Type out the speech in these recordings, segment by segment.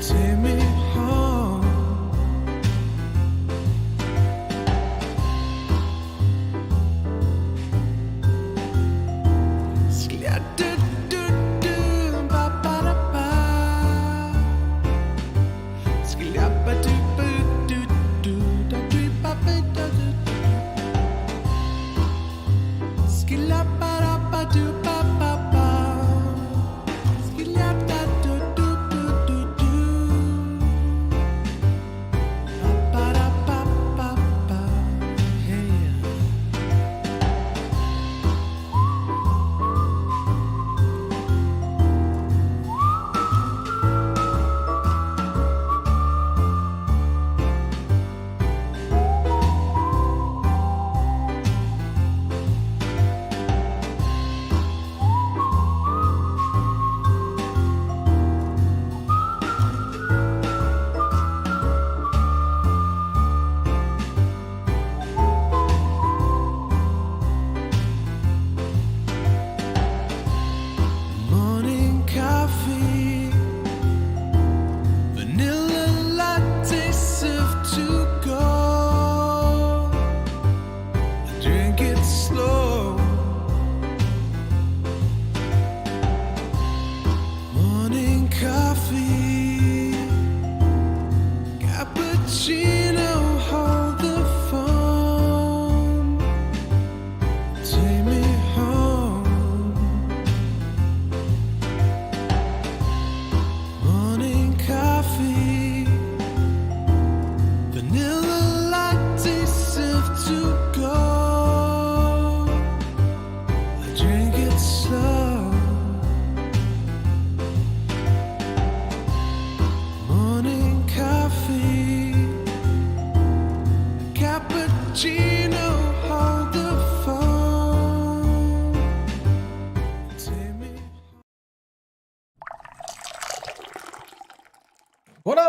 Take me home.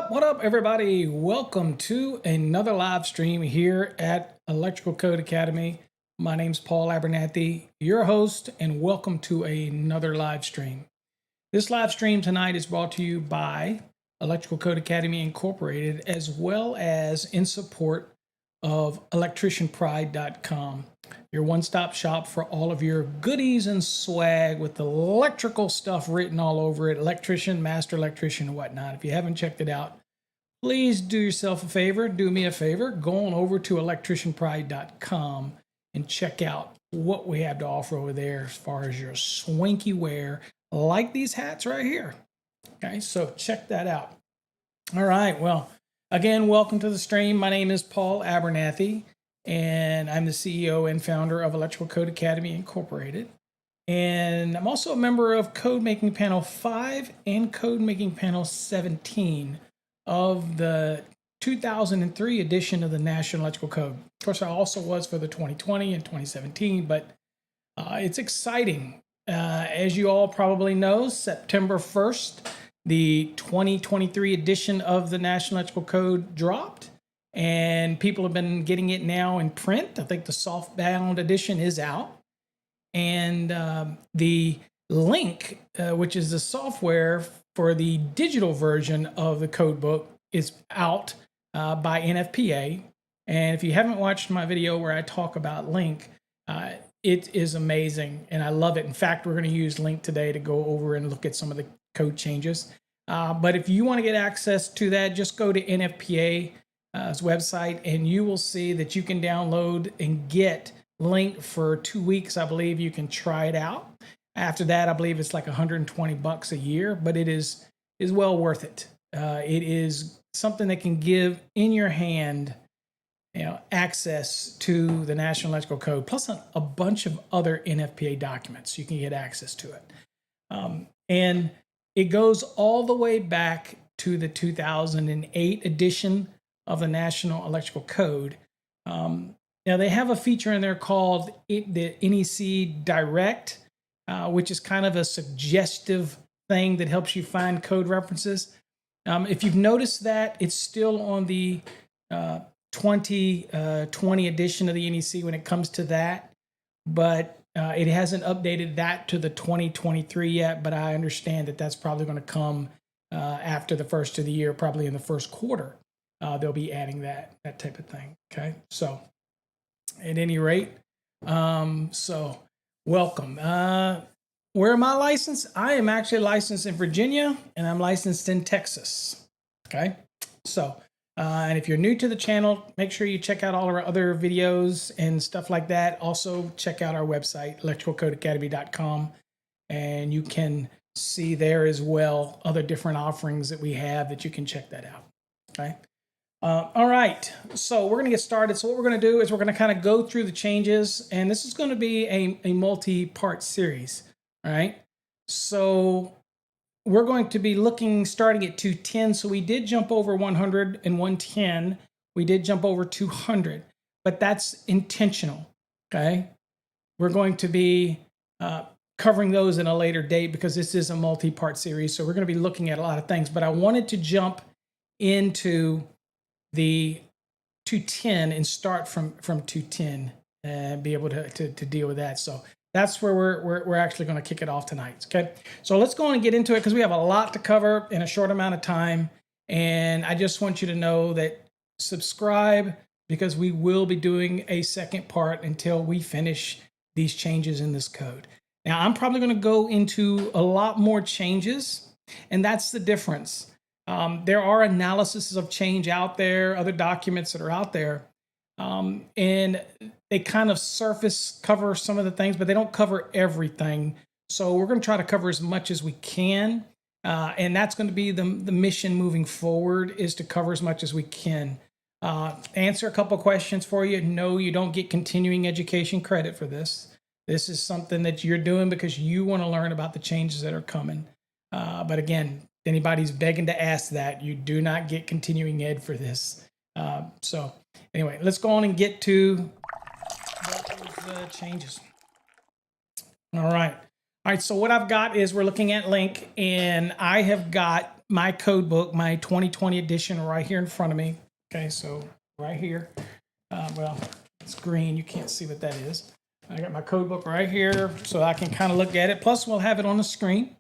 What up, everybody? Welcome to another live stream here at Electrical Code Academy. My name's Paul Abernathy, your host, and welcome to another live stream. This live stream tonight is brought to you by Electrical Code Academy Incorporated, as well as in support of electricianpride.com, your one-stop shop for all of your goodies and swag with electrical stuff written all over it, electrician, master electrician, and whatnot. If you haven't checked it out, please do yourself a favor, do me a favor, go on over to electricianpride.com and check out what we have to offer over there as far as your swanky wear, like these hats right here. Okay, so check that out. All right, well, again, welcome to the stream. My name is Paul Abernathy, and I'm the CEO and founder of Electrical Code Academy Incorporated. And I'm also a member of Code Making Panel 5 and Code Making Panel 17 of the 2003 edition of the National Electrical Code. Of course, I also was for the 2020 and 2017, but it's exciting. As you all probably know, September 1st, the 2023 edition of the National Electrical Code dropped, and people have been getting it now in print. I think the softbound edition is out. And the link, which is the software for the digital version of the code book, is out by NFPA. And if you haven't watched my video where I talk about Link, it is amazing and I love it. In fact, we're going to use Link today to go over and look at some of the code changes. But if you want to get access to that, just go to NFPA's website and you will see that you can download and get Link for 2 weeks. I believe you can try it out. After that, I believe it's like $120 a year, but it is well worth it. It is something that can give in your hand, access to the National Electrical Code, plus a bunch of other NFPA documents. You can get access to it. And it goes all the way back to the 2008 edition of the National Electrical Code. Now, they have a feature in there called the NEC Direct, which is kind of a suggestive thing that helps you find code references. If you've noticed that, it's still on the 2020 edition of the NEC when it comes to that, but it hasn't updated that to the 2023 yet, but I understand that that's probably going to come after the first of the year, probably in the first quarter. They'll be adding that type of thing. Okay, so at any rate, so welcome. Where am I licensed? I am actually licensed in Virginia, and I'm licensed in Texas. Okay, so and if you're new to the channel, make sure you check out all our other videos and stuff like that. Also, check out our website, electricalcodeacademy.com, and you can see there as well other different offerings that we have that you can check that out. Okay. All right, so we're going to get started. So what we're going to do is we're going to kind of go through the changes, and this is going to be a multi-part series. All right, so we're going to be looking starting at 210. So we did jump over 100 and 110. We did jump over 200, but that's intentional. Okay, we're going to be covering those in a later date because this is a multi-part series. So we're going to be looking at a lot of things, but I wanted to jump into the 210 and start from 210 and be able to deal with that. So that's where we're actually going to kick it off tonight. Okay, so let's go on and get into it because we have a lot to cover in a short amount of time. And I just want you to know that subscribe because we will be doing a second part until we finish these changes in this code. Now, I'm probably going to go into a lot more changes, and that's the difference. There are analyses of change out there, other documents that are out there, and they kind of cover some of the things, but they don't cover everything. So we're going to try to cover as much as we can, and that's going to be the mission moving forward is to cover as much as we can. Answer a couple questions for you. No, you don't get continuing education credit for this. This is something that you're doing because you want to learn about the changes that are coming. But again, anybody's begging to ask that, you do not get continuing ed for this. So anyway, let's go on and get to those changes. All right, so what I've got is we're looking at link, and I have got my code book, my 2020 edition right here in front of me. Okay, so right here, well, it's green, you can't see what that is. I got my code book right here so I can kind of look at it. Plus we'll have it on the screen.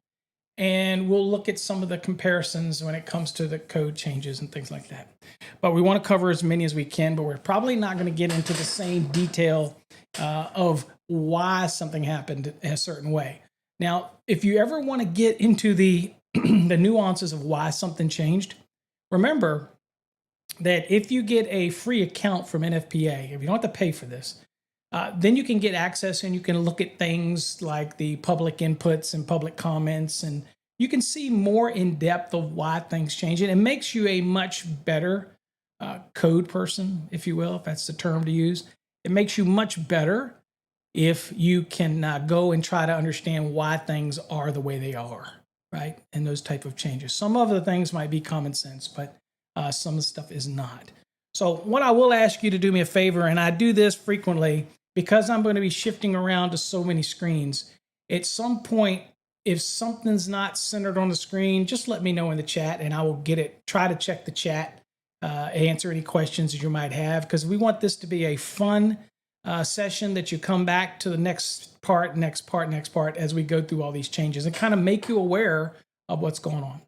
And we'll look at some of the comparisons when it comes to the code changes and things like that. But we want to cover as many as we can, but we're probably not going to get into the same detail of why something happened in a certain way. Now, if you ever want to get into the, the nuances of why something changed, remember that if you get a free account from NFPA, if you don't have to pay for this, then you can get access and you can look at things like the public inputs and public comments, and you can see more in depth of why things change. And it makes you a much better code person, if you will, if that's the term to use. It makes you much better if you can go and try to understand why things are the way they are, right? And those type of changes. Some of the things might be common sense, but some of the stuff is not. So what I will ask you to do me a favor, and I do this frequently, because I'm going to be shifting around to so many screens, at some point, if something's not centered on the screen, just let me know in the chat and I will get it. Try to check the chat, answer any questions that you might have, because we want this to be a fun session that you come back to the next part as we go through all these changes and kind of make you aware of what's going on.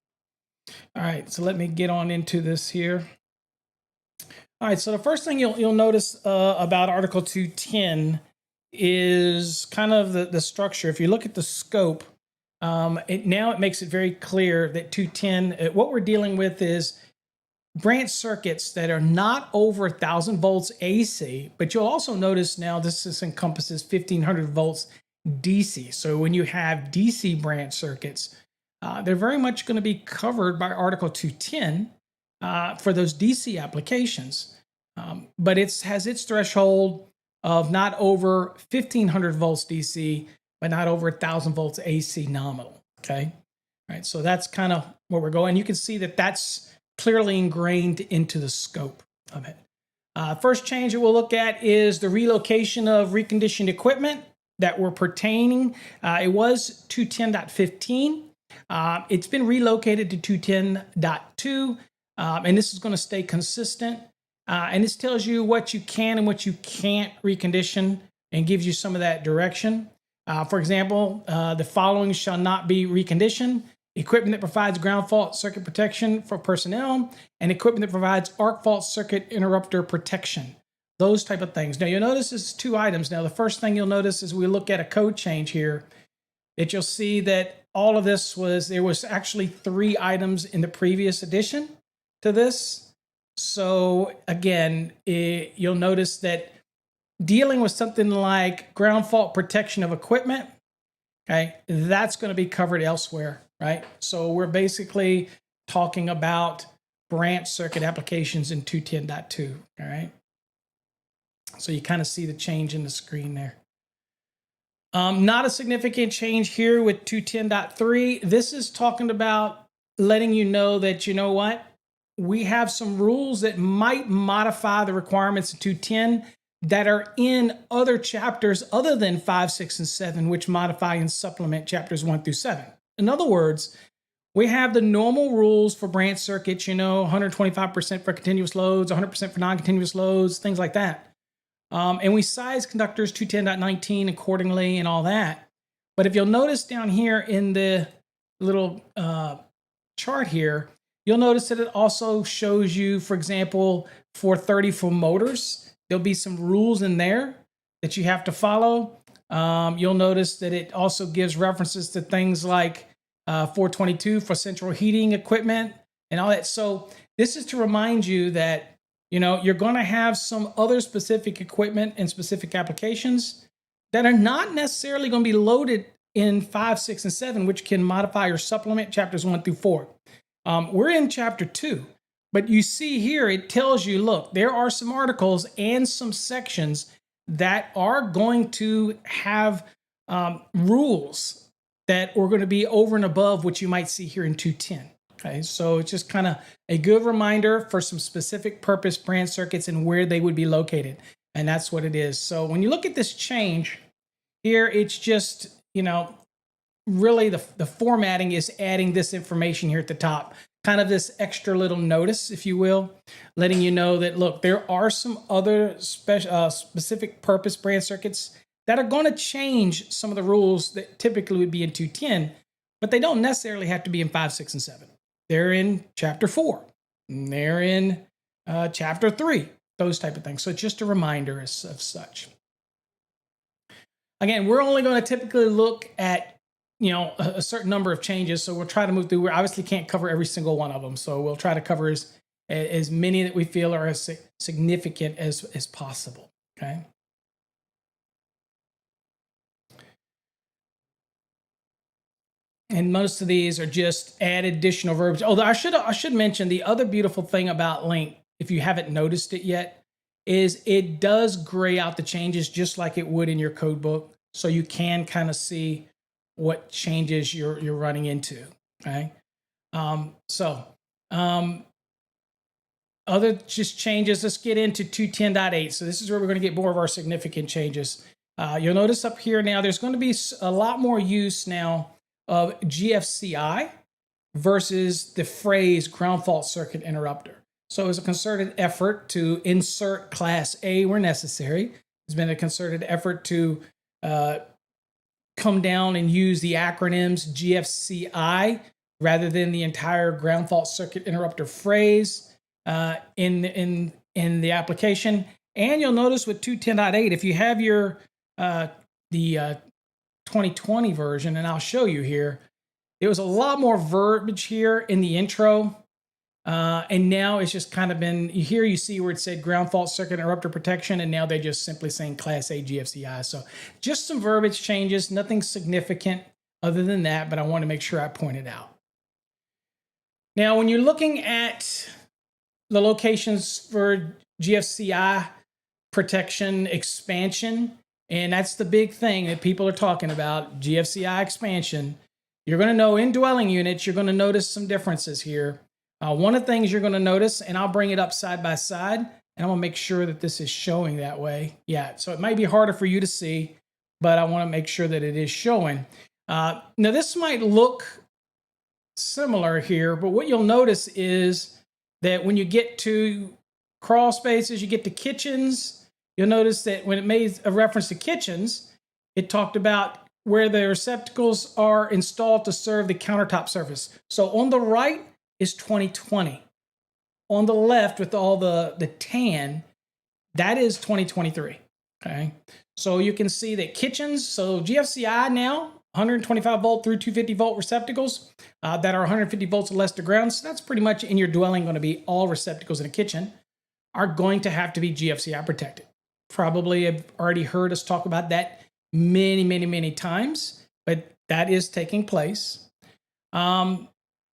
All right, so let me get on into this here. All right, so the first thing you'll notice about Article 210 is kind of the structure. If you look at the scope, it makes it very clear that 210, what we're dealing with is branch circuits that are not over 1,000 volts AC, but you'll also notice now this encompasses 1,500 volts DC. So when you have DC branch circuits, they're very much going to be covered by Article 210. For those DC applications, but it has its threshold of not over 1,500 volts DC, but not over 1,000 volts AC nominal. Okay, all right. So that's kind of where we're going. You can see that that's clearly ingrained into the scope of it. First change that we'll look at is the relocation of reconditioned equipment that were pertaining. It was 210.15. It's been relocated to 210.2. And this is going to stay consistent. And this tells you what you can and what you can't recondition and gives you some of that direction. For example, the following shall not be reconditioned. equipment that provides ground fault circuit protection for personnel, and equipment that provides arc fault circuit interrupter protection. Those type of things. Now you'll notice this is 2 items. Now the first thing you'll notice is we look at a code change here, that you'll see that all of this there was actually 3 items in the previous addition to this. So again, you'll notice that dealing with something like ground fault protection of equipment, okay, that's going to be covered elsewhere, right? So we're basically talking about branch circuit applications in 210.2, all right? So you kind of see the change in the screen there. Not a significant change here with 210.3. This is talking about letting you know that, you know what, we have some rules that might modify the requirements of 210 that are in other chapters other than 5, 6, and 7, which modify and supplement chapters 1 through 7. In other words, we have the normal rules for branch circuits, 125% for continuous loads, 100% for non-continuous loads, things like that. And we size conductors 210.19 accordingly and all that. But if you'll notice down here in the little chart here, you'll notice that it also shows you, for example, for 30 motors, there'll be some rules in there that you have to follow. You'll notice that it also gives references to things like 422 for central heating equipment and all that. So this is to remind you that you're going to have some other specific equipment and specific applications that are not necessarily going to be loaded in 5, 6, and 7, which can modify or supplement chapters 1 through 4. We're in chapter 2, but you see here, it tells you, look, there are some articles and some sections that are going to have rules that are going to be over and above what you might see here in 210. Okay, so it's just kind of a good reminder for some specific purpose branch circuits and where they would be located. And that's what it is. So when you look at this change here, it's just, really the formatting is adding this information here at the top, kind of this extra little notice, if you will, letting you know that, look, there are some other specific purpose branch circuits that are going to change some of the rules that typically would be in 210, but they don't necessarily have to be in 5, 6, and 7. They're in chapter 4. And they're in chapter 3. Those type of things. So just a reminder of such. Again, we're only going to typically look at a certain number of changes. So we'll try to move through. We obviously can't cover every single one of them. So we'll try to cover as many that we feel are as significant as possible. Okay. And most of these are just add additional verbs. Although I should mention the other beautiful thing about Link, if you haven't noticed it yet, is it does gray out the changes just like it would in your code book. So you can kind of see what changes you're running into. Okay. Other just changes, let's get into 210.8. So this is where we're going to get more of our significant changes. You'll notice up here now, there's going to be a lot more use now of GFCI versus the phrase ground fault circuit interrupter. So it was a concerted effort to insert Class A where necessary. There's been a concerted effort to come down and use the acronyms GFCI rather than the entire ground fault circuit interrupter phrase in the application. And you'll notice with 210.8, if you have the 2020 version, and I'll show you here, there was a lot more verbiage here in the intro. And now it's just kind of been, you see where it said ground fault circuit interrupter protection, and now they're just simply saying Class A GFCI. So just some verbiage changes, nothing significant other than that, but I want to make sure I point it out. Now, when you're looking at the locations for GFCI protection expansion, and that's the big thing that people are talking about, GFCI expansion, you're going to know in dwelling units, you're going to notice some differences here. One of the things you're going to notice, and I'll bring it up side by side, and I'm going to make sure that this is showing that way. Yeah, so it might be harder for you to see, but I want to make sure that it is showing. Now, this might look similar here, but what you'll notice is that when you get to crawl spaces, you get to kitchens, you'll notice that when it made a reference to kitchens, it talked about where the receptacles are installed to serve the countertop surface. So on the right is 2020. On the left with all the tan, that is 2023. Okay. So you can see that kitchens, so GFCI now, 125 volt through 250 volt receptacles that are 150 volts or less to ground. So that's pretty much in your dwelling going to be all receptacles in a kitchen are going to have to be GFCI protected. Probably have already heard us talk about that many times, but that is taking place.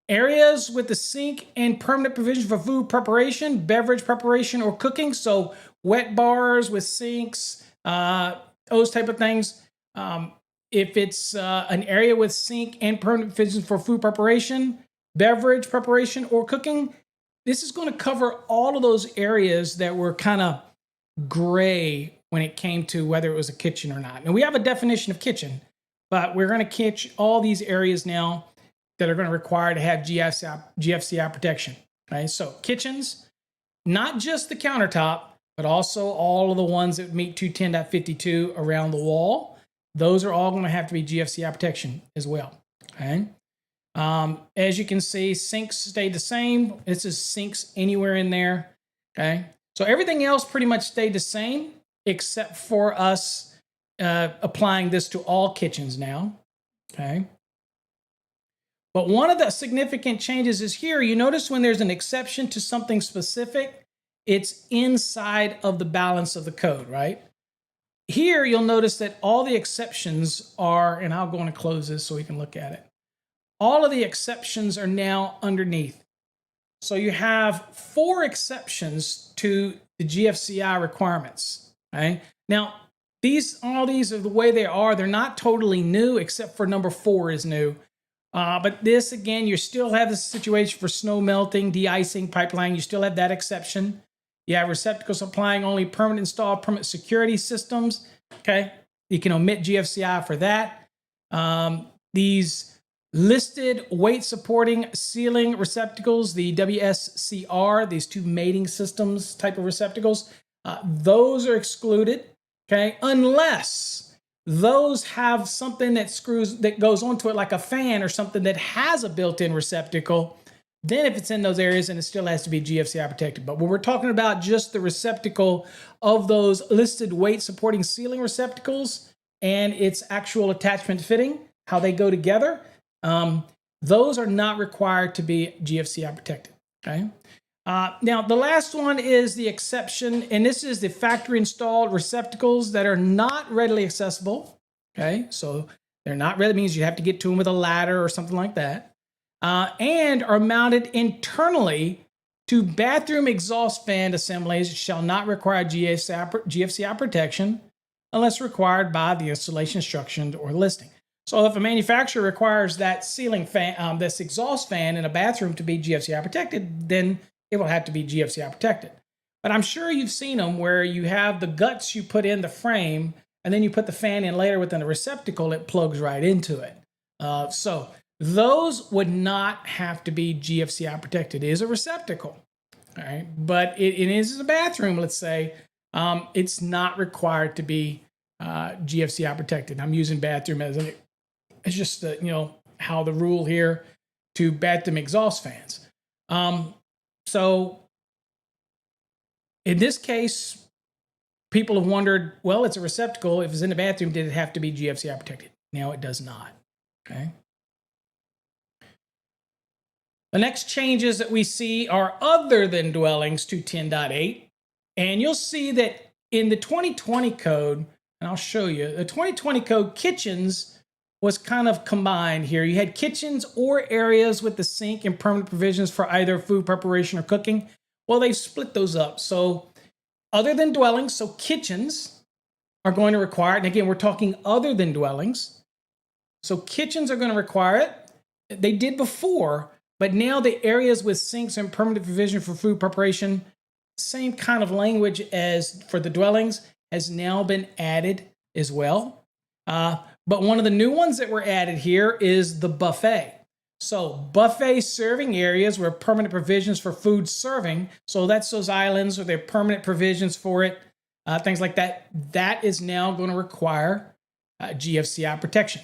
Areas with the sink and permanent provision for food preparation, beverage preparation, or cooking. So wet bars with sinks, those type of things. If it's an area with sink and permanent provision for food preparation, beverage preparation, or cooking, this is going to cover all of those areas that were kind of gray when it came to whether it was a kitchen or not. And we have a definition of kitchen, but we're going to catch all these areas now that are going to require to have GFCI protection. Okay, so kitchens, not just the countertop, but also all of the ones that meet 210.52 around the wall. Those are all going to have to be GFCI protection as well. Okay. As you can see, sinks stayed the same. This is sinks anywhere in there. Okay. So everything else pretty much stayed the same, except for us applying this to all kitchens now. Okay. But one of the significant changes is here. You notice when there's an exception to something specific, it's inside of the balance of the code, right? Here, you'll notice that all the exceptions are, and I'll go and close this so we can look at it. All of the exceptions are now underneath. So you have 4 exceptions to the GFCI requirements. Okay? Now, all these are the way they are. They're not totally new, except for number 4 is new. But this, again, you still have the situation for snow melting, de-icing, pipeline. You still have that exception. You have receptacles supplying only permanent installed permanent security systems. Okay, you can omit GFCI for that. These listed weight supporting ceiling receptacles, the WSCR, these 2 mating systems type of receptacles, those are excluded. Okay, unless those have something that goes onto it like a fan or something that has a built-in receptacle. Then if it's in those areas, and it still has to be GFCI protected. But when we're talking about just the receptacle of those listed weight supporting ceiling receptacles and its actual attachment fitting, how they go together, those are not required to be GFCI protected. Okay. Now, the last one is the exception, and this is the factory installed receptacles that are not readily accessible. Okay, so they're not readily, means you have to get to them with a ladder or something like that, and are mounted internally to bathroom exhaust fan assemblies shall not require GFCI protection unless required by the installation instructions or listing. So if a manufacturer requires that ceiling fan, this exhaust fan in a bathroom to be GFCI protected, then it will have to be GFCI protected. But I'm sure you've seen them where you have the guts you put in the frame, and then you put the fan in later within the receptacle, it plugs right into it. So those would not have to be GFCI protected. It is a receptacle, all right? But it is a bathroom, let's say. It's not required to be GFCI protected. I'm using bathroom as it's just how the rule here to bathroom exhaust fans. So in this case, people have wondered, well, it's a receptacle. If it's in the bathroom, did it have to be GFCI protected? Now it does not. Okay. The next changes that we see are other than dwellings to 10.8. And you'll see that in the 2020 code, and I'll show you, the 2020 code, kitchens was kind of combined here. You had kitchens or areas with the sink and permanent provisions for either food preparation or cooking. Well, they've split those up. So other than dwellings, so kitchens are going to require it. And again, we're talking other than dwellings. So kitchens are going to require it. They did before, but now the areas with sinks and permanent provision for food preparation, same kind of language as for the dwellings, has now been added as well. But one of the new ones that were added here is the buffet. So buffet serving areas where permanent provisions for food serving, so that's those islands where there are permanent provisions for it, things like that, that is now going to require GFCI protection.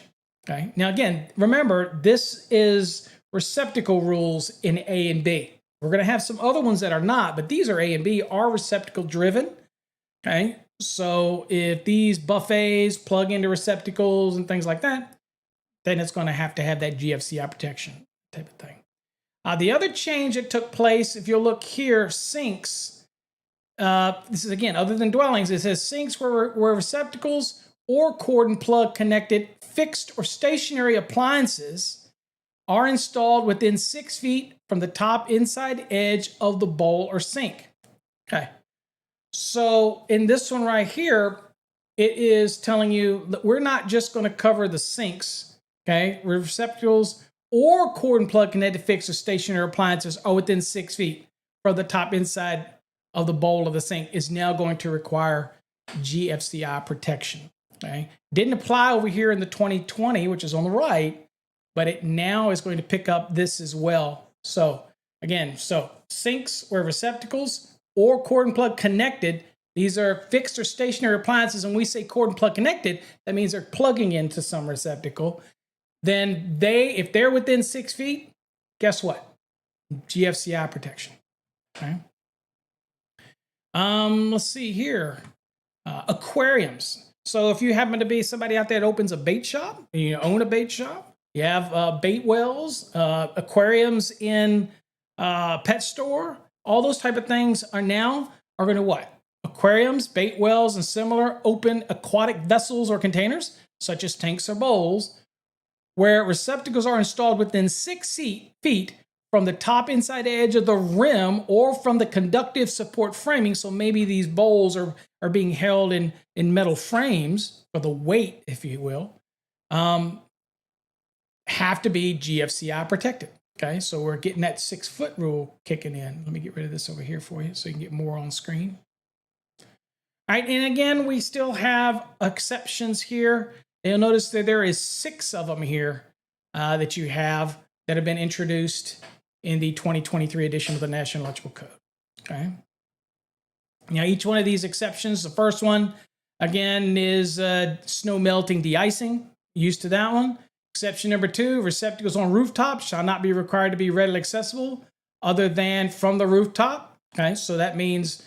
Okay. Now, again, remember, this is receptacle rules in A and B. We're going to have some other ones that are not, but these are A and B, are receptacle driven. Okay. So if these buffets plug into receptacles and things like that, then it's going to have that GFCI protection type of thing. The other change that took place, if you look here, sinks. This is, again, other than dwellings, it says sinks where receptacles or cord and plug connected fixed or stationary appliances are installed within 6 feet from the top inside edge of the bowl or sink. Okay. So in this one right here, it is telling you that we're not just going to cover the sinks, okay, receptacles or cord and plug connected fixed or stationary appliances are within 6 feet from the top inside of the bowl of the sink is now going to require GFCI protection. Okay, didn't apply over here in the 2020, which is on the right, but it now is going to pick up this as well. So again, sinks where receptacles or cord and plug connected, these are fixed or stationary appliances. And we say cord and plug connected, that means they're plugging into some receptacle. Then if they're within 6 feet, guess what? GFCI protection. Okay. Let's see here. Aquariums. So if you happen to be somebody out there that opens a bait shop, and you own a bait shop, you have bait wells, aquariums in pet store, all those type of things are going to what? Aquariums, bait wells, and similar open aquatic vessels or containers, such as tanks or bowls, where receptacles are installed within 6 feet from the top inside edge of the rim or from the conductive support framing. So maybe these bowls are being held in metal frames, or the weight, if you will, have to be GFCI protected. Okay, so we're getting that 6 foot rule kicking in. Let me get rid of this over here for you so you can get more on screen. All right, and again, we still have exceptions here. You'll notice that there is 6 of them here that you have that have been introduced in the 2023 edition of the National Electrical Code. Okay. Now, each one of these exceptions, the first one, again, is snow melting de-icing. Used to that one. Exception number 2, receptacles on rooftops shall not be required to be readily accessible other than from the rooftop. Okay, so that means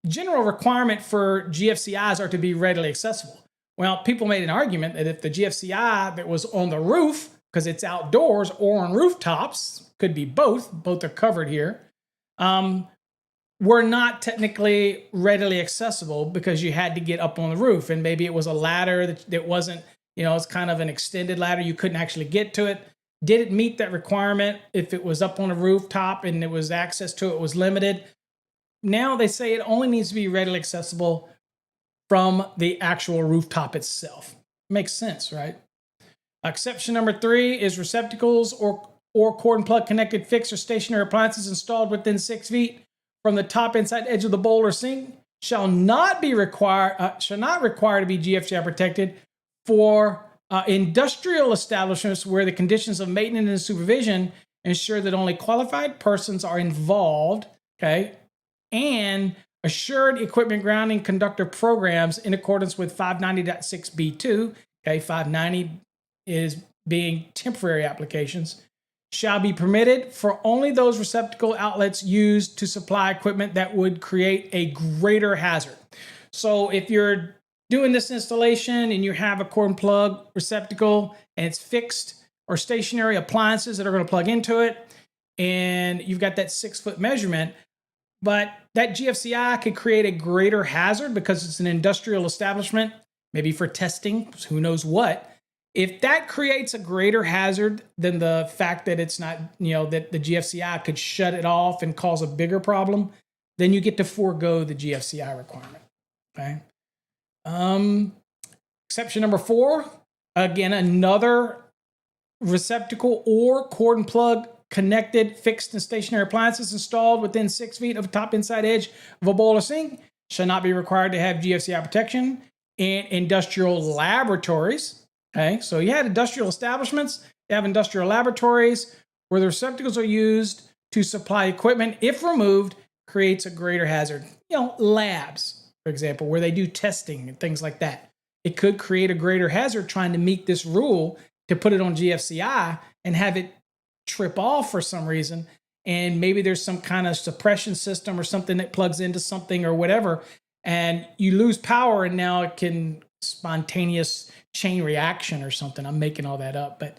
general requirement for GFCIs are to be readily accessible. Well, people made an argument that if the GFCI that was on the roof, because it's outdoors or on rooftops, could be both are covered here, were not technically readily accessible because you had to get up on the roof. And maybe it was a ladder that wasn't, it's kind of an extended ladder. You couldn't actually get to it. Did it meet that requirement if it was up on a rooftop and it was access to it was limited? Now they say it only needs to be readily accessible from the actual rooftop itself. Makes sense, right? Exception number 3 is receptacles or cord and plug connected fixed or stationary appliances installed within 6 feet from the top inside edge of the bowl or sink shall not require to be GFCI protected for industrial establishments where the conditions of maintenance and supervision ensure that only qualified persons are involved, okay, and assured equipment grounding conductor programs in accordance with 590.6b2, okay, 590 is being temporary applications, shall be permitted for only those receptacle outlets used to supply equipment that would create a greater hazard. So if you're doing this installation and you have a cord and plug receptacle and it's fixed or stationary appliances that are going to plug into it, and you've got that 6 foot measurement, but that GFCI could create a greater hazard because it's an industrial establishment, maybe for testing, who knows what. If that creates a greater hazard than the fact that it's not, that the GFCI could shut it off and cause a bigger problem, then you get to forego the GFCI requirement. Okay. Exception number 4, again, another receptacle or cord and plug connected fixed and stationary appliances installed within 6 feet of the top inside edge of a bowl or sink shall not be required to have GFCI protection in industrial laboratories. Okay, so you had industrial establishments, you have industrial laboratories where the receptacles are used to supply equipment, if removed, creates a greater hazard. Labs, for example, where they do testing and things like that. it could create a greater hazard trying to meet this rule to put it on GFCI and have it trip off for some reason. And maybe there's some kind of suppression system or something that plugs into something or whatever, and you lose power, and now it can spontaneous chain reaction or something. I'm making all that up, but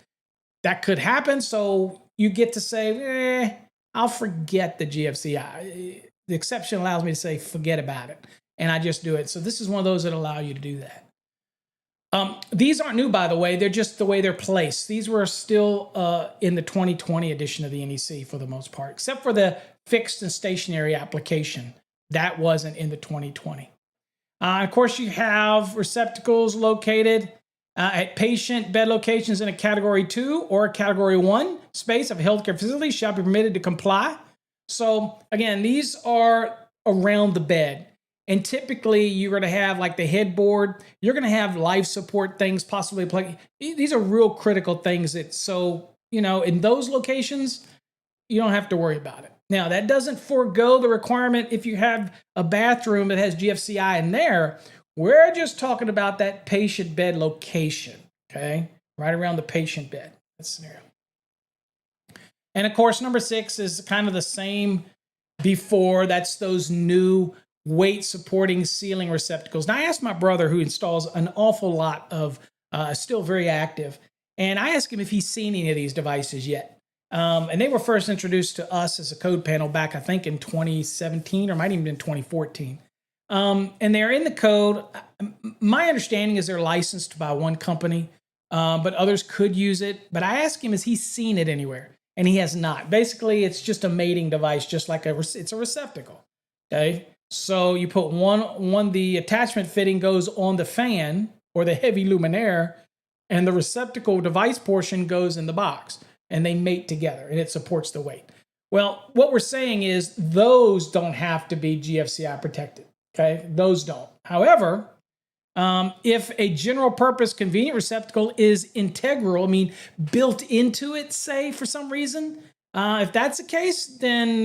that could happen. So you get to say, I'll forget the GFCI. The exception allows me to say, forget about it. And I just do it. So this is one of those that allow you to do that. These aren't new, by the way. They're just the way they're placed. These were still in the 2020 edition of the NEC for the most part, except for the fixed and stationary application. That wasn't in the 2020. Of course, you have receptacles located at patient bed locations in a Category 2 or a Category 1 space of a healthcare facility shall be permitted to comply. So, again, these are around the bed. And typically, you're going to have like the headboard. You're going to have life support things possibly plug. These are real critical things that, so, in those locations, you don't have to worry about it. Now, that doesn't forego the requirement if you have a bathroom that has GFCI in there. We're just talking about that patient bed location, okay? Right around the patient bed, that scenario. And of course, number 6 is kind of the same before. That's those new weight supporting ceiling receptacles. Now, I asked my brother, who installs an awful lot of, still very active, and I asked him if he's seen any of these devices yet. And they were first introduced to us as a code panel back, I think, in 2017 or might even been 2014. And they're in the code. My understanding is they're licensed by one company, but others could use it. But I asked him, has he seen it anywhere? And he has not. Basically, it's just a mating device, just like it's a receptacle. Okay. So you put one, the attachment fitting goes on the fan or the heavy luminaire, and the receptacle device portion goes in the box, and they mate together, and it supports the weight. Well, what we're saying is those don't have to be GFCI protected, okay? Those don't. However, if a general purpose convenient receptacle is integral, built into it, say, for some reason, if that's the case, then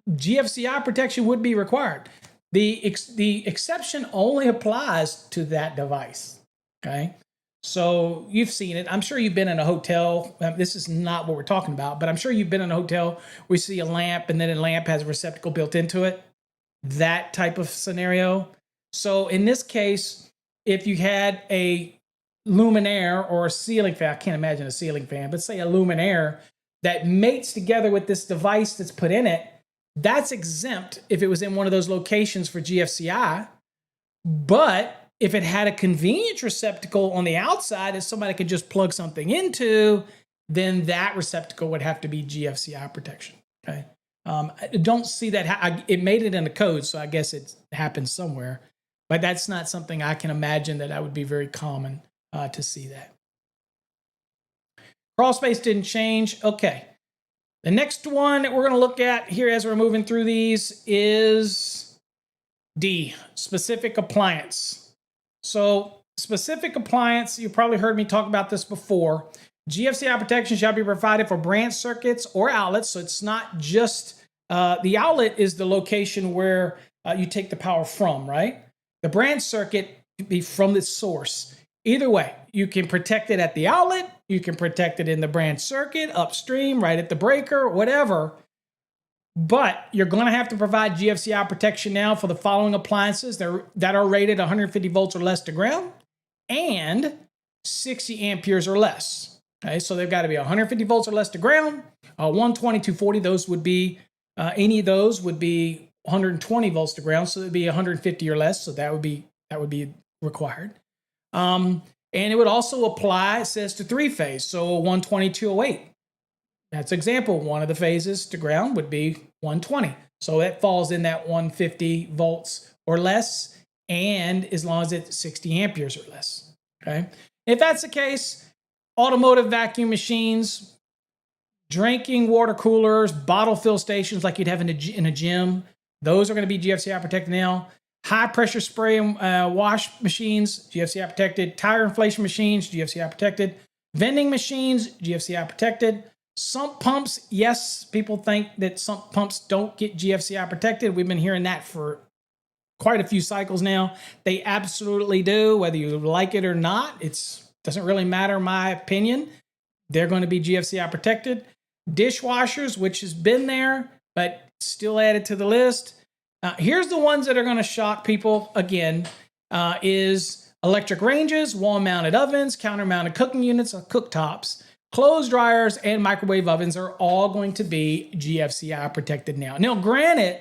GFCI protection would be required. The exception only applies to that device, okay? So you've seen it. I'm sure you've been in a hotel. This is not what we're talking about, but I'm sure you've been in a hotel where you see a lamp and then a lamp has a receptacle built into it. That type of scenario. So in this case, if you had a luminaire or a ceiling fan, I can't imagine a ceiling fan, but say a luminaire that mates together with this device that's put in it, that's exempt if it was in one of those locations for GFCI. But if it had a convenience receptacle on the outside that somebody could just plug something into, then that receptacle would have to be GFCI protection. Okay. I don't see that. It made it in the code, so I guess it happens somewhere. But that's not something I can imagine that would be very common to see that. Crawl space didn't change. Okay. The next one that we're going to look at here as we're moving through these is D, specific appliance. So specific appliance, you probably heard me talk about this before. GFCI protection shall be provided for branch circuits or outlets. So it's not just, the outlet is the location where you take the power from, right? The branch circuit can be from the source. Either way, you can protect it at the outlet, you can protect it in the branch circuit, upstream, right at the breaker, whatever. But you're going to have to provide GFCI protection now for the following appliances that are rated 150 volts or less to ground and 60 amperes or less. Okay, so they've got to be 150 volts or less to ground, 120, 240, those would be, any of those would be 120 volts to ground, so it would be 150 or less, so that would be required. And it would also apply, it says, to three-phase, so 120, 208. That's example. One of the phases to ground would be 120. So that falls in that 150 volts or less, and as long as it's 60 amperes or less. Okay. If that's the case, automotive vacuum machines, drinking water coolers, bottle fill stations like you'd have in a gym, those are going to be GFCI protected now. High pressure spray and wash machines, GFCI protected. Tire inflation machines, GFCI protected. Vending machines, GFCI protected. Sump pumps, yes, people think that sump pumps don't get GFCI protected. We've been hearing that for quite a few cycles now. They absolutely do, whether you like it or not. It doesn't really matter, in my opinion. They're going to be GFCI protected. Dishwashers, which has been there, but still added to the list. Here's the ones that are going to shock people again, is electric ranges, wall-mounted ovens, counter-mounted cooking units, cooktops, clothes dryers, and microwave ovens are all going to be GFCI protected now. Now, granted,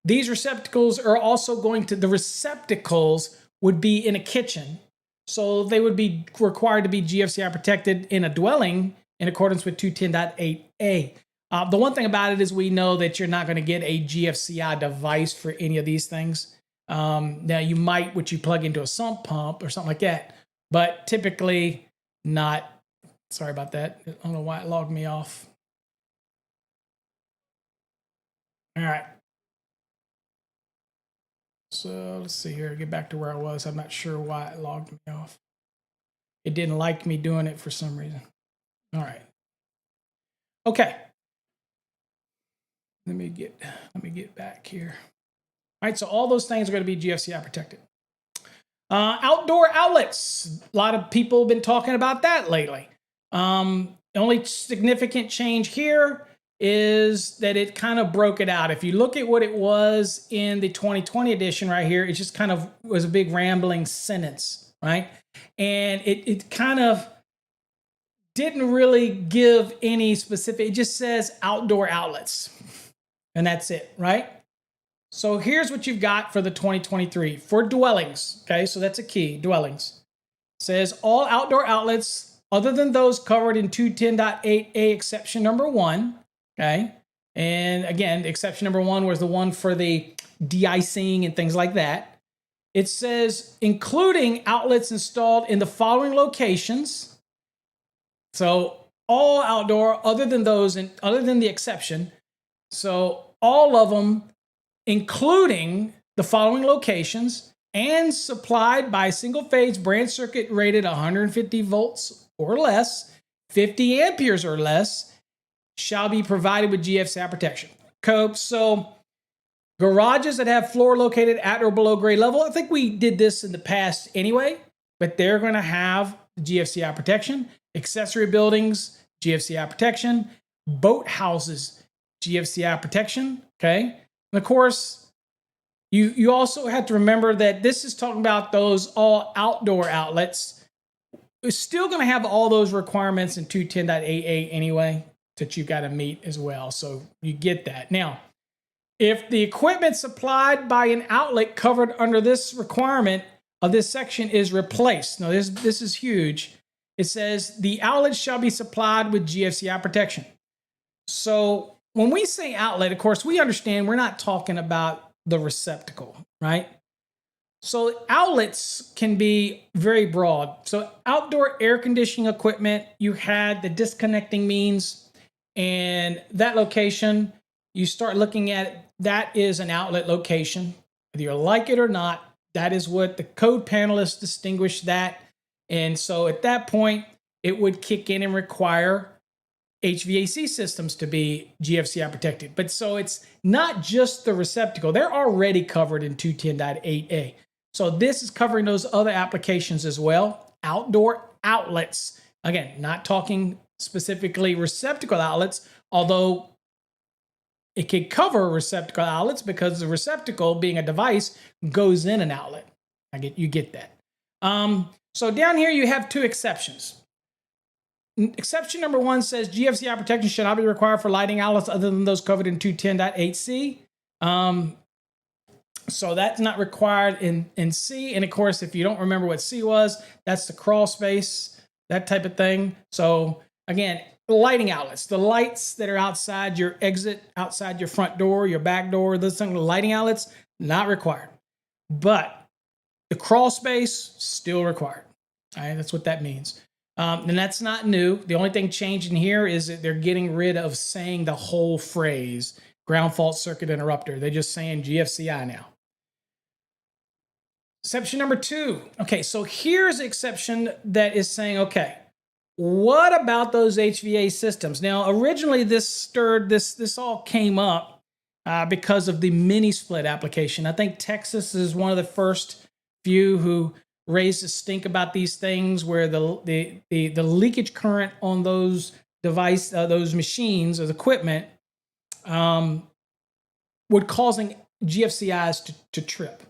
these receptacles are also the receptacles would be in a kitchen. So they would be required to be GFCI protected in a dwelling in accordance with 210.8a. The one thing about it is we know that you're not going to get a GFCI device for any of these things. Now you might, which you plug into a sump pump or something like that, but typically not. Sorry about that. I don't know why it logged me off. All right. So let's see here. Get back to where I was. I'm not sure why it logged me off. It didn't like me doing it for some reason. All right. Okay. Let me get back here. All right. So all those things are going to be GFCI protected. Outdoor outlets. A lot of people have been talking about that lately. The only significant change here is that it kind of broke it out. If you look at what it was in the 2020 edition right here, it just kind of was a big rambling sentence, right? And it kind of didn't really give any specific, it just says outdoor outlets. And that's it, right? So here's what you've got for the 2023 for dwellings. Okay, so that's a key, dwellings. It says all outdoor outlets other than those covered in 210.8a exception number 1. Okay. And again, exception number 1 was the one for the de-icing and things like that. It says including outlets installed in the following locations. So all outdoor other than those and other than the exception. So all of them, including the following locations and supplied by single phase branch circuit rated 150 volts or less, 50 amperes or less, shall be provided with GFCI protection. So garages that have floor located at or below grade level, I think we did this in the past anyway, but they're going to have GFCI protection. Accessory buildings, GFCI protection. Boat houses, GFCI protection. Okay. And of course, you also have to remember that this is talking about those all outdoor outlets. It's still going to have all those requirements in 210.8a anyway that you got to meet as well. So you get that. Now, if the equipment supplied by an outlet covered under this requirement of this section is replaced. Now, this is huge. It says the outlet shall be supplied with GFCI protection. So when we say outlet, of course, we understand we're not talking about the receptacle, right? So outlets can be very broad. So outdoor air conditioning equipment, you had the disconnecting means, and that location, you start looking at it, that is an outlet location. Whether you like it or not, that is what the code panelists distinguish that. And so at that point, it would kick in and require HVAC systems to be GFCI protected. But so it's not just the receptacle. They're already covered in 210.8a. So this is covering those other applications as well. Outdoor outlets. Again, not talking specifically receptacle outlets, although it could cover receptacle outlets because the receptacle, being a device, goes in an outlet. You get that. So down here you have two exceptions. Exception number 1 says GFCI protection should not be required for lighting outlets other than those covered in 210.8c. So that's not required in C. And of course, if you don't remember what C was, that's the crawl space, that type of thing. So again, lighting outlets, the lights that are outside your exit, outside your front door, your back door, those things, lighting outlets, not required. But the crawl space, still required. All right, that's what that means. And that's not new. The only thing changing here is that they're getting rid of saying the whole phrase, ground fault circuit interrupter. They're just saying GFCI now. Exception number 2. Okay, so here's an exception that is saying, okay, what about those HVAC systems? Now, originally this all came up because of the mini split application. I think Texas is one of the first few who raised a stink about these things, where the leakage current on those those machines or the equipment would causing GFCIs to trip.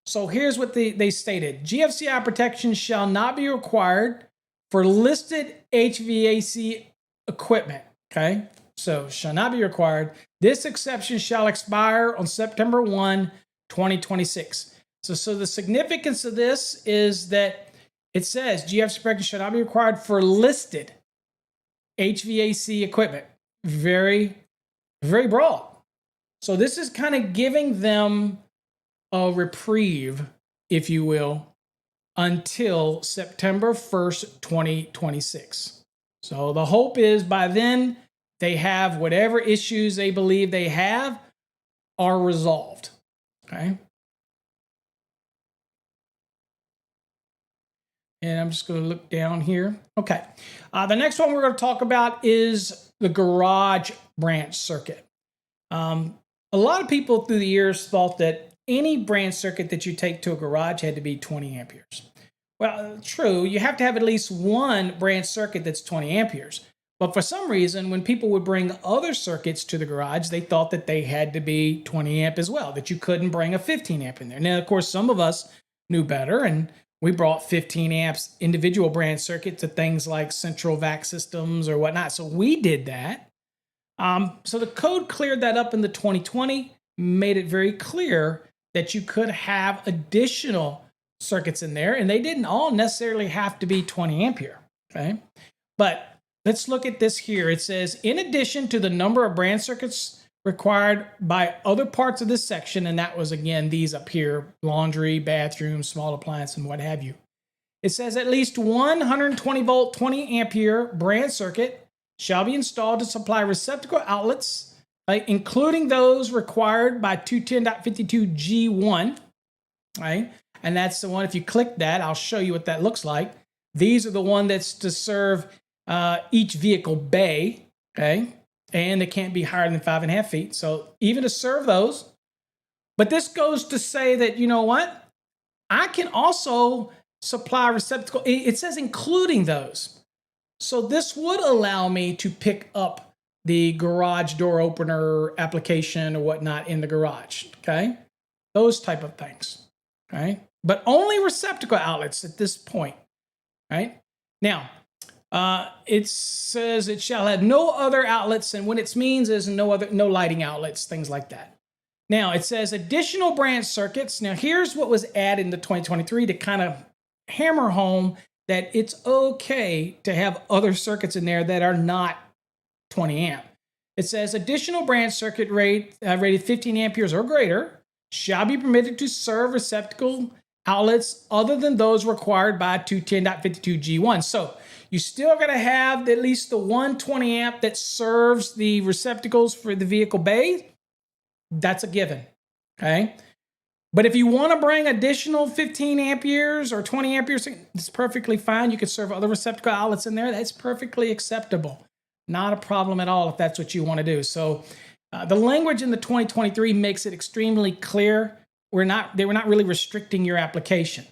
So here's what they stated: GFCI protection shall not be required for listed HVAC equipment. Okay, so shall not be required. This exception shall expire on September 1, 2026. So the significance of this is that it says GFCI protection shall not be required for listed HVAC equipment. Very, very broad. So this is kind of giving them a reprieve, if you will, until September 1st, 2026. So the hope is by then they have whatever issues they believe they have are resolved. Okay. And I'm just going to look down here. Okay. The next one we're going to talk about is the garage branch circuit. A lot of people through the years thought that any branch circuit that you take to a garage had to be 20 amperes. Well, true, you have to have at least one branch circuit that's 20 amperes. But for some reason, when people would bring other circuits to the garage, they thought that they had to be 20 amp as well, that you couldn't bring a 15 amp in there. Now, of course, some of us knew better, and we brought 15 amps individual branch circuit to things like central vac systems or whatnot. So we did that. So the code cleared that up in the 2020, made it very clear that you could have additional circuits in there, and they didn't all necessarily have to be 20 ampere. Okay, but let's look at this here. It says, in addition to the number of branch circuits required by other parts of this section, and that was, again, these up here: laundry, bathroom, small appliance, and what have you. It says at least 120 volt, 20 ampere branch circuit shall be installed to supply receptacle outlets, including those required by 210.52G1. Right? And that's the one, if you click that, I'll show you what that looks like. These are the one that's to serve each vehicle bay, okay? And they can't be higher than 5.5 feet. So even to serve those. But this goes to say that, you know what? I can also supply receptacle. It says including those. So this would allow me to pick up the garage door opener application or whatnot in the garage, okay? Those type of things, okay? But only receptacle outlets at this point, right? Now, it says it shall have no other outlets, and what it means is no lighting outlets, things like that. Now, it says additional branch circuits. Now, here's what was added in the 2023 to kind of hammer home that it's okay to have other circuits in there that are not 20 amp. It says additional branch circuit rated 15 amperes or greater shall be permitted to serve receptacle outlets other than those required by 210.52G1. So you still got to have at least the 120 amp that serves the receptacles for the vehicle bay. That's a given, okay? But if you want to bring additional 15 amperes or 20 amperes, it's perfectly fine. You could serve other receptacle outlets in there. That's perfectly acceptable. Not a problem at all if that's what you want to do. So the language in the 2023 makes it extremely clear. They were not really restricting your application.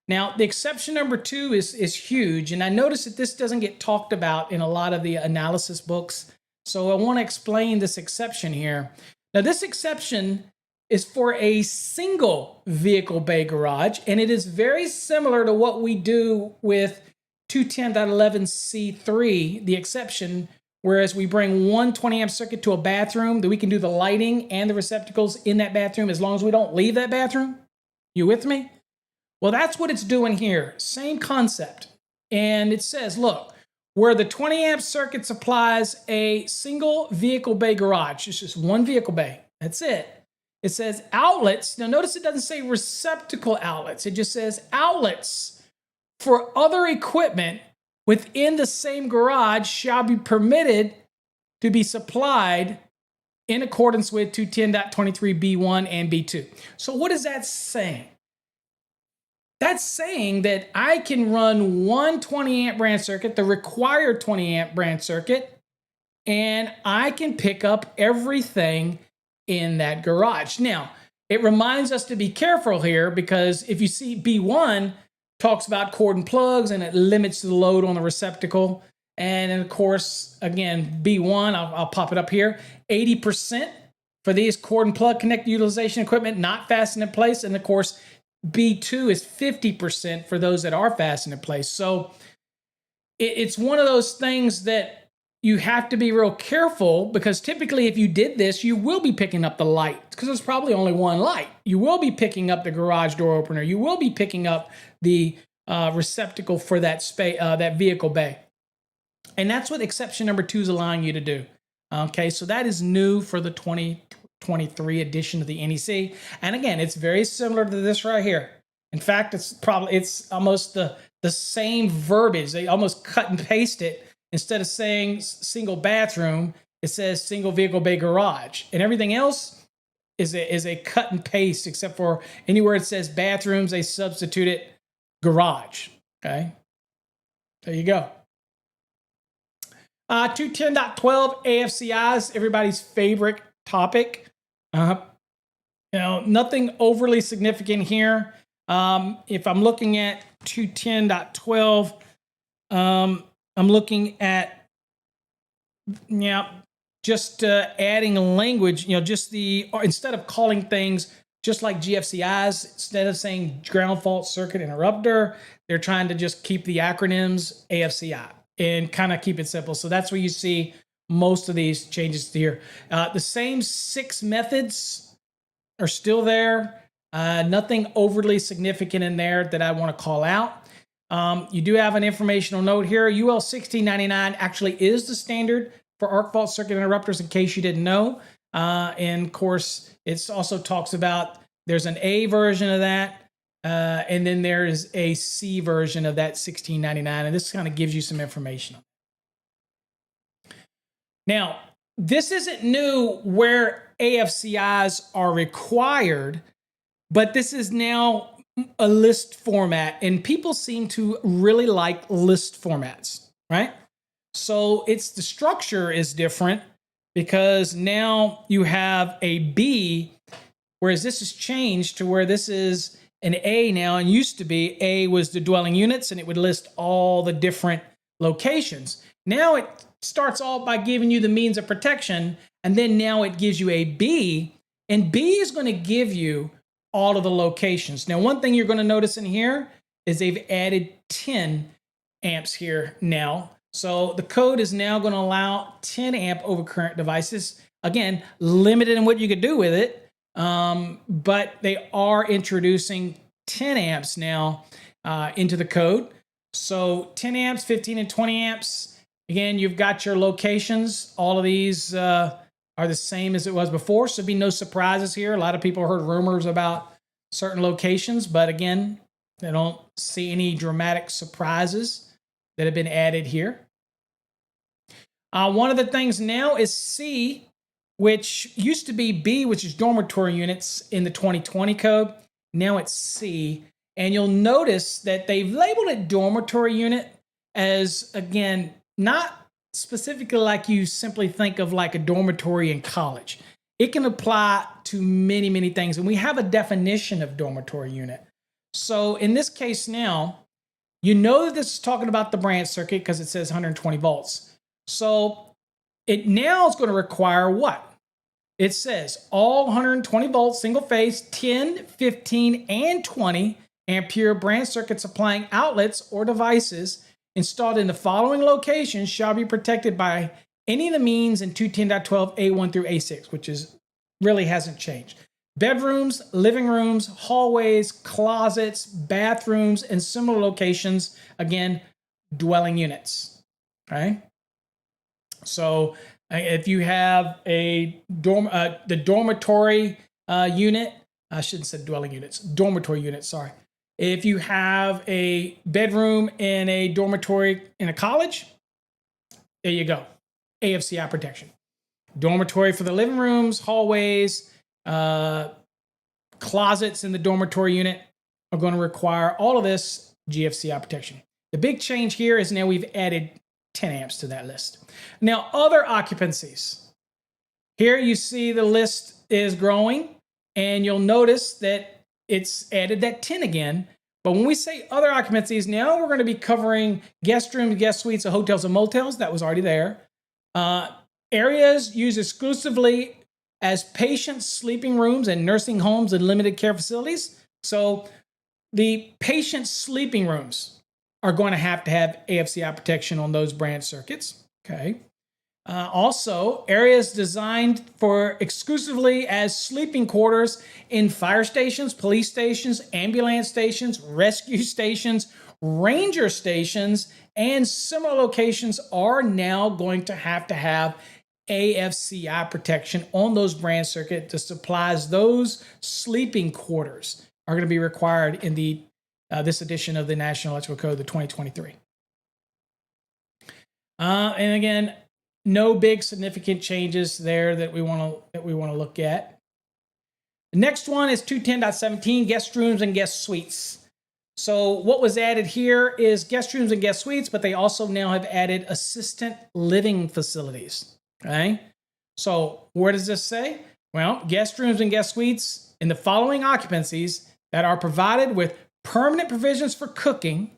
Now, the exception number 2 is huge, and I noticed that this doesn't get talked about in a lot of the analysis books. So I want to explain this exception here. Now, this exception is for a single vehicle bay garage, and it is very similar to what we do with 210.11C3, the exception, whereas we bring one 20 amp circuit to a bathroom, that we can do the lighting and the receptacles in that bathroom as long as we don't leave that bathroom. You with me? Well, that's what it's doing here. Same concept. And it says, look, where the 20 amp circuit supplies a single vehicle bay garage, it's just one vehicle bay. That's it. It says outlets. Now notice it doesn't say receptacle outlets. It just says outlets for other equipment within the same garage shall be permitted to be supplied in accordance with 210.23B1 and B2. So what is that saying? That's saying that I can run one 20 amp branch circuit, the required 20 amp branch circuit, and I can pick up everything in that garage. Now, it reminds us to be careful here because if you see B1 talks about cord and plugs and it limits the load on the receptacle. And of course, again, B1, I'll pop it up here, 80% for these cord and plug connected utilization equipment not fastened in place. And of course, B2 is 50% for those that are fastened in place. So it's one of those things that you have to be real careful because typically if you did this, you will be picking up the light because there's probably only one light. You will be picking up the garage door opener. You will be picking up the receptacle for that that vehicle bay. And that's what exception number 2 is allowing you to do. Okay, so that is new for the 2023 edition of the NEC. And again, it's very similar to this right here. In fact, it's almost the same verbiage. They almost cut and paste it. Instead of saying single bathroom, it says single vehicle bay garage. And everything else is a cut and paste, except for anywhere it says bathrooms, they substitute it garage. Okay, there you go. 210.12 AFCIs, everybody's favorite topic. Nothing overly significant here. If I'm looking at 210.12, I'm looking at, just adding a language, instead of calling things just like GFCIs, instead of saying ground fault circuit interrupter, they're trying to just keep the acronyms AFCI and kind of keep it simple. So that's where you see most of these changes here. The same 6 methods are still there. Nothing overly significant in there that I want to call out. You do have an informational note here. UL 1699 actually is the standard for arc fault circuit interrupters in case you didn't know. And of course, it also talks about there's an A version of that. And then there is a C version of that 1699. And this kind of gives you some information. Now, this isn't new where AFCIs are required, but this is now a list format, and people seem to really like list formats, right? So the structure is different because now you have a B, whereas this has changed to where this is an A now, and used to be A was the dwelling units, and it would list all the different locations. Now it starts off by giving you the means of protection, and then now it gives you a B, and B is going to give you all of the locations. Now, one thing you're going to notice in here is they've added 10 amps here now. So the code is now going to allow 10 amp overcurrent devices. Again, limited in what you could do with it, but they are introducing 10 amps now into the code. So 10 amps, 15 and 20 amps. Again, you've got your locations. All of these are the same as it was before, so be no surprises here. A lot of people heard rumors about certain locations, but again, they don't see any dramatic surprises that have been added here. One of the things now is C, which used to be B, which is dormitory units in the 2020 code. Now it's C, and you'll notice that they've labeled it dormitory unit as, again, not specifically like you simply think of like a dormitory in college. It can apply to many, many things. And we have a definition of dormitory unit. So in this case now, you know that this is talking about the branch circuit because it says 120 volts. So it now is going to require what? It says all 120 volts, single phase, 10, 15, and 20 ampere branch circuit supplying outlets or devices installed in the following locations shall be protected by any of the means in 210.12 A1 through A6, which really hasn't changed. Bedrooms, living rooms, hallways, closets, bathrooms, and similar locations, again, dwelling units. Okay? So if you have the dormitory unit, I shouldn't say dwelling units, dormitory unit, sorry. If you have a bedroom in a dormitory in a college, there you go. AFCI protection. Dormitory for the living rooms, hallways, closets in the dormitory unit are going to require all of this GFCI protection. The big change here is now we've added 10 amps to that list. Now, other occupancies. Here you see the list is growing, and you'll notice that it's added that 10 again. But when we say other occupancies, now we're going to be covering guest rooms, guest suites, and hotels and motels. That was already there. Areas used exclusively as patient sleeping rooms and nursing homes and limited care facilities. So the patient sleeping rooms are going to have AFCI protection on those branch circuits. Okay. Also, areas designed for exclusively as sleeping quarters in fire stations, police stations, ambulance stations, rescue stations, ranger stations, and similar locations are now going to have AFCI protection on those branch circuit that supplies those sleeping quarters are going to be required in the this edition of the National Electrical Code, the 2023. And again, no big significant changes there that we want to look at. The next one is 210.17, guest rooms and guest suites. So what was added here is guest rooms and guest suites, but they also now have added assistant living facilities. Okay. So where does this say? Well, guest rooms and guest suites in the following occupancies that are provided with permanent provisions for cooking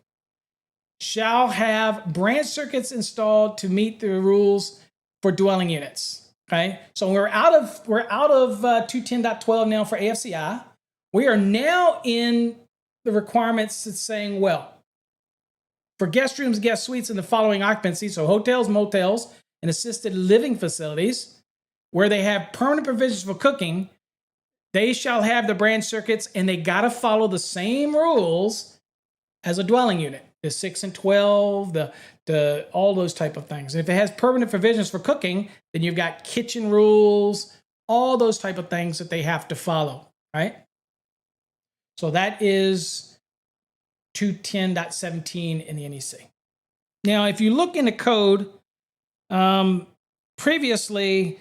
shall have branch circuits installed to meet the rules for dwelling units. Okay, so we're out of 210.12 now for AFCI. We are now in the requirements that's saying, well, for guest rooms, guest suites in the following occupancy, so hotels, motels, and assisted living facilities, where they have permanent provisions for cooking, they shall have the branch circuits, and they got to follow the same rules as a dwelling unit. The 6 and 12, the all those type of things. And if it has permanent provisions for cooking, then you've got kitchen rules, all those type of things that they have to follow, right? So that is 210.17 in the NEC. Now, if you look in the code, previously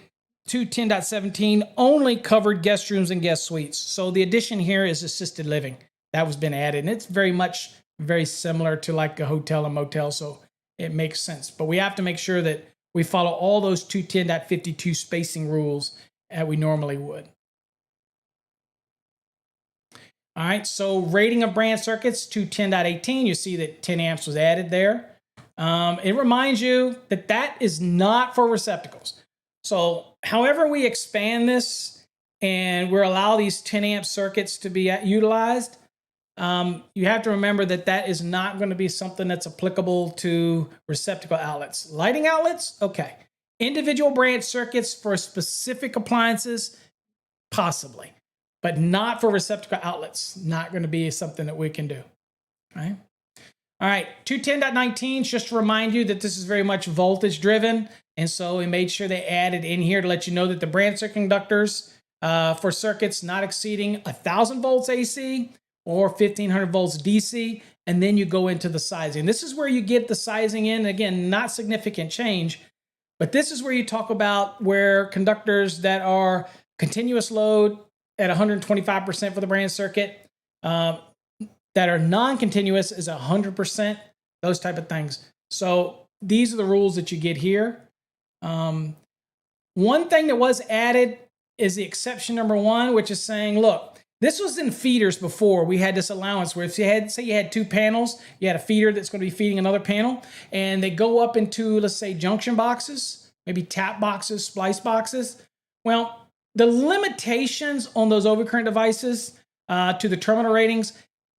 210.17 only covered guest rooms and guest suites. So the addition here is assisted living. That was been added, and it's very similar to like a hotel and motel, so it makes sense. But we have to make sure that we follow all those 210.52 spacing rules that we normally would. All right, so rating of branch circuits, 210.18, you see that 10 amps was added there. It reminds you that that is not for receptacles. So however we expand this and we allow these 10 amp circuits to be utilized, you have to remember that that is not going to be something that's applicable to receptacle outlets. Lighting outlets, okay. Individual branch circuits for specific appliances, possibly, but not for receptacle outlets. Not going to be something that we can do. All right, 210.19, just to remind you that this is very much voltage driven. And so we made sure they added in here to let you know that the branch circuit conductors for circuits not exceeding 1,000 volts AC or 1,500 volts DC, and then you go into the sizing. This is where you get the sizing in. Again, not significant change, but this is where you talk about where conductors that are continuous load at 125% for the branch circuit, that are non-continuous is 100%, those type of things. So these are the rules that you get here. One thing that was added is the exception number 1, which is saying, look, this was in feeders before. We had this allowance where if you had, say you had 2 panels, you had a feeder that's going to be feeding another panel, and they go up into, let's say, junction boxes, maybe tap boxes, splice boxes. Well, the limitations on those overcurrent devices to the terminal ratings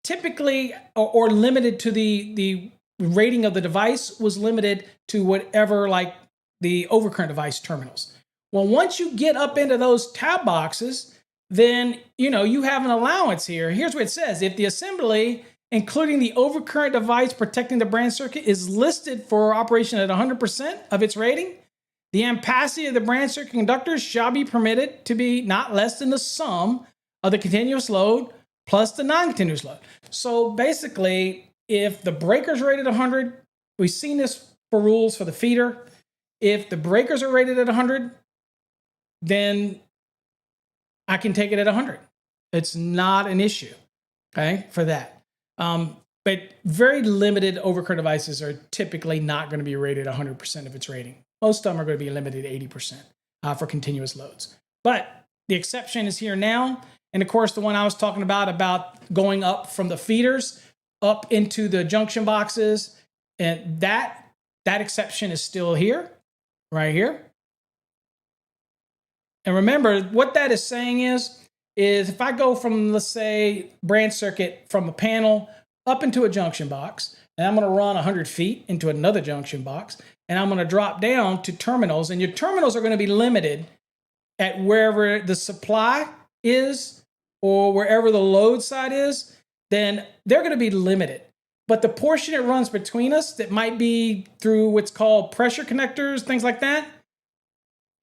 typically or limited to the rating of the device was limited to whatever like the overcurrent device terminals. Well, once you get up into those tab boxes, then you have an allowance here. Here's what it says. If the assembly, including the overcurrent device protecting the branch circuit, is listed for operation at 100% of its rating, the ampacity of the branch circuit conductors shall be permitted to be not less than the sum of the continuous load plus the non-continuous load. So basically, if the breaker's rated 100, we've seen this for rules for the feeder. If the breakers are rated at 100, then I can take it at 100. It's not an issue, okay, for that. But very limited overcurrent devices are typically not going to be rated 100% of its rating. Most of them are going to be limited 80%. for continuous loads. But the exception is here now. And of course, the one I was talking about going up from the feeders up into the junction boxes, and that exception is still here, right here. And remember, what that is saying is if I go from, let's say, branch circuit from a panel up into a junction box, and I'm going to run 100 feet into another junction box, and I'm going to drop down to terminals, and your terminals are going to be limited at wherever the supply is or wherever the load side is, then they're going to be limited. But the portion it runs between us that might be through what's called pressure connectors, things like that,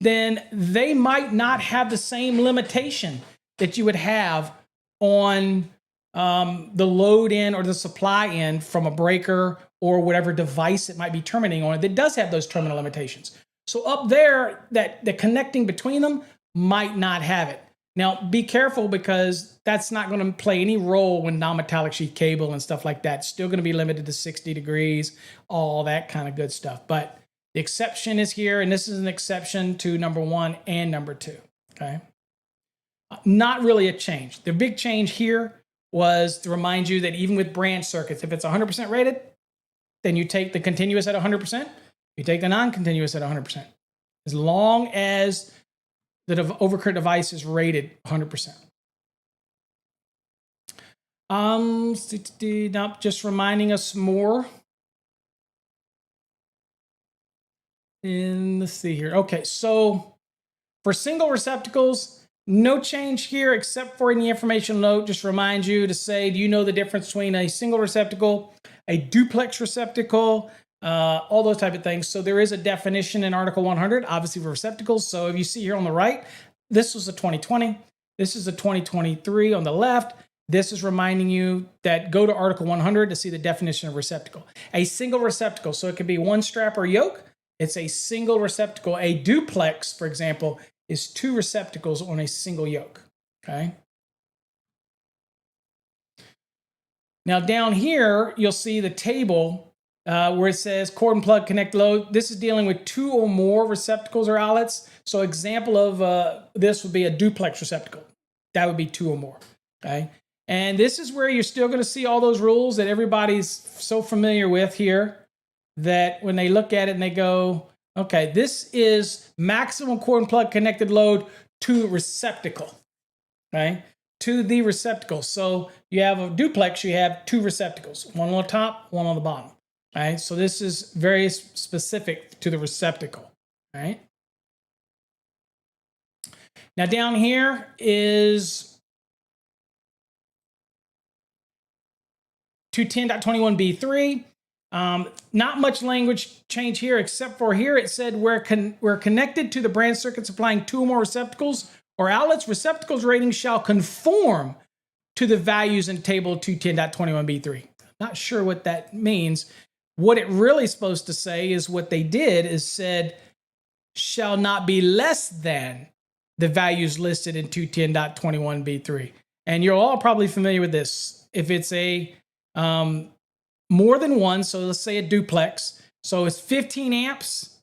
then they might not have the same limitation that you would have on the load end or the supply end from a breaker or whatever device it might be terminating on that does have those terminal limitations. So up there, that the connecting between them might not have it. Now, be careful because that's not going to play any role when non-metallic sheath cable and stuff like that. It's still going to be limited to 60 degrees, all that kind of good stuff. But the exception is here, and this is an exception to number 1 and number 2, okay? Not really a change. The big change here was to remind you that even with branch circuits, if it's 100% rated, then you take the continuous at 100%, you take the non-continuous at 100%, as long as the overcurrent device is rated 100%. Just reminding us more. And let's see here. Okay, so for single receptacles, no change here except for in the information note. Just remind you to say, do you know the difference between a single receptacle, a duplex receptacle, all those type of things. So there is a definition in Article 100, obviously for receptacles. So if you see here on the right, this was a 2020. This is a 2023 on the left. This is reminding you that go to Article 100 to see the definition of receptacle. A single receptacle, so it could be one strap or yoke. It's a single receptacle. A duplex, for example, is 2 receptacles on a single yoke, okay? Now down here, you'll see the table where it says cord and plug connect load. This is dealing with 2 or more receptacles or outlets. So example of this would be a duplex receptacle. That would be 2 or more, okay? And this is where you're still going to see all those rules that everybody's so familiar with here, that when they look at it and they go, okay, this is maximum cord and plug connected load to receptacle, okay? To the receptacle. So you have a duplex, you have 2 receptacles, one on the top, one on the bottom, right? So this is very specific to the receptacle, right? Now down here is 210.21b3. Not much language change here, except for here it said we're connected to the branch circuit supplying 2 or more receptacles or outlets. Receptacles ratings shall conform to the values in table 210.21b3. Not sure what that means. What it really is supposed to say is what they did is said shall not be less than the values listed in 210.21b3. And you're all probably familiar with this. If it's a more than one, so let's say a duplex, so it's 15 amps,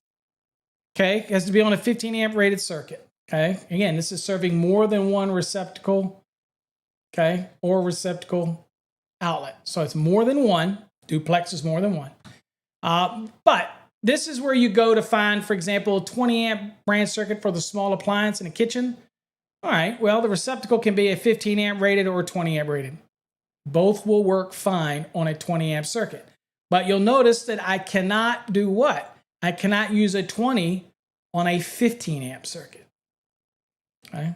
okay, it has to be on a 15 amp rated circuit, okay? Again, this is serving more than one receptacle, okay, or receptacle outlet. So it's more than one, duplex is more than one. But this is where you go to find, for example, 20 amp branch circuit for the small appliance in a kitchen. All right, well, the receptacle can be a 15 amp rated or 20 amp rated. Both will work fine on a 20 amp circuit. But you'll notice that I cannot do what? I cannot use a 20 on a 15 amp circuit. Okay?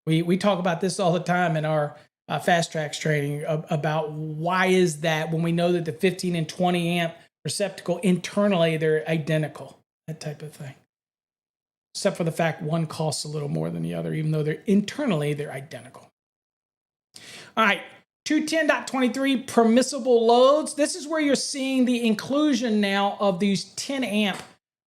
We talk about this all the time in our fast tracks training about why is that when we know that the 15 and 20 amp receptacle internally, they're identical, that type of thing. Except for the fact one costs a little more than the other, even though they're internally, they're identical. All right, 210.23 permissible loads. This is where you're seeing the inclusion now of these 10 amp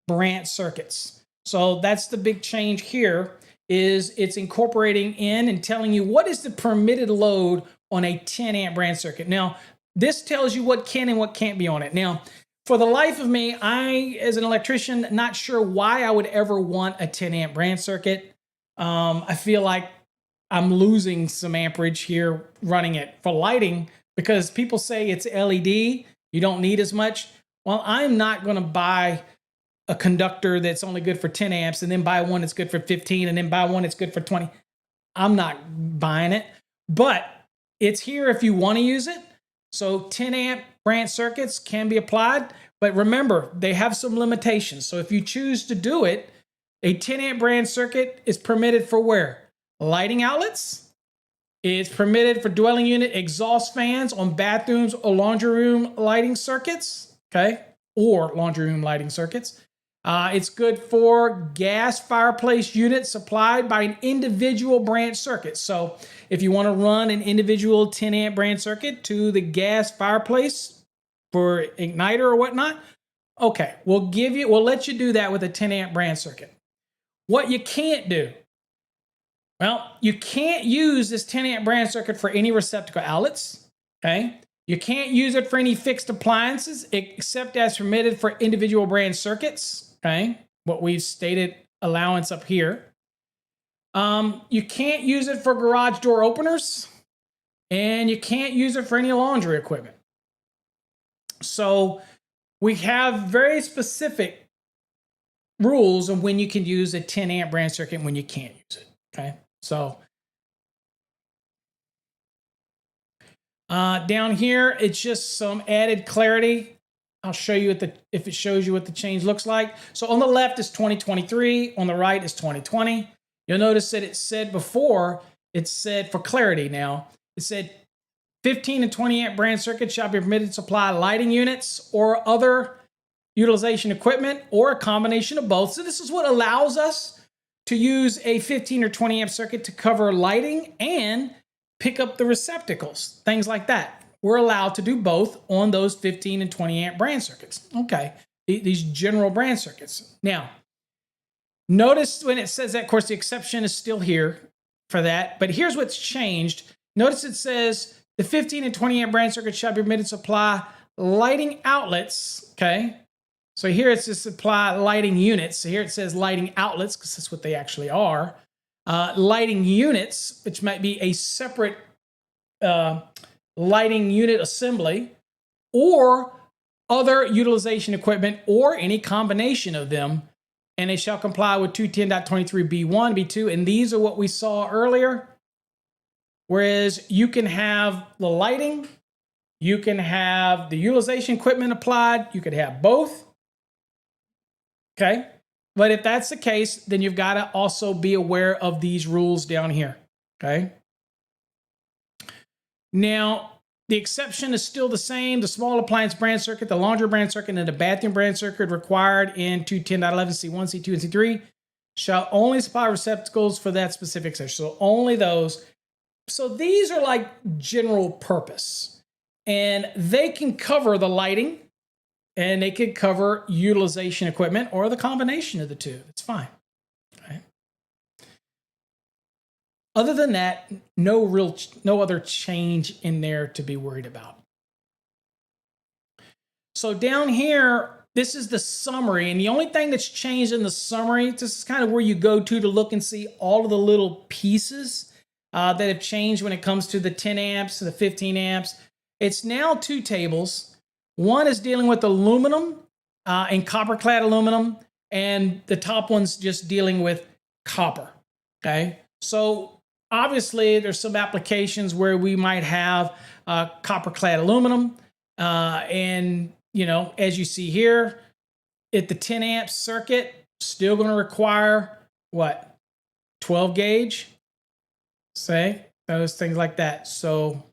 branch circuits. So that's the big change here, is it's incorporating in and telling you what is the permitted load on a 10 amp branch circuit. Now, this tells you what can and what can't be on it. Now, For the life of me, I, as an electrician, not sure why I would ever want a 10 amp branch circuit. I feel like I'm losing some amperage here running it for lighting because people say it's LED, you don't need as much. Well, I'm not going to buy a conductor that's only good for 10 amps and then buy one that's good for 15 and then buy one that's good for 20. I'm not buying it, but it's here if you want to use it. So 10 amp branch circuits can be applied, but remember, they have some limitations. So if you choose to do it, a 10 amp branch circuit is permitted for where? Lighting outlets. It's permitted for dwelling unit exhaust fans on bathrooms or laundry room lighting circuits, okay? Or laundry room lighting circuits. It's good for gas fireplace units supplied by an individual branch circuit. So if you want to run an individual 10 amp branch circuit to the gas fireplace for igniter or whatnot, okay, we'll let you do that with a 10 amp branch circuit. What you can't do, well, you can't use this 10 amp branch circuit for any receptacle outlets, okay? You can't use it for any fixed appliances except as permitted for individual branch circuits, okay? What we've stated allowance up here. You can't use it for garage door openers, and you can't use it for any laundry equipment. So we have very specific rules of when you can use a 10 amp branch circuit and when you can't use it, okay? So down here, it's just some added clarity. I'll show you if it shows you what the change looks like. So on the left is 2023, on the right is 2020. You'll notice that it said before, it said for clarity now, it said 15 and 20 amp branch circuits shall be permitted to supply lighting units or other utilization equipment or a combination of both. So this is what allows us to use a 15 or 20 amp circuit to cover lighting and pick up the receptacles, things like that. We're allowed to do both on those 15 and 20 amp branch circuits. Okay, these general branch circuits. Now, notice when it says that, of course, the exception is still here for that, but here's what's changed. Notice it says the 15 and 20 amp branch circuits shall be permitted to supply lighting outlets, okay? So here it's to supply lighting units. So here it says lighting outlets because that's what they actually are. Lighting units, which might be a separate lighting unit assembly, or other utilization equipment, or any combination of them, and they shall comply with 210.23b1, b2, and these are what we saw earlier. Whereas you can have the lighting, you can have the utilization equipment applied, you could have both. Okay, but if that's the case, then you've got to also be aware of these rules down here, okay? Now, the exception is still the same. The small appliance branch circuit, the laundry branch circuit, and the bathroom branch circuit required in 210.11 C1, C2, and C3 shall only supply receptacles for that specific section. So only those. So these are like general purpose, and they can cover the lighting, and they could cover utilization equipment or the combination of the two. It's fine. Okay. Other than that, no other change in there to be worried about. So down here, this is the summary, and the only thing that's changed in the summary, this is kind of where you go to look and see all of the little pieces that have changed when it comes to the 10 amps and the 15 amps. It's now two tables. One is dealing with aluminum and copper-clad aluminum, and the top one's just dealing with copper, okay? So obviously, there's some applications where we might have copper-clad aluminum, and, you know, as you see here, at the 10 amp circuit, still going to require, what, 12 gauge, say, those things like that. So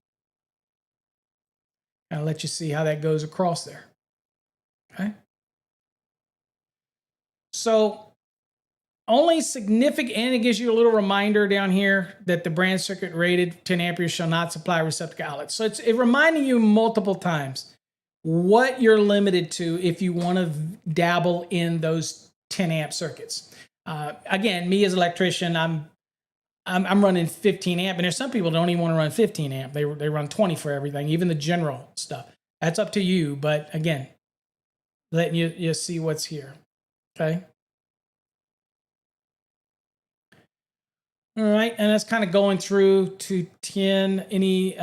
I'll let you see how that goes across there. Okay. So only significant, and it gives you a little reminder down here that the branch circuit rated 10 amperes shall not supply receptacle outlets. So it's reminding you multiple times what you're limited to if you want to dabble in those 10 amp circuits. Again, me as an electrician, I'm running 15 amp, and there's some people that don't even want to run 15 amp. They run 20 for everything, even the general stuff. That's up to you. But again, letting you see what's here. Okay. All right, and that's kind of going through to 10. Any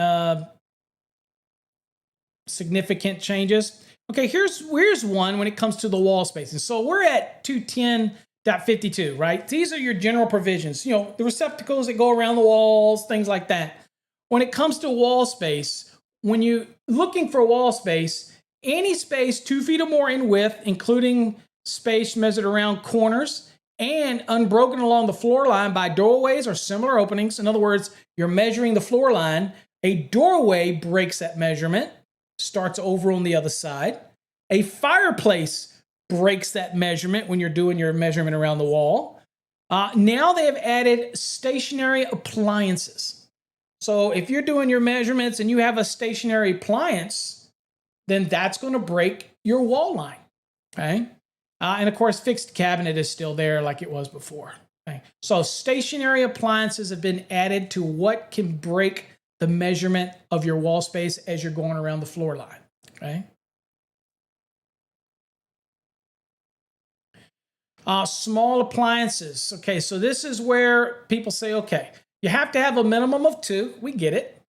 significant changes? Okay, here's one when it comes to the wall spacing. So we're at 210.52, right? These are your general provisions. You know, the receptacles that go around the walls, things like that. When it comes to wall space, when you're looking for wall space, any space 2 feet or more in width, including space measured around corners, and unbroken along the floor line by doorways or similar openings. In other words, you're measuring the floor line. A doorway breaks that measurement, starts over on the other side. A fireplace breaks that measurement when you're doing your measurement around the wall. Now they have added stationary appliances. So if you're doing your measurements and you have a stationary appliance, then that's going to break your wall line. Okay. And of course, fixed cabinet is still there like it was before. Okay. So stationary appliances have been added to what can break the measurement of your wall space as you're going around the floor line. Okay. Small appliances. Okay, so this is where people say, okay, you have to have a minimum of 2. We get it.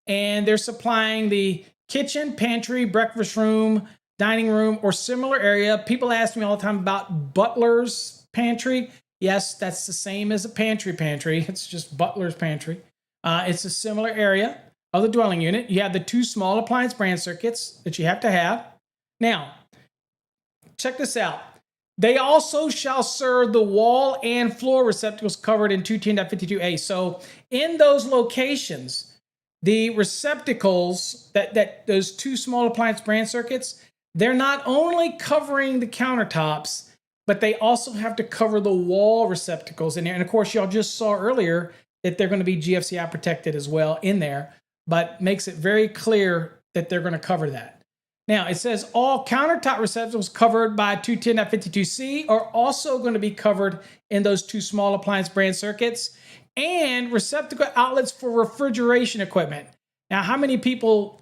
And they're supplying the kitchen, pantry, breakfast room, dining room, or similar area. People ask me all the time about butler's pantry. Yes, that's the same as a pantry. It's just butler's pantry. It's a similar area of the dwelling unit. You have the 2 small appliance brand circuits that you have to have. Now, check this out. They also shall serve the wall and floor receptacles covered in 210.52a. So in those locations, the receptacles, those 2 small appliance brand circuits, they're not only covering the countertops, but they also have to cover the wall receptacles in there. And of course, y'all just saw earlier that they're going to be GFCI protected as well in there, but makes it very clear that they're going to cover that. Now, it says all countertop receptacles covered by 210.52c are also going to be covered in those 2 small appliance brand circuits, and receptacle outlets for refrigeration equipment. Now, how many people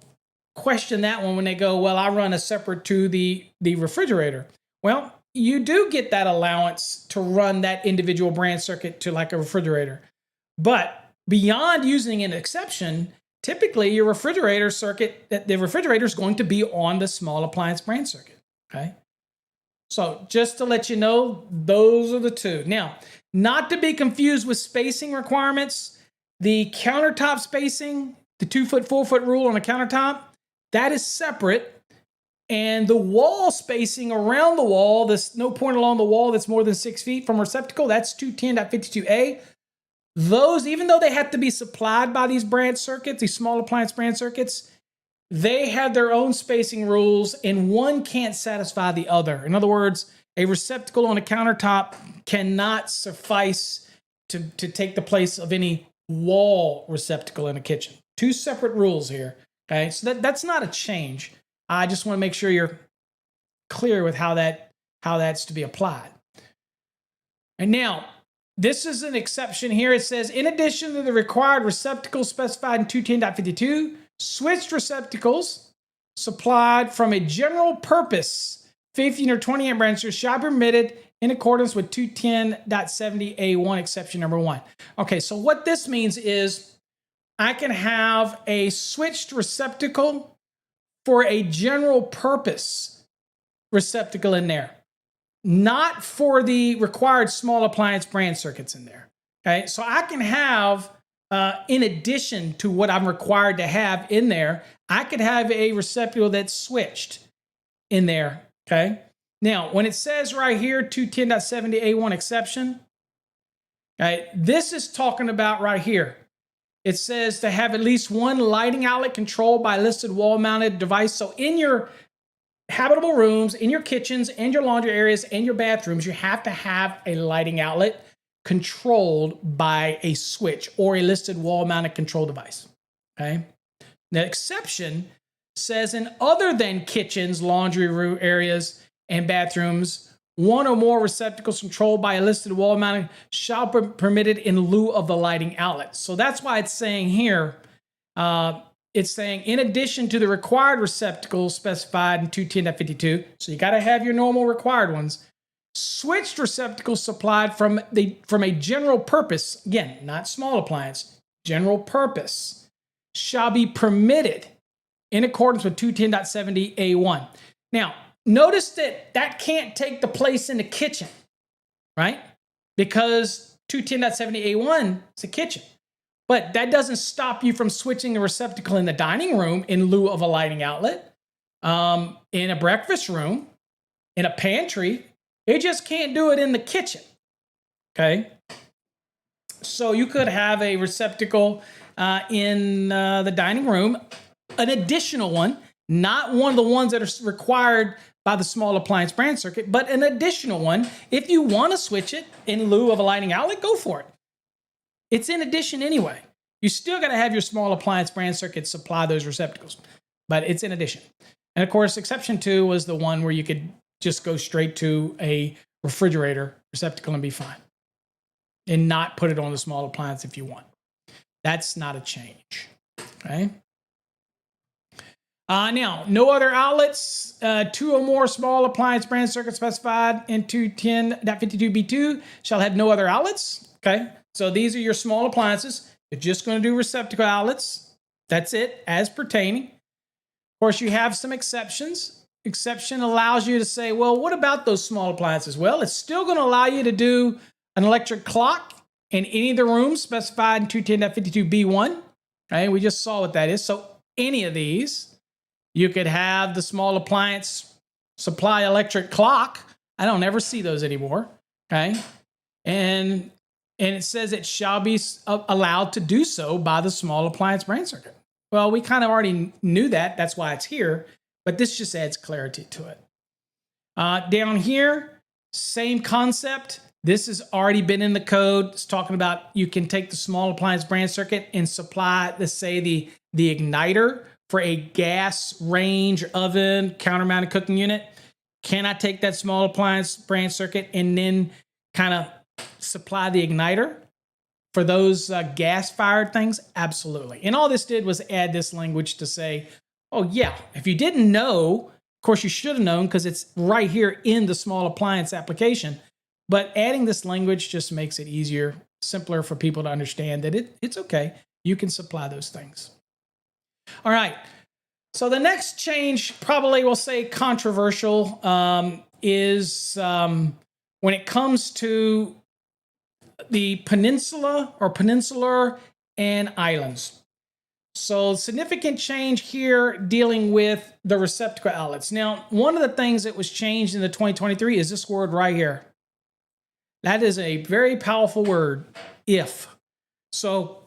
question that one when they go, well, I run a separate to the refrigerator? Well, you do get that allowance to run that individual brand circuit to like a refrigerator. But beyond using an exception, typically your refrigerator circuit, the refrigerator is going to be on the small appliance brand circuit. Okay. So just to let you know, those are the 2. Now, not to be confused with spacing requirements, the countertop spacing, the 2-foot, 4-foot rule on the countertop, that is separate. And the wall spacing around the wall, there's no point along the wall that's more than 6 feet from receptacle, that's 210.52a. Those, even though they have to be supplied by these brand circuits, these small appliance brand circuits, they have their own spacing rules, and one can't satisfy the other. In other words, a receptacle on a countertop cannot suffice to take the place of any wall receptacle in a kitchen. 2 separate rules here. Okay, so that's not a change. I just want to make sure you're clear with how that's to be applied. And now, this is an exception here. It says, in addition to the required receptacles specified in 210.52, switched receptacles supplied from a general purpose 15 or 20 amp branches shall be permitted in accordance with 210.70a1 exception number 1. Okay, so what this means is I can have a switched receptacle for a general purpose receptacle in there, not for the required small appliance brand circuits in there. Okay, so I can have, in addition to what I'm required to have in there, I could have a receptacle that's switched in there. Okay, now when it says right here 210.70a1 exception, okay, this is talking about right here. It says to have at least one lighting outlet controlled by a listed wall-mounted device. So in your habitable rooms, in your kitchens, and your laundry areas, and your bathrooms, you have to have a lighting outlet controlled by a switch or a listed wall-mounted control device. Okay. The exception says in other than kitchens, laundry room areas, and bathrooms, one or more receptacles controlled by a listed wall-mounted shall be permitted in lieu of the lighting outlet. So that's why it's saying here, it's saying in addition to the required receptacles specified in 210.52, so you got to have your normal required ones, switched receptacles supplied from a general purpose, again, not small appliance, general purpose, shall be permitted in accordance with 210.70A1. Now, notice that can't take the place in the kitchen, right? Because 210.70A1 is a kitchen. But that doesn't stop you from switching the receptacle in the dining room in lieu of a lighting outlet, in a breakfast room, in a pantry. It just can't do it in the kitchen, okay? So you could have a receptacle in the dining room, an additional one, not one of the ones that are required by the small appliance brand circuit, but an additional one. If you want to switch it in lieu of a lighting outlet, go for it. It's in addition anyway. You still got to have your small appliance brand circuit supply those receptacles, but it's in addition. And of course, exception 2 was the one where you could just go straight to a refrigerator receptacle and be fine, and not put it on the small appliance if you want. That's not a change, okay? Now, no other outlets, 2 or more small appliance brand circuits specified in 210.52B2 shall have no other outlets, okay? So these are your small appliances. You're just going to do receptacle outlets. That's it, as pertaining. Of course, you have some exceptions. Exception allows you to say, well, what about those small appliances? Well, it's still going to allow you to do an electric clock in any of the rooms specified in 210.52B1. Right? We just saw what that is. So any of these, you could have the small appliance supply electric clock. I don't ever see those anymore. Okay. And it says it shall be allowed to do so by the small appliance brand circuit. Well, we kind of already knew that. That's why it's here. But this just adds clarity to it. Down here, same concept. This has already been in the code. It's talking about you can take the small appliance brand circuit and supply, let's say, the igniter for a gas range oven counter-mounted cooking unit. Can I take that small appliance brand circuit and then kind of supply the igniter for those gas-fired things? Absolutely. And all this did was add this language to say, oh yeah, if you didn't know, of course you should have known because it's right here in the small appliance application, but adding this language just makes it easier, simpler for people to understand that it's okay. You can supply those things. All right. So the next change, probably we'll say controversial, is when it comes to the peninsula or peninsular and islands. So significant change here dealing with the receptacle outlets. Now, one of the things that was changed in the 2023 is this word right here. That is a very powerful word, if. So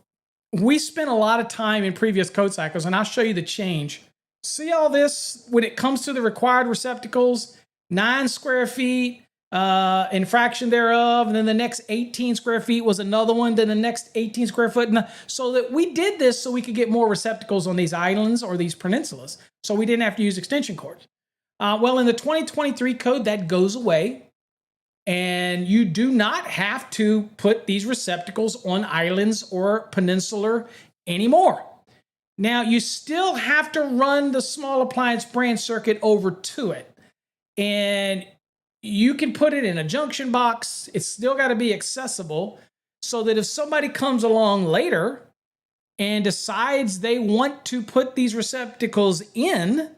we spent a lot of time in previous code cycles, and I'll show you the change. See all this when it comes to the required receptacles, 9 square feet, in fraction thereof, and then the next 18 square feet was another one, then the next 18 square foot. So that we did this so we could get more receptacles on these islands or these peninsulas, so we didn't have to use extension cords. Well, in the 2023 code, that goes away, and you do not have to put these receptacles on islands or peninsular anymore. Now, you still have to run the small appliance brand circuit over to it, and you can put it in a junction box. It's still got to be accessible so that if somebody comes along later and decides they want to put these receptacles in,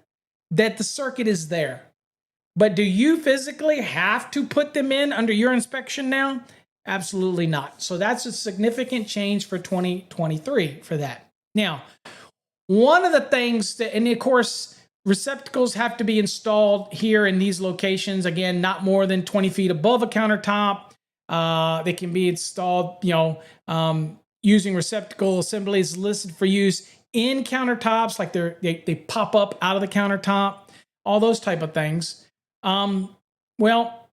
that the circuit is there. But do you physically have to put them in under your inspection now? Absolutely not. So that's a significant change for 2023 for that. Now, one of the things that, and of course, receptacles have to be installed here in these locations. Again, not more than 20 feet above a countertop. They can be installed, using receptacle assemblies listed for use in countertops, like they pop up out of the countertop, all those type of things. Well,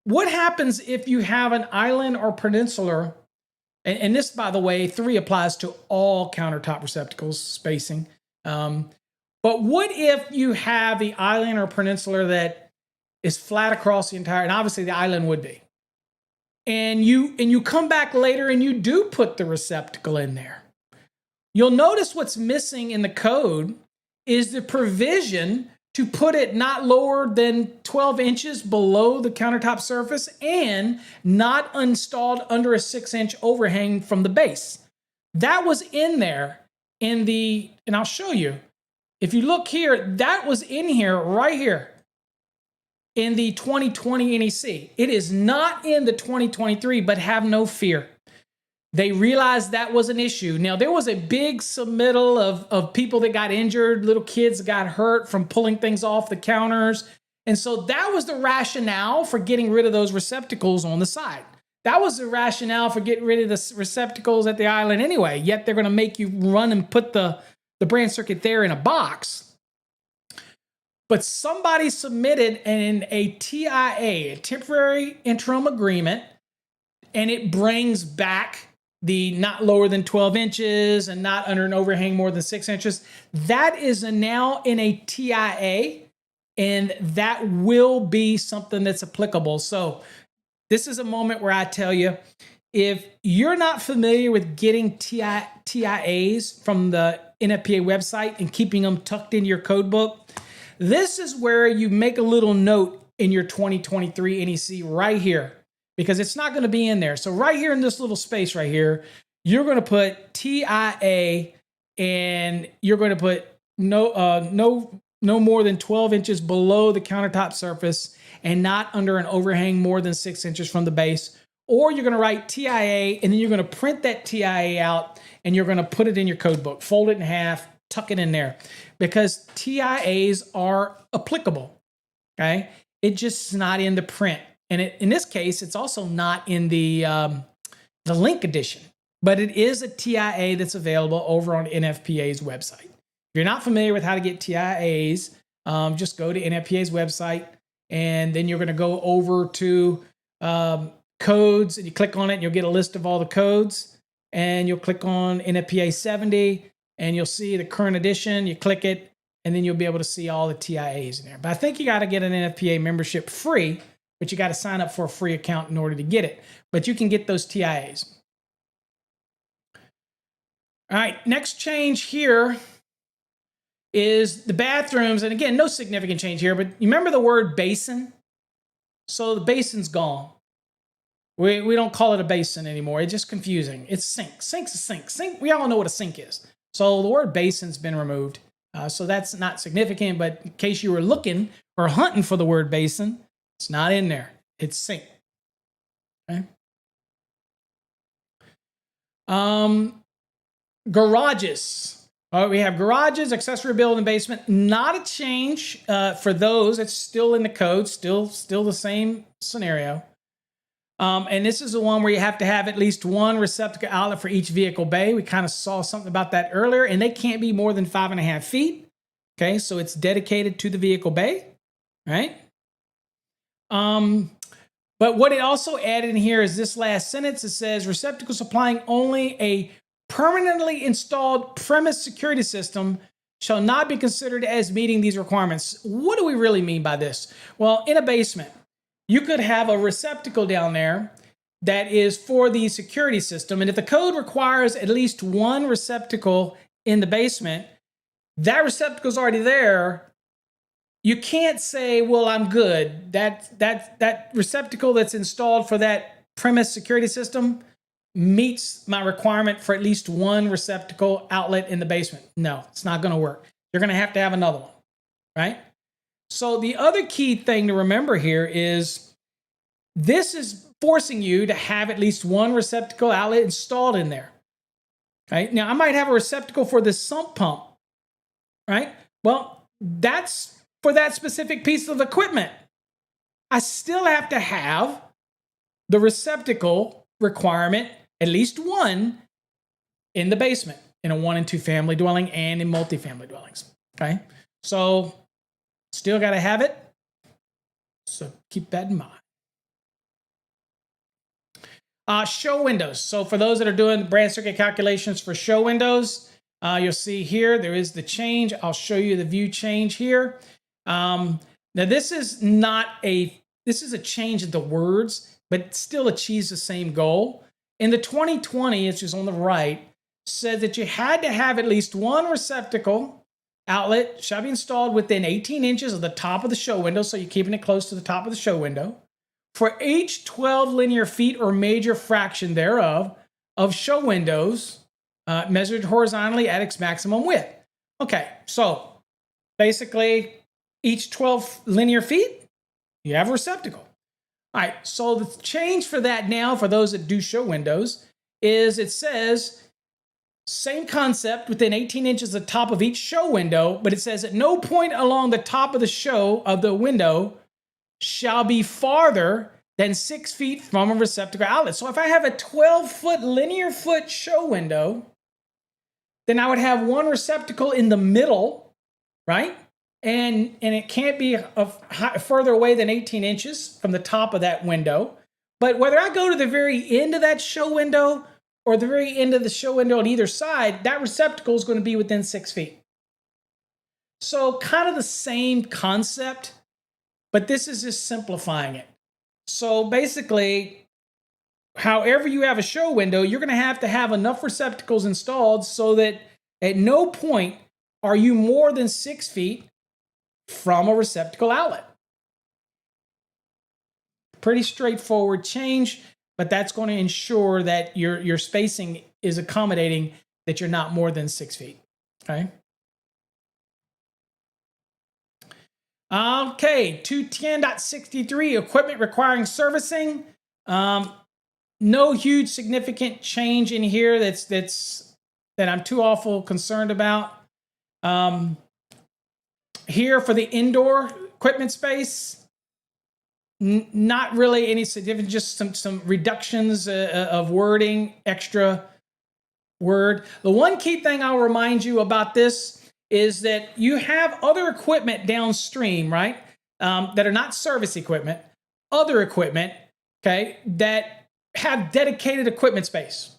what happens if you have an island or peninsular? And this, by the way, 3 applies to all countertop receptacles spacing. But what if you have the island or peninsular that is flat across the entire, and obviously the island would be, and you come back later and you do put the receptacle in there? You'll notice what's missing in the code is the provision to put it not lower than 12 inches below the countertop surface and not installed under a 6-inch overhang from the base. That was in there and I'll show you. If you look here, that was in here, right here, in the 2020 NEC. It is not in the 2023, but have no fear. They realized that was an issue. Now, there was a big submittal of people that got injured, little kids that got hurt from pulling things off the counters. And so that was the rationale for getting rid of those receptacles on the side. That was the rationale for getting rid of the receptacles at the island anyway. Yet they're going to make you run and put the brand circuit there in a box. But somebody submitted a TIA, a temporary interim agreement, and it brings back the not lower than 12 inches and not under an overhang more than 6 inches. That is now in a TIA, and that will be something that's applicable. So this is a moment where I tell you, if you're not familiar with getting TIAs from the NFPA website and keeping them tucked into your code book, this is where you make a little note in your 2023 NEC right here, because it's not going to be in there. So right here in this little space right here, you're going to put TIA, and you're going to put no more than 12 inches below the countertop surface and not under an overhang more than 6 inches from the base. Or you're going to write TIA, and then you're going to print that TIA out, and you're going to put it in your code book, fold it in half, tuck it in there, because TIAs are applicable, okay? It's just not in the print. And in this case, it's also not in the link edition, but it is a TIA that's available over on NFPA's website. If you're not familiar with how to get TIAs, just go to NFPA's website, and then you're going to go over to codes, and you click on it, and you'll get a list of all the codes, and you'll click on NFPA 70, and you'll see the current edition. You click it, and then you'll be able to see all the TIAs in there. But I think you got to get an NFPA membership free, but you got to sign up for a free account in order to get it. But you can get those TIAs. All right, next change here is the bathrooms. And again, no significant change here, but you remember the word basin? So the basin's gone. We don't call it a basin anymore. It's just confusing. It's sink. Sink's a sink. Sink, we all know what a sink is. So the word basin's been removed. So that's not significant, but in case you were looking or hunting for the word basin, it's not in there. It's sink. Okay. Garages. All right, we have garages, accessory building, basement. Not a change for those. It's still in the code. Still the same scenario. And this is the one where you have to have at least one receptacle outlet for each vehicle bay. We kind of saw something about that earlier, and they can't be more than 5.5 feet. Okay, so it's dedicated to the vehicle bay, right? But what it also added in here is this last sentence. It says receptacle supplying only a permanently installed premise security system shall not be considered as meeting these requirements. What do we really mean by this? Well, in a basement, you could have a receptacle down there that is for the security system. And if the code requires at least one receptacle in the basement, that receptacle's already there. You can't say, well, I'm good. That receptacle that's installed for that premise security system meets my requirement for at least one receptacle outlet in the basement. No, it's not going to work. You're going to have another one, right? So the other key thing to remember here is this is forcing you to have at least one receptacle outlet installed in there. Okay? Now, I might have a receptacle for this sump pump, right? Well, that's for that specific piece of equipment. I still have to have the receptacle requirement, at least one, in the basement, in a 1 and 2 family dwelling and in multifamily dwellings. Okay? So still got to have it. So keep that in mind. Show windows. So for those that are doing the brand circuit calculations for show windows, you'll see here there is the change. I'll show you the view change here. Now this is a change in the words, but it still achieves the same goal. In the 2020, it's just on the right, said that you had to have at least one receptacle outlet shall be installed within 18 inches of the top of the show window, so you're keeping it close to the top of the show window, for each 12 linear feet or major fraction thereof of show windows measured horizontally at its maximum width. Okay, so basically each 12 linear feet, you have a receptacle. All right, so the change for that now, for those that do show windows, is it says, same concept, within 18 inches of the top of each show window, but it says at no point along the top of the show of the window shall be farther than 6 feet from a receptacle outlet. So if I have a 12-foot linear foot show window, then I would have one receptacle in the middle, right? And it can't be further away than 18 inches from the top of that window. But whether I go to the very end of that show window or the very end of the show window on either side, that receptacle is going to be within 6 feet. So kind of the same concept, but this is just simplifying it. So basically, however you have a show window, you're going to have enough receptacles installed so that at no point are you more than 6 feet from a receptacle outlet. Pretty straightforward change, but that's going to ensure that your spacing is accommodating that you're not more than 6 feet. Okay. Okay, 210.63, equipment requiring servicing. No huge significant change in here that I'm too awful concerned about. Here for the indoor equipment space, not really any significant, just some reductions of wording, extra word. The one key thing I'll remind you about this is that you have other equipment downstream, right? That are not service equipment, other equipment, okay, that have dedicated equipment space.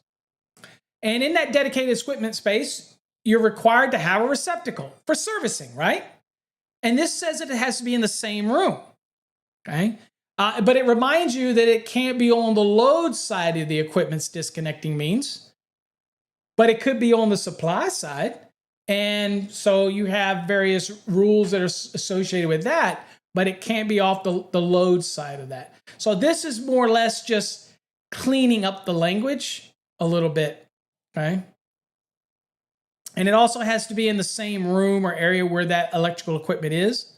And in that dedicated equipment space, you're required to have a receptacle for servicing, right? And this says that it has to be in the same room, okay? But it reminds you that it can't be on the load side of the equipment's disconnecting means, but it could be on the supply side. And so you have various rules that are associated with that, but it can't be off the load side of that. So this is more or less just cleaning up the language a little bit, okay? And it also has to be in the same room or area where that electrical equipment is,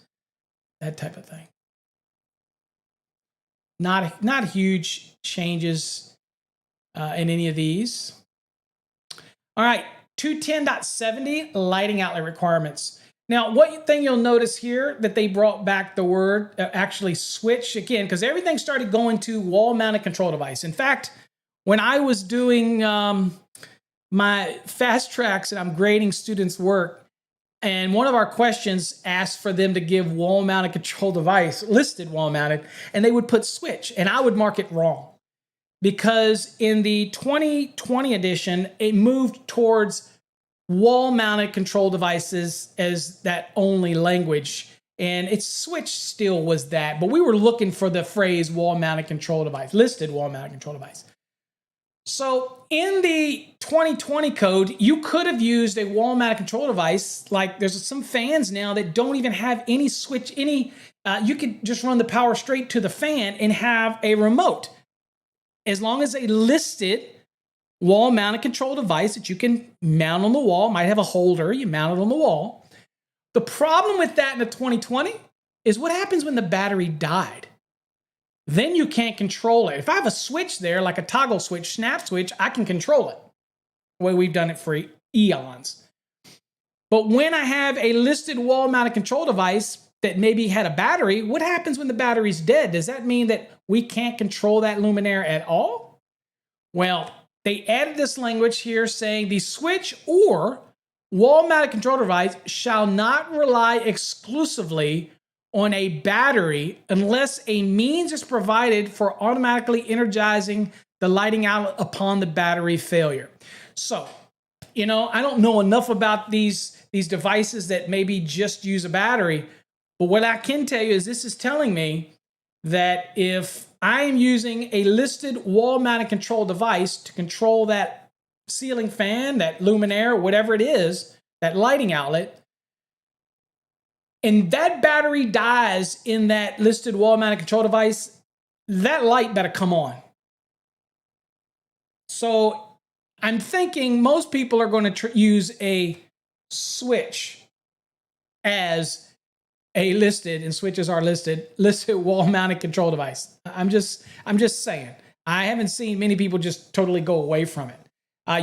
that type of thing. Not huge changes in any of these. All right, 210.70, lighting outlet requirements. Now, what thing you'll notice here that they brought back the word actually switch again, because everything started going to wall-mounted control device. In fact, when I was doing my fast tracks and I'm grading students' work, and one of our questions asked for them to give wall-mounted control device, listed wall-mounted, and they would put switch, and I would mark it wrong. Because in the 2020 edition, it moved towards wall-mounted control devices as that only language. And its switch still was that, but we were looking for the phrase wall-mounted control device, listed wall-mounted control device. So in the 2020 code, you could have used a wall-mounted control device. Like there's some fans now that don't even have any switch, you could just run the power straight to the fan and have a remote. As long as a listed wall-mounted control device that you can mount on the wall, might have a holder, you mount it on the wall. The problem with that in the 2020 is what happens when the battery died. Then you can't control it. If I have a switch there, like a toggle switch, snap switch, I can control it the way we've done it for eons. But when I have a listed wall-mounted control device that maybe had a battery, what happens when the battery's dead? Does that mean that we can't control that luminaire at all? Well, they added this language here saying the switch or wall-mounted control device shall not rely exclusively on a battery unless a means is provided for automatically energizing the lighting outlet upon the battery failure. So, I don't know enough about these devices that maybe just use a battery, but what I can tell you is this is telling me that if I am using a listed wall-mounted control device to control that ceiling fan, that luminaire, whatever it is, that lighting outlet, and that battery dies in that listed wall-mounted control device, that light better come on. So I'm thinking most people are going to use a switch as a listed, and switches are listed wall-mounted control device. I'm just saying. I haven't seen many people just totally go away from it.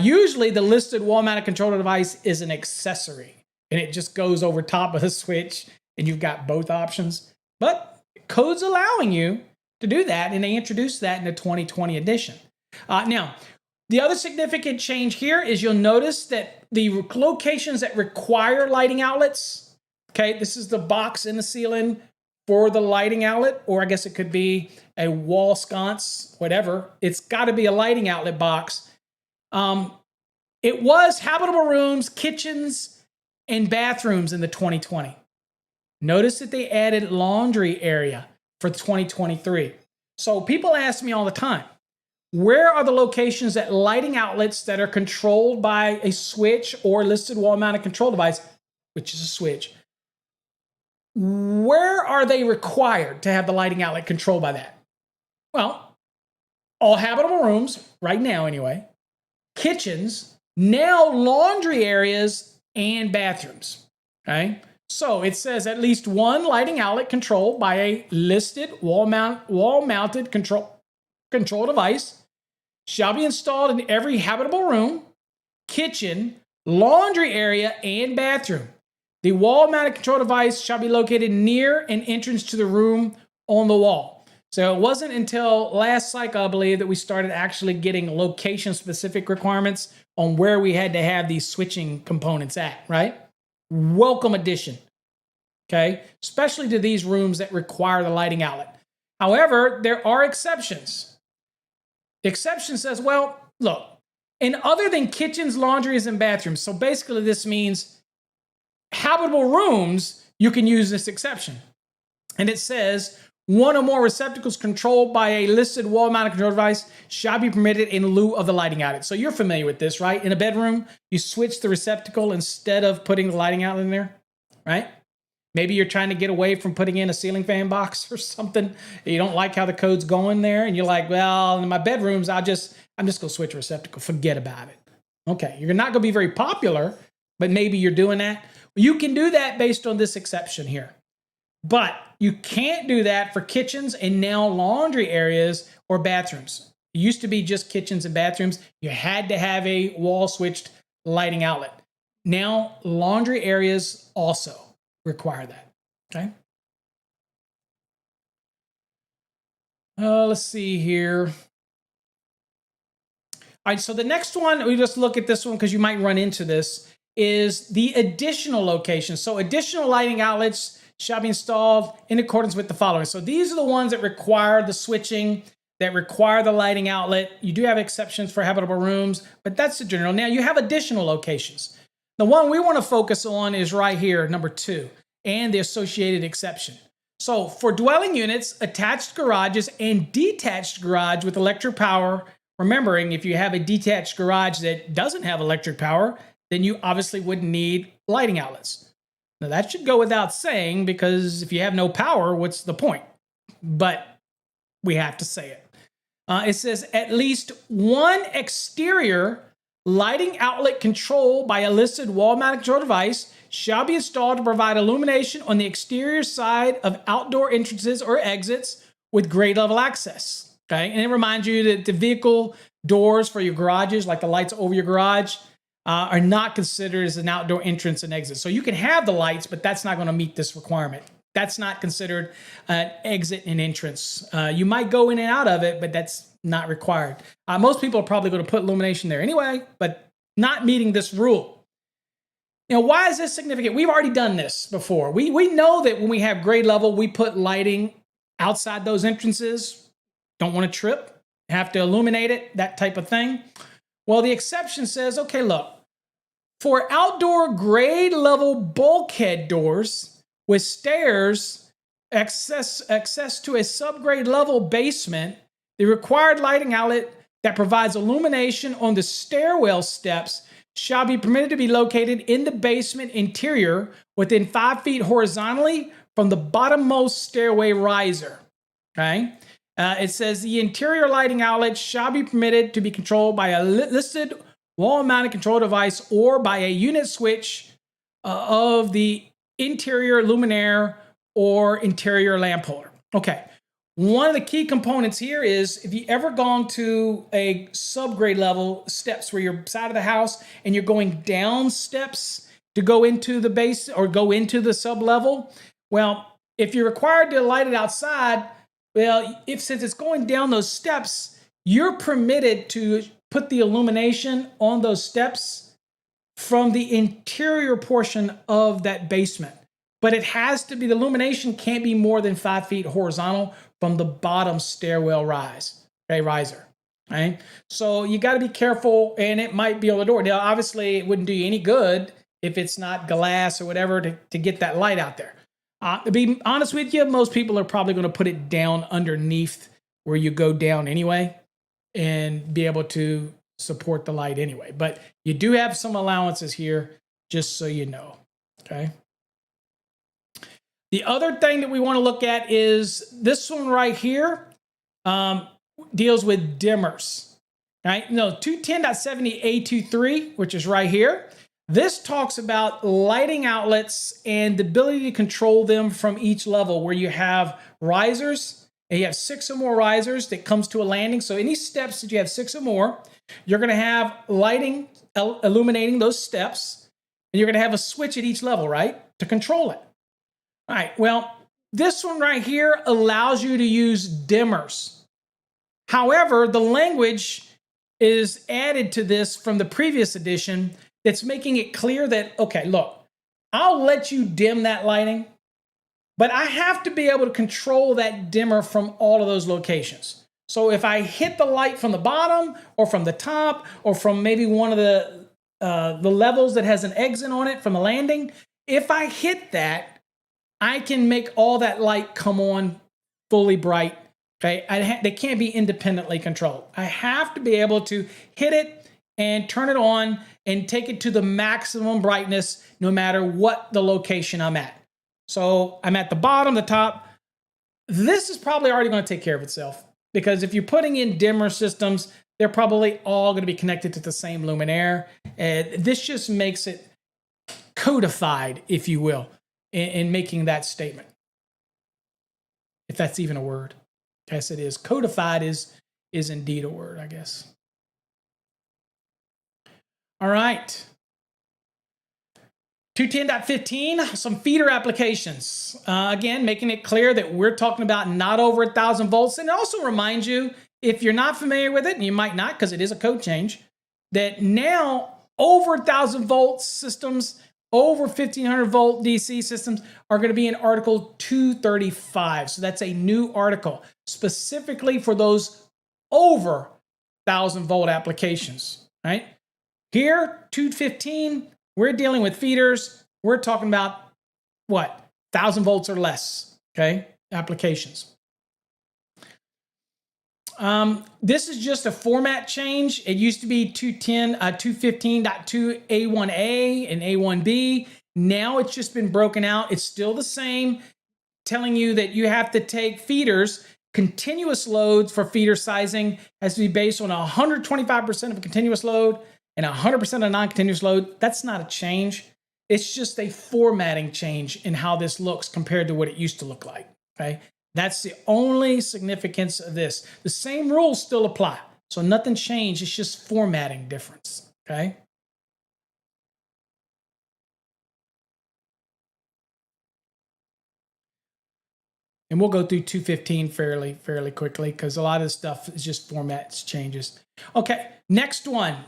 Usually the listed wall-mounted controller device is an accessory, and it just goes over top of the switch, and you've got both options. But code's allowing you to do that, and they introduced that in the 2020 edition. Now, the other significant change here is you'll notice that the locations that require lighting outlets, okay, this is the box in the ceiling for the lighting outlet, or I guess it could be a wall sconce, whatever. It's got to be a lighting outlet box. It was habitable rooms, kitchens, and bathrooms in the 2020. Notice that they added laundry area for 2023. So people ask me all the time, where are the locations that lighting outlets that are controlled by a switch or listed wall-mounted control device, which is a switch, where are they required to have the lighting outlet controlled by that? Well, all habitable rooms, right now anyway, kitchens, now laundry areas, and bathrooms, okay? So it says at least one lighting outlet controlled by a listed wall-mounted control device shall be installed in every habitable room, kitchen, laundry area, and bathroom. The wall-mounted control device shall be located near an entrance to the room on the wall. So it wasn't until last cycle, I believe, that we started actually getting location-specific requirements on where we had to have these switching components at, right? Welcome addition, okay? Especially to these rooms that require the lighting outlet. However, there are exceptions. The exception says, well, look, and other than kitchens, laundries, and bathrooms, so basically this means habitable rooms, you can use this exception. And it says, one or more receptacles controlled by a listed wall-mounted control device shall be permitted in lieu of the lighting outlet. So you're familiar with this, right? In a bedroom, you switch the receptacle instead of putting the lighting outlet in there, right? Maybe you're trying to get away from putting in a ceiling fan box or something. You don't like how the code's going there, and you're like, well, in my bedrooms, I'm just going to switch a receptacle. Forget about it. Okay, you're not going to be very popular, but maybe you're doing that. You can do that based on this exception here. But you can't do that for kitchens and now laundry areas or bathrooms. It used to be just kitchens and bathrooms. You had to have a wall-switched lighting outlet. Now, laundry areas also require that, okay? Let's see here. All right, so the next one, we just look at this one because you might run into this, is the additional locations. So additional lighting outlets shall be installed in accordance with the following. So these are the ones that require the switching, that require the lighting outlet. You do have exceptions for habitable rooms, but that's the general. Now you have additional locations. The one we want to focus on is right here, number 2, and the associated exception. So for dwelling units, attached garages, and detached garage with electric power, remembering if you have a detached garage that doesn't have electric power, then you obviously wouldn't need lighting outlets. Now that should go without saying, because if you have no power, what's the point? But we have to say it. It says at least one exterior lighting outlet controlled by a listed wall-mounted control device shall be installed to provide illumination on the exterior side of outdoor entrances or exits with grade level access. Okay, and it reminds you that the vehicle doors for your garages, like the lights over your garage, are not considered as an outdoor entrance and exit. So you can have the lights, but that's not going to meet this requirement. That's not considered an exit and entrance. You might go in and out of it, but that's not required. Most people are probably going to put illumination there anyway, but not meeting this rule. Now, why is this significant? We've already done this before. We know that when we have grade level, we put lighting outside those entrances. Don't want to trip, have to illuminate it, that type of thing. Well, the exception says, okay, look, for outdoor grade level bulkhead doors with stairs, access to a subgrade level basement, the required lighting outlet that provides illumination on the stairwell steps shall be permitted to be located in the basement interior within 5 feet horizontally from the bottommost stairway riser. Okay. It says the interior lighting outlets shall be permitted to be controlled by a listed wall-mounted control device or by a unit switch of the interior luminaire or interior lamp holder. Okay. One of the key components here is if you ever gone to a subgrade level steps where you're side of the house and you're going down steps to go into the base or go into the sub level, well, if you're required to light it outside, well, since it's going down those steps, you're permitted to put the illumination on those steps from the interior portion of that basement. But it has to be, the illumination can't be more than 5 feet horizontal from the bottom stairwell riser. Right? So you got to be careful, and it might be on the door. Now, obviously, it wouldn't do you any good if it's not glass or whatever to get that light out there. To be honest with you, most people are probably going to put it down underneath where you go down anyway and be able to support the light anyway. But you do have some allowances here, just so you know. Okay. The other thing that we want to look at is this one right here deals with dimmers. Right? No, 210.70A23, which is right here. This talks about lighting outlets and the ability to control them from each level, where you have risers, and you have 6 or more risers that comes to a landing. So any steps that you have 6 or more, you're going to have lighting illuminating those steps, and you're going to have a switch at each level, right, to control it. All right, well, this one right here allows you to use dimmers. However, the language is added to this from the previous edition that's making it clear that, okay, look, I'll let you dim that lighting, but I have to be able to control that dimmer from all of those locations. So if I hit the light from the bottom or from the top or from maybe one of the levels that has an exit on it from the landing, if I hit that, I can make all that light come on fully bright. Okay, they can't be independently controlled. I have to be able to hit it and turn it on and take it to the maximum brightness no matter what the location I'm at. So I'm at the bottom, the top. This is probably already going to take care of itself, because if you're putting in dimmer systems, they're probably all going to be connected to the same luminaire. This just makes it codified, if you will, in making that statement. If that's even a word. Yes, it is. Codified is indeed a word, I guess. All right. 210.15, some feeder applications. Again, making it clear that we're talking about not over 1,000 volts. And it also reminds you, if you're not familiar with it, and you might not because it is a code change, that now over 1,000 volts systems, over 1,500 volt DC systems are going to be in Article 235. So that's a new article specifically for those over 1,000 volt applications, right? Here, 215, we're dealing with feeders. We're talking about what? 1,000 volts or less, okay? Applications. This is just a format change. It used to be 215.2 A1A and A1B. Now it's just been broken out. It's still the same, telling you that you have to take feeders. Continuous loads for feeder sizing has to be based on 125% of a continuous load and 100% of a non-continuous load. That's not a change. It's just a formatting change in how this looks compared to what it used to look like, okay? That's the only significance of this. The same rules still apply. So nothing changed. It's just formatting difference, okay? And we'll go through 215 fairly quickly because a lot of this stuff is just formats changes. Okay, next one,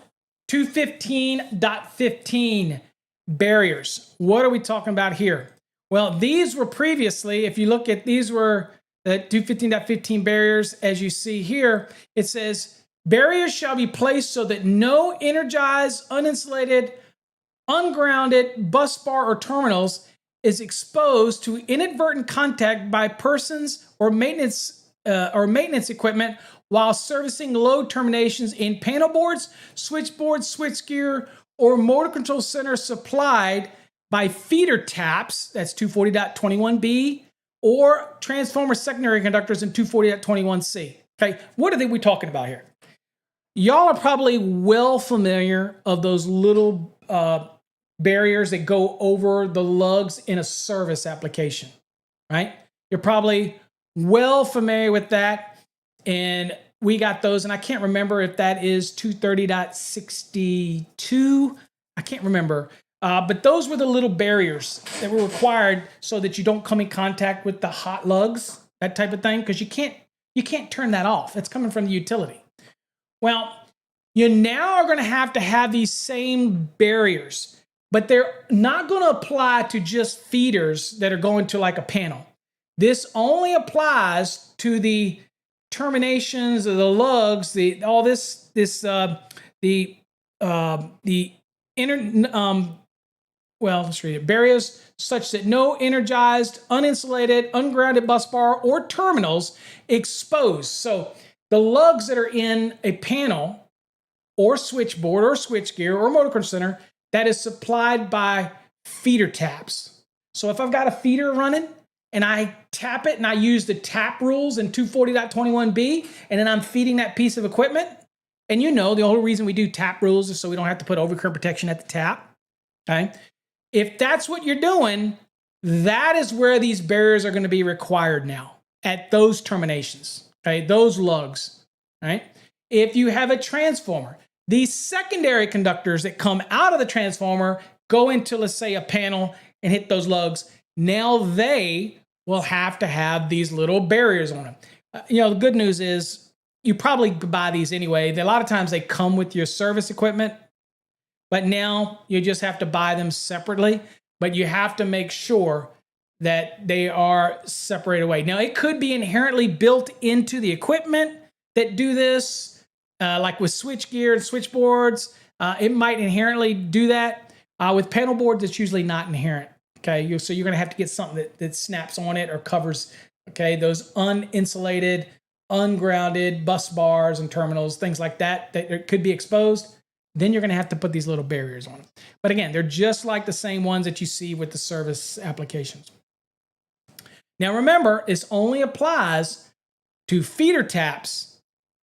215.15, barriers. What are we talking about here? Well, these were previously, if you look at, these were the 215.15 barriers. As you see here, it says, barriers shall be placed so that no energized, uninsulated, ungrounded bus bar or terminals is exposed to inadvertent contact by persons or maintenance equipment while servicing load terminations in panel boards, switchboards, switchgear, or motor control center supplied by feeder taps, that's 240.21b, or transformer secondary conductors in 240.21c. Okay, what are we talking about here? Y'all are probably well familiar of those little barriers that go over the lugs in a service application, right? You're probably well familiar with that. And we got those, and I can't remember if that is 230.62. I can't remember. But those were the little barriers that were required so that you don't come in contact with the hot lugs, that type of thing, because you can't turn that off. It's coming from the utility. Well, you now are going to have these same barriers, but they're not going to apply to just feeders that are going to like a panel. This only applies to the terminations of the lugs, let's read it. Barriers such that no energized, uninsulated, ungrounded bus bar or terminals exposed. So the lugs that are in a panel or switchboard or switchgear or motor control center that is supplied by feeder taps. So if I've got a feeder running and I tap it and I use the tap rules in 240.21b, and then I'm feeding that piece of equipment, and the only reason we do tap rules is so we don't have to put overcurrent protection at the tap, okay? If that's what you're doing, that is where these barriers are going to be required now, at those terminations, okay? Those lugs, right? If you have a transformer, these secondary conductors that come out of the transformer go into, let's say, a panel and hit those lugs. Now they will have to have these little barriers on them. The good news is you probably buy these anyway. A lot of times they come with your service equipment, but now you just have to buy them separately. But you have to make sure that they are separated away. Now, it could be inherently built into the equipment that do this, like with switchgear and switchboards. It might inherently do that. With panel boards, it's usually not inherent. Okay, so you're going to have to get something that snaps on it or covers, okay, those uninsulated, ungrounded bus bars and terminals, things like that could be exposed. Then you're going to have to put these little barriers on them. But again, they're just like the same ones that you see with the service applications. Now remember, this only applies to feeder taps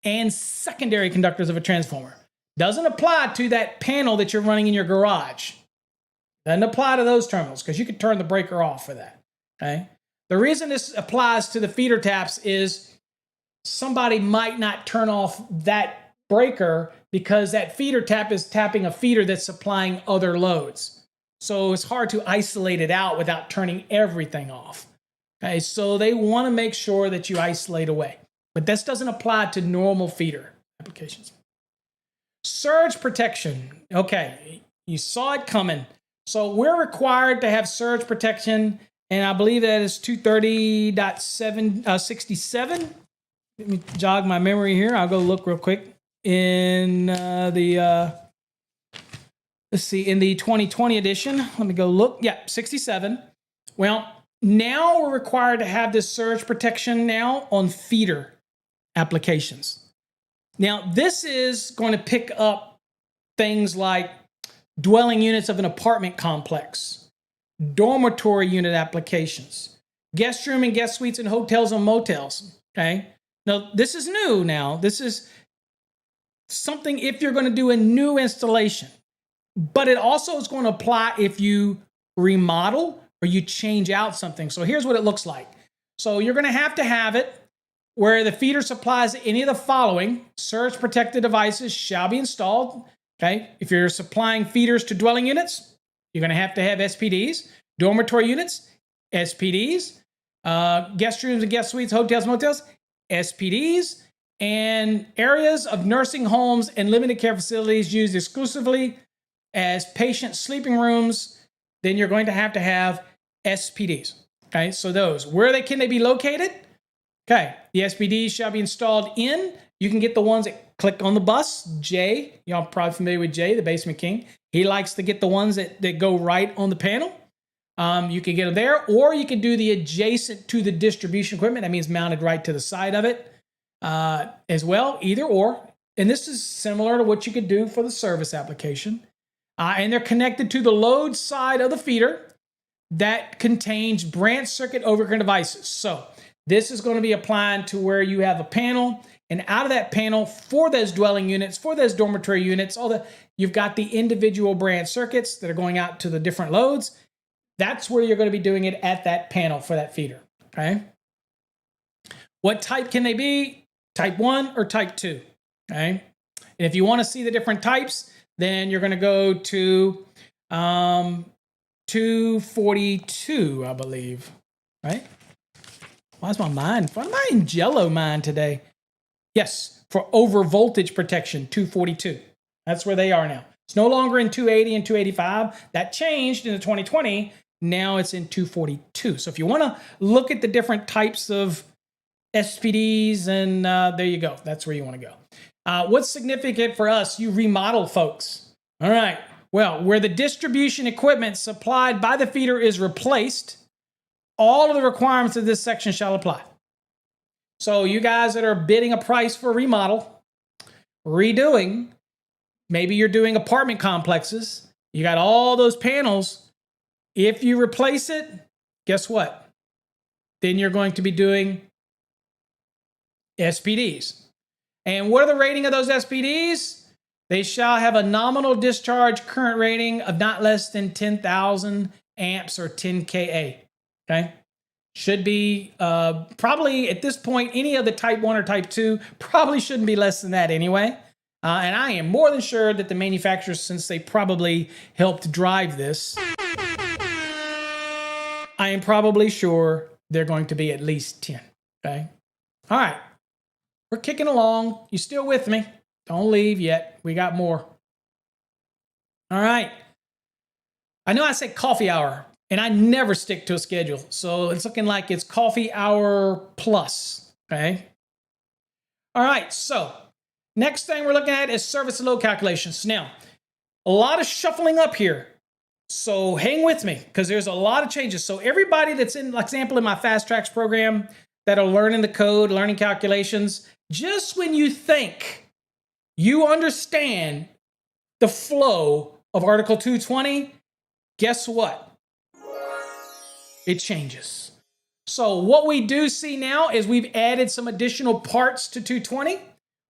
and secondary conductors of a transformer. Doesn't apply to that panel that you're running in your garage. Doesn't apply to those terminals because you can turn the breaker off for that. Okay. The reason this applies to the feeder taps is somebody might not turn off that breaker because that feeder tap is tapping a feeder that's supplying other loads. So it's hard to isolate it out without turning everything off. Okay, so they want to make sure that you isolate away. But this doesn't apply to normal feeder applications. Surge protection. Okay, you saw it coming. So we're required to have surge protection, and I believe that is 230.67. Let me jog my memory here. I'll go look real quick. In in the 2020 edition, let me go look. Yeah, 67. Well, now we're required to have this surge protection now on feeder applications. Now, this is going to pick up things like dwelling units of an apartment complex, dormitory unit applications, guest room and guest suites in hotels and motels. Okay. Now, this is new now. This is something if you're going to do a new installation, but it also is going to apply if you remodel or you change out something. So here's what it looks like. So you're going to have it where the feeder supplies any of the following surge protected devices shall be installed. Okay. If you're supplying feeders to dwelling units, you're going to have SPDs, dormitory units, SPDs, guest rooms and guest suites, hotels, motels, SPDs, and areas of nursing homes and limited care facilities used exclusively as patient sleeping rooms, then you're going to have SPDs. Okay, so those, can they be located? Okay, the SPDs shall be installed in, you can get the ones that click on the bus. Jay, y'all probably familiar with Jay, the basement king. He likes to get the ones that go right on the panel. You can get them there, or you can do the adjacent to the distribution equipment. That means mounted right to the side of it. as well, either or. And this is similar to what you could do for the service application. And they're connected to the load side of the feeder that contains branch circuit overcurrent devices. So this is going to be applying to where you have a panel, and out of that panel for those dwelling units, for those dormitory units, you've got the individual branch circuits that are going out to the different loads. That's where you're going to be doing it at that panel for that feeder. Okay. What type can they be? Type 1 or type 2. Okay. And if you want to see the different types, then you're going to go to 242, I believe. Right? Why is my mind? Why am I in jello mind today? Yes, for over voltage protection, 242. That's where they are now. It's no longer in 280 and 285. That changed in the 2020. Now it's in 242. So if you want to look at the different types of SPDs, and there you go. That's where you want to go. What's significant for us, you remodel folks? All right. Well, where the distribution equipment supplied by the feeder is replaced, all of the requirements of this section shall apply. So you guys that are bidding a price for a remodel, redoing, maybe you're doing apartment complexes, you got all those panels. If you replace it, guess what? Then you're going to be doing SPDs. And what are the rating of those SPDs? They shall have a nominal discharge current rating of not less than 10,000 amps or 10 kA. Okay? Should be probably at this point, any of the type 1 or type 2 probably shouldn't be less than that anyway. And I am more than sure that the manufacturers, since they probably helped drive this, I am probably sure they're going to be at least 10. Okay? All right. We're kicking along. You still with me? Don't leave yet. We got more. All right. I know I said coffee hour, and I never stick to a schedule. So it's looking like it's coffee hour plus. Okay. All right. So next thing we're looking at is service load calculations. Now, a lot of shuffling up here. So hang with me because there's a lot of changes. So everybody that's in, like example, in my Fast Tracks program that are learning the code, learning calculations, just when you think you understand the flow of Article 220, guess what? It changes. So what we do see now is we've added some additional parts to 220.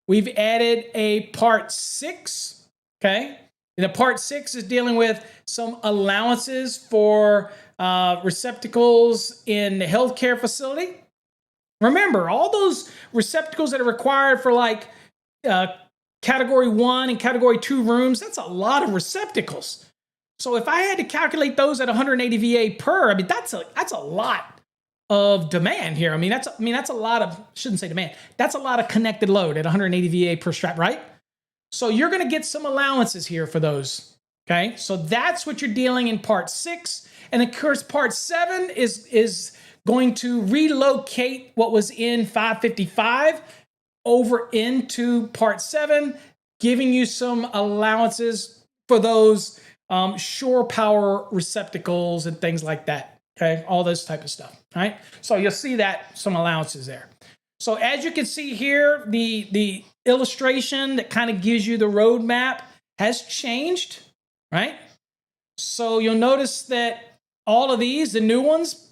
We've added a Part 6, okay? And the Part 6 is dealing with some allowances for receptacles in the healthcare facility. Remember, all those receptacles that are required for like Category 1 and Category 2 rooms, that's a lot of receptacles. So if I had to calculate those at 180 VA per, I mean, that's a lot of demand here. That's a lot of, shouldn't say demand, that's a lot of connected load at 180 VA per strap, right? So you're going to get some allowances here for those, okay? So that's what you're dealing in Part 6. And of course, Part 7 is going to relocate what was in 555 over into Part 7, giving you some allowances for those shore power receptacles and things like that, okay? All this type of stuff, all right? So you'll see that, some allowances there. So as you can see here, the illustration that kind of gives you the roadmap has changed, right? So you'll notice that all of these, the new ones,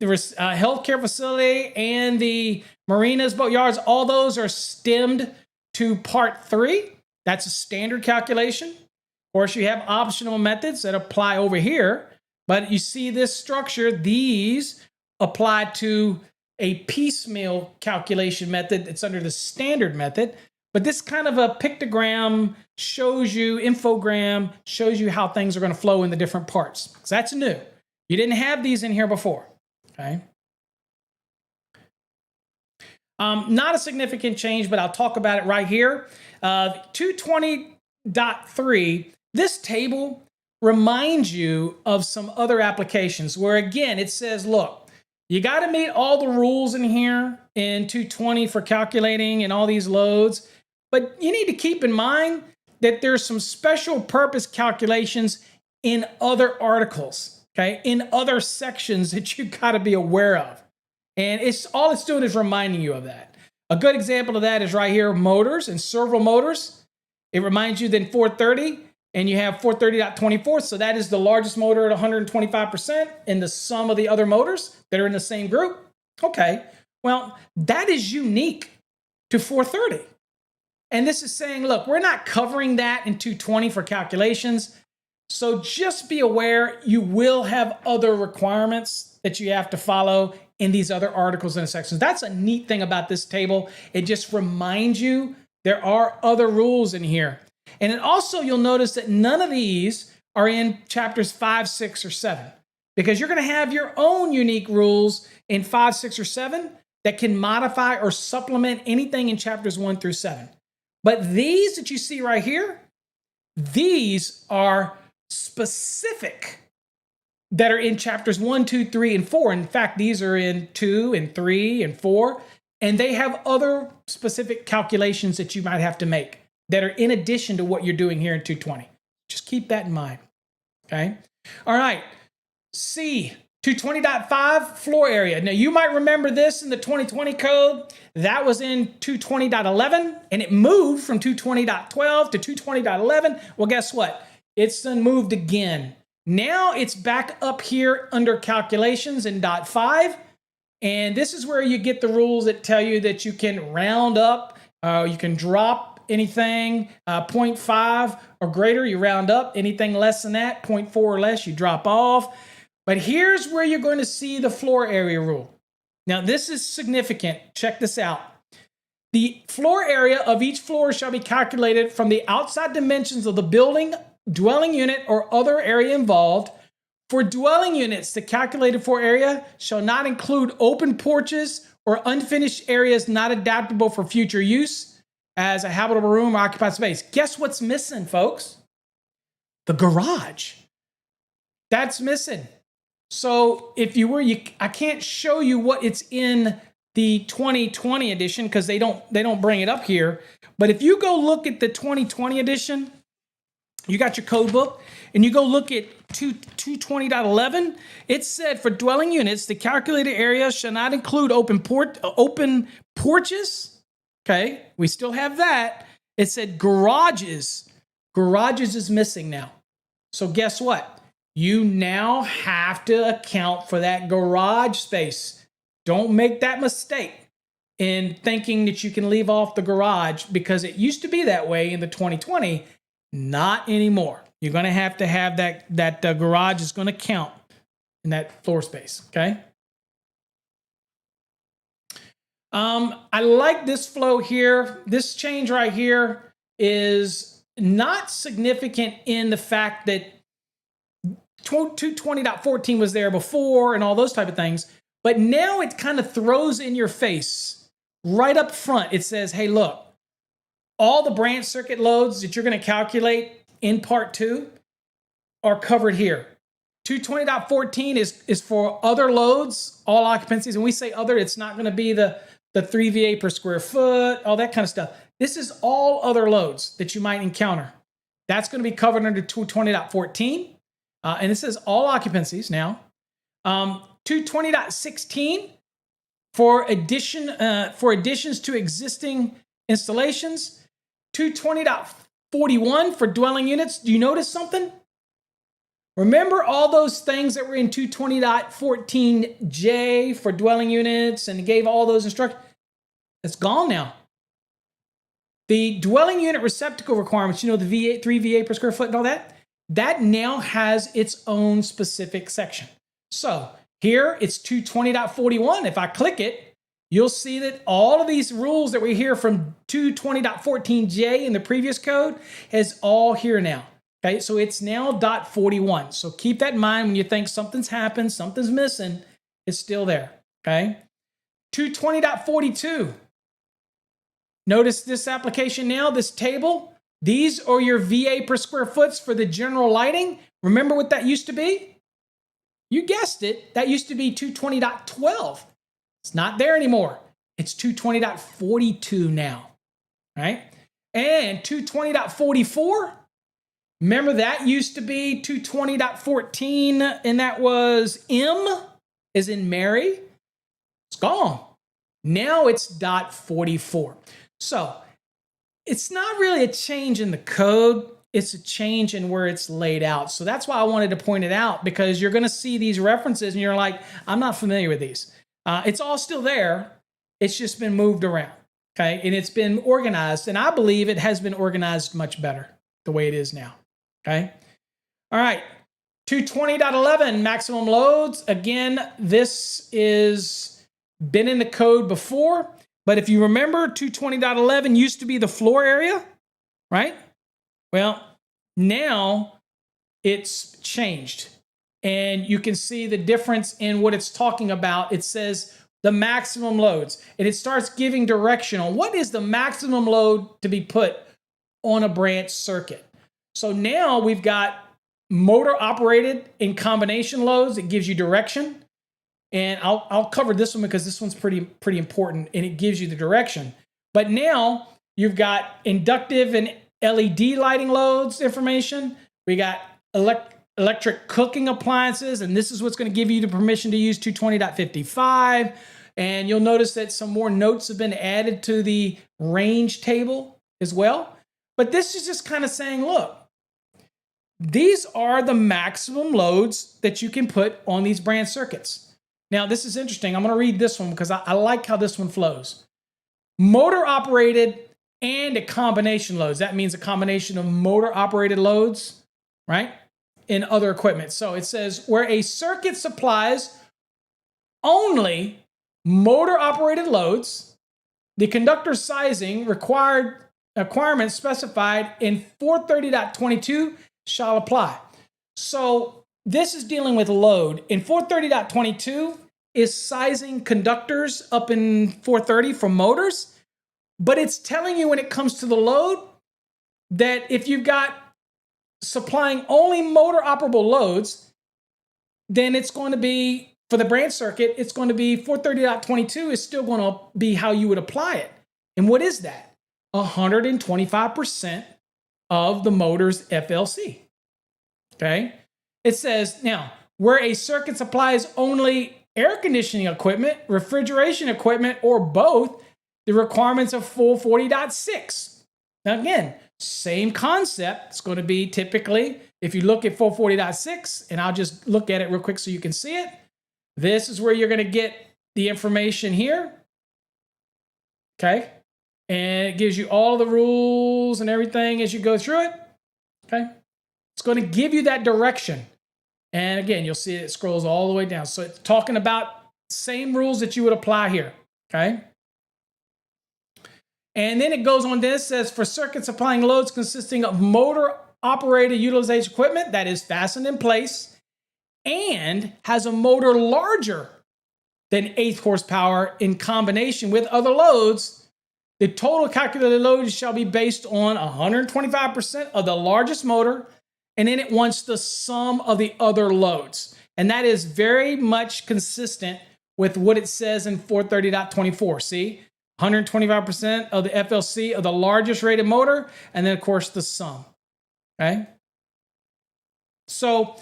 the healthcare facility and the marinas, boatyards, all those are stemmed to Part 3. That's a standard calculation. Of course, you have optional methods that apply over here, but you see this structure, these apply to a piecemeal calculation method that's under the standard method. But this kind of a pictogram shows you, infogram shows you how things are going to flow in the different parts. So that's new. You didn't have these in here before, okay? Not a significant change, but I'll talk about it right here. 220.3, this table reminds you of some other applications where, again, it says, look, you got to meet all the rules in here in 220 for calculating and all these loads, but you need to keep in mind that there's some special purpose calculations in other articles, okay, in other sections that you got to be aware of. And all it's doing is reminding you of that. A good example of that is right here, motors and servo motors. It reminds you then 430, and you have 430.24, so that is the largest motor at 125% in the sum of the other motors that are in the same group. Okay, well, that is unique to 430. And this is saying, look, we're not covering that in 220 for calculations. So just be aware you will have other requirements that you have to follow in these other articles and sections. That's a neat thing about this table. It just reminds you there are other rules in here. And then also you'll notice that none of these are in chapters 5, 6, or 7, because you're going to have your own unique rules in 5, 6, or 7 that can modify or supplement anything in chapters 1 through 7. But these that you see right here, these are specific that are in chapters 1, 2, 3, and 4. In fact, these are in 2 and 3 and 4, and they have other specific calculations that you might have to make that are in addition to what you're doing here in 220. Just keep that in mind, okay? All right, C, 220.5 floor area. Now, you might remember this in the 2020 code. That was in 220.11, and it moved from 220.12 to 220.11. Well, guess what? It's then moved again. Now it's back up here under calculations in .5, and this is where you get the rules that tell you that you can round up, you can drop anything 0.5 or greater, you round up. Anything less than that, 0.4 or less, you drop off. But here's where you're going to see the floor area rule. Now this is significant. Check this out. The floor area of each floor shall be calculated from the outside dimensions of the building, dwelling unit, or other area involved. For dwelling units, the calculated floor area shall not include open porches or unfinished areas not adaptable for future use as a habitable room or occupied space. Guess what's missing, folks? The garage. That's missing. So if you were, I can't show you what it's in the 2020 edition because they don't bring it up here. But if you go look at the 2020 edition, you got your code book, and you go look at 220.11, it said for dwelling units, the calculated area shall not include open porches. Okay, we still have that. It said garages. Garages is missing now. So guess what? You now have to account for that garage space. Don't make that mistake in thinking that you can leave off the garage because it used to be that way in the 2020. Not anymore. You're going to have that garage is going to count in that floor space, okay? I like this flow here. This change right here is not significant in the fact that 220.14 was there before and all those type of things, but now it kind of throws in your face right up front. It says, hey, look, all the branch circuit loads that you're going to calculate in part 2 are covered here. 220.14 is for other loads, all occupancies. And we say other, it's not going to be the 3 VA per square foot, all that kind of stuff. This is all other loads that you might encounter. That's going to be covered under 220.14. And it says all occupancies now. 220.16 for additions to existing installations. 220.41 for dwelling units. Do you notice something? Remember all those things that were in 220.14J for dwelling units and gave all those instructions? It's gone now. The dwelling unit receptacle requirements, you know, the 3 VA per square foot and all that, that now has its own specific section. So here it's 220.41. If I click it, you'll see that all of these rules that we hear from 220.14J in the previous code is all here now. Okay, so it's now .41. So keep that in mind when you think something's happened, something's missing, it's still there. Okay, 220.42. Notice this application now, this table. These are your VA per square foot for the general lighting. Remember what that used to be? You guessed it, that used to be 220.12. It's not there anymore. It's 220.42 now, right? And 220.44, remember that used to be 220.14, and that was M as in Mary. It's gone. Now it's .44. So it's not really a change in the code. It's a change in where it's laid out. So that's why I wanted to point it out, because you're going to see these references and you're like, I'm not familiar with these. It's all still there. It's just been moved around. Okay. And it's been organized. And I believe it has been organized much better the way it is now. Okay. All right. 220.11 maximum loads. Again, this is been in the code before. But if you remember, 220.11 used to be the floor area, right? Well, now it's changed. And you can see the difference in what it's talking about. It says the maximum loads, and it starts giving direction on what is the maximum load to be put on a branch circuit. So now we've got motor operated in combination loads. It gives you direction. And I'll cover this one because this one's pretty important, and it gives you the direction. But now you've got inductive and LED lighting loads information. We got electric cooking appliances, and this is what's going to give you the permission to use 220.55. And you'll notice that some more notes have been added to the range table as well. But this is just kind of saying, look, these are the maximum loads that you can put on these branch circuits. Now, this is interesting. I'm going to read this one because I like how this one flows. Motor operated and a combination loads. That means a combination of motor operated loads, right? And other equipment. So it says where a circuit supplies only motor operated loads, the conductor sizing requirements specified in 430.22 shall apply. So this is dealing with load. In 430.22 is sizing conductors up in 430 for motors, but it's telling you when it comes to the load that if you've got supplying only motor operable loads, then it's going to be, for the branch circuit, it's going to be 430.22 is still going to be how you would apply it. And what is that? 125% of the motor's FLC. Okay? It says, now, where a circuit supplies only air conditioning equipment, refrigeration equipment, or both, the requirements of 440.6. Now, again, same concept. It's going to be typically, if you look at 440.6, and I'll just look at it real quick so you can see it. This is where you're going to get the information here. Okay? And it gives you all the rules and everything as you go through it. Okay? It's going to give you that direction. And again, you'll see it scrolls all the way down. So it's talking about same rules that you would apply here. Okay. And then it goes on to, it says for circuit supplying loads consisting of motor operated utilization equipment that is fastened in place and has a motor larger than 8 horsepower in combination with other loads, the total calculated load shall be based on 125% of the largest motor. And then it wants the sum of the other loads. And that is very much consistent with what it says in 430.24. See, 125% of the FLC of the largest rated motor, and then, of course, the sum. Okay? So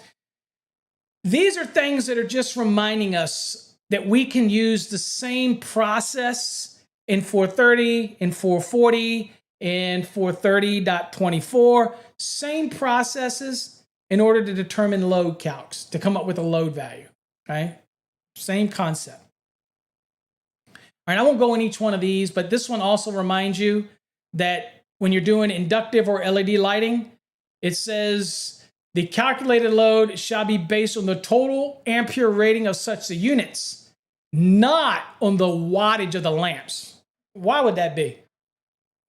these are things that are just reminding us that we can use the same process in 430, in 440, in 430.24, same processes in order to determine load calcs, to come up with a load value, okay? Same concept. All right, I won't go in each one of these, but this one also reminds you that when you're doing inductive or LED lighting, it says the calculated load shall be based on the total ampere rating of such the units, not on the wattage of the lamps. Why would that be?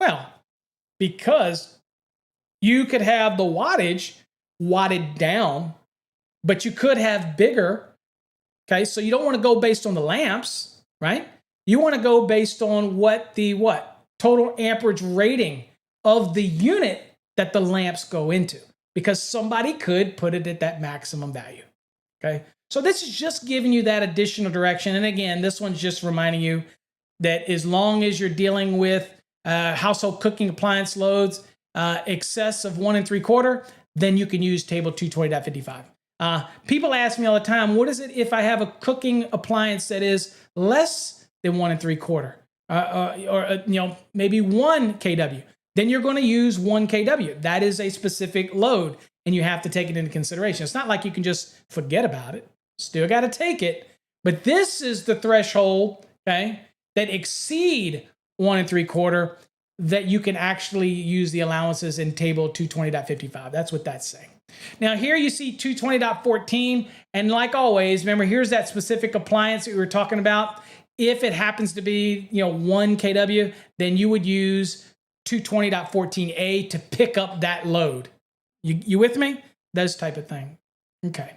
Well, because you could have the wattage watted down, but you could have bigger. Okay, so you don't want to go based on the lamps, right? You want to go based on what the total amperage rating of the unit that the lamps go into, because somebody could put it at that maximum value. Okay, so this is just giving you that additional direction. And again, this one's just reminding you that as long as you're dealing with household cooking appliance loads excess of 1 3/4, then you can use table 220.55. People ask me all the time, what is it if I have a cooking appliance that is less than 1 3/4, maybe 1 kW, then you're going to use 1 kW. That is a specific load, and you have to take it into consideration. It's not like you can just forget about it. Still got to take it. But this is the threshold, okay, that exceed 1 3/4 that you can actually use the allowances in table 220.55. That's what that's saying. Now here you see 220.14, and like always, remember, here's that specific appliance that we were talking about. If it happens to be 1 kW, then you would use 220.14a to pick up that load. You with me? Those type of thing. Okay.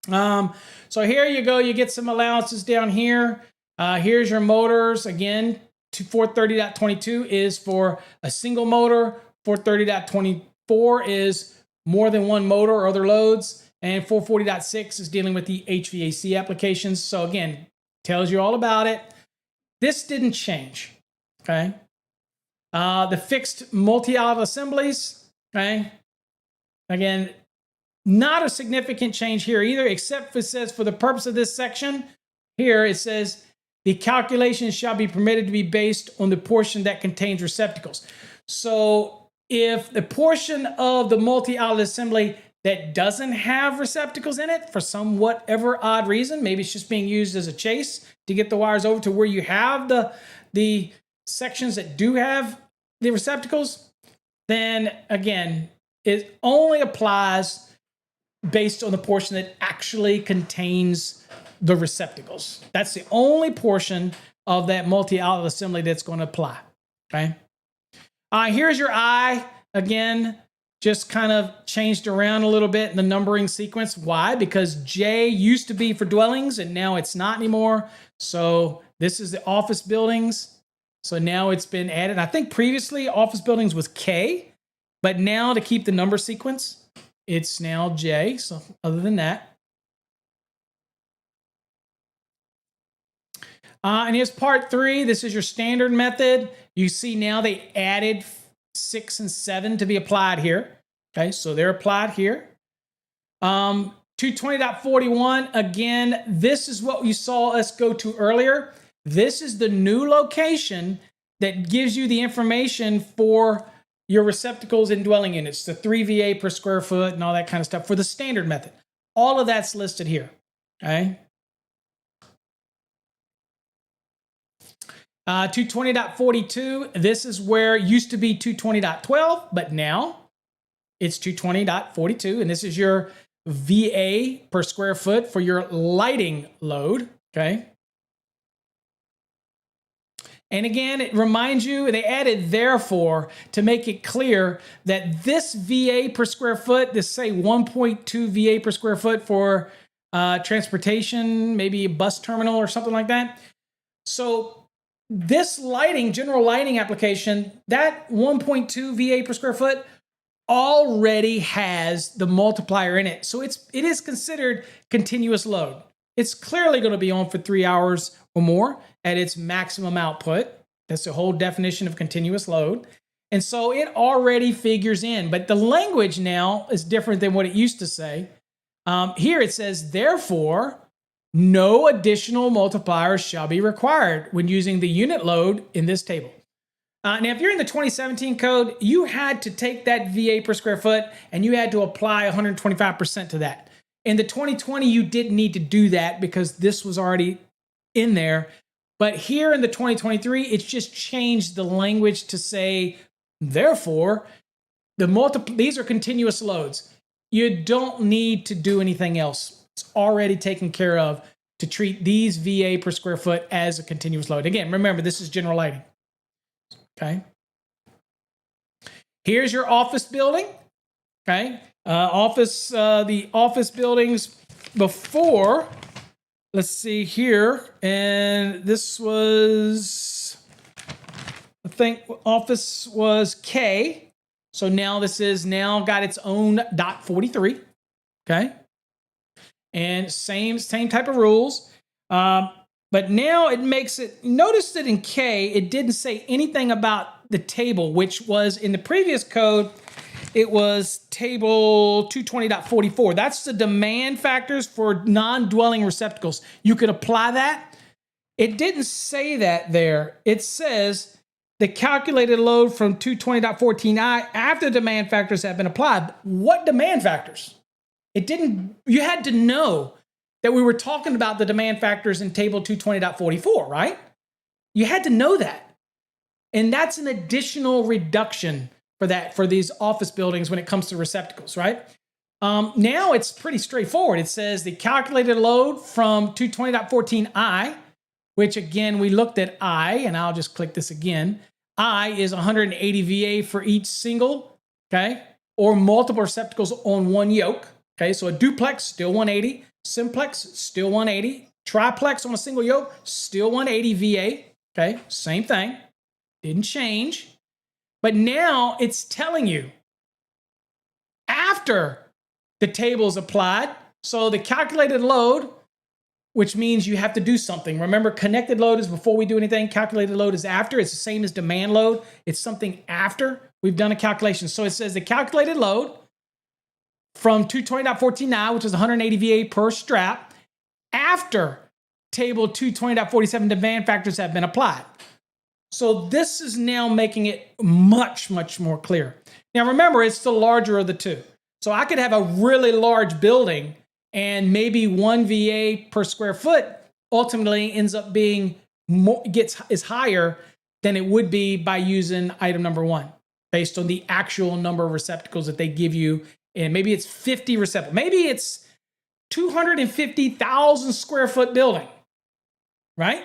So here you go. You get some allowances down here. Here's your motors. Again, 430.22 is for a single motor. 430.24 is more than one motor or other loads. And 440.6 is dealing with the HVAC applications. So again, tells you all about it. This didn't change. Okay. The fixed multi-outlet assemblies. Okay. Again, not a significant change here either, except for it says for the purpose of this section, here it says the calculation shall be permitted to be based on the portion that contains receptacles. So if the portion of the multi-outlet assembly that doesn't have receptacles in it for some whatever odd reason, maybe it's just being used as a chase to get the wires over to where you have the sections that do have the receptacles, then again, it only applies based on the portion that actually contains the receptacles. That's the only portion of that multi-outlet assembly that's going to apply. Okay. Here's your I. Again, just kind of changed around a little bit in the numbering sequence. Why? Because J used to be for dwellings and now it's not anymore. So this is the office buildings. So now it's been added. I think previously office buildings was K, but now to keep the number sequence, it's now J. So other than that. And here's part 3. This is your standard method. You see now they added 6 and 7 to be applied here. Okay, so they're applied here. 220.41, again, this is what you saw us go to earlier. This is the new location that gives you the information for your receptacles and dwelling units, the 3 VA per square foot and all that kind of stuff for the standard method. All of that's listed here. Okay. 220.42, this is where it used to be 220.12, but now it's 220.42, and this is your VA per square foot for your lighting load, okay? And again, it reminds you, they added therefore to make it clear that this VA per square foot, this say 1.2 VA per square foot for transportation, maybe a bus terminal or something like that. So this lighting, general lighting application, that 1.2 VA per square foot already has the multiplier in it. So it is considered continuous load. It's clearly going to be on for 3 hours or more at its maximum output. That's the whole definition of continuous load. And so it already figures in, but the language now is different than what it used to say. Here it says, therefore, no additional multipliers shall be required when using the unit load in this table. Now, if you're in the 2017 code, you had to take that VA per square foot and you had to apply 125% to that. In the 2020, you didn't need to do that because this was already in there. But here in the 2023, it's just changed the language to say, therefore, these are continuous loads. You don't need to do anything else. It's already taken care of to treat these VA per square foot as a continuous load. Again, remember, this is general lighting. Okay. Here's your office building. Okay. The office buildings before, let's see here. And this was, I think office was K. So now this is now got its own dot 43. Okay. And same type of rules. But now it makes it, notice that in K, it didn't say anything about the table, which was in the previous code, it was table 220.44. That's the demand factors for non-dwelling receptacles. You could apply that. It didn't say that there. It says the calculated load from 220.14i after demand factors have been applied. What demand factors? It didn't, you had to know that we were talking about the demand factors in table 220.44, right? You had to know that. And that's an additional reduction for these office buildings when it comes to receptacles, right? Now it's pretty straightforward. It says the calculated load from 220.14i, which again, we looked at I, and I'll just click this again. I is 180 VA for each single, okay, or multiple receptacles on one yoke, okay? So a duplex, still 180. Simplex, still 180. Triplex on a single yoke, still 180 VA, okay? Same thing, didn't change. But now it's telling you after the table's applied, so the calculated load, which means you have to do something. Remember, connected load is before we do anything. Calculated load is after. It's the same as demand load. It's something after we've done a calculation. So it says the calculated load from 220.14i, which is 180 VA per strap, after table 220.47 demand factors have been applied. So this is now making it much, much more clear. Now remember, it's the larger of the two. So I could have a really large building and maybe 1 VA per square foot ultimately ends up being is higher than it would be by using item number 1 based on the actual number of receptacles that they give you. And maybe it's 50 receptacles. Maybe it's 250,000 square foot building, right?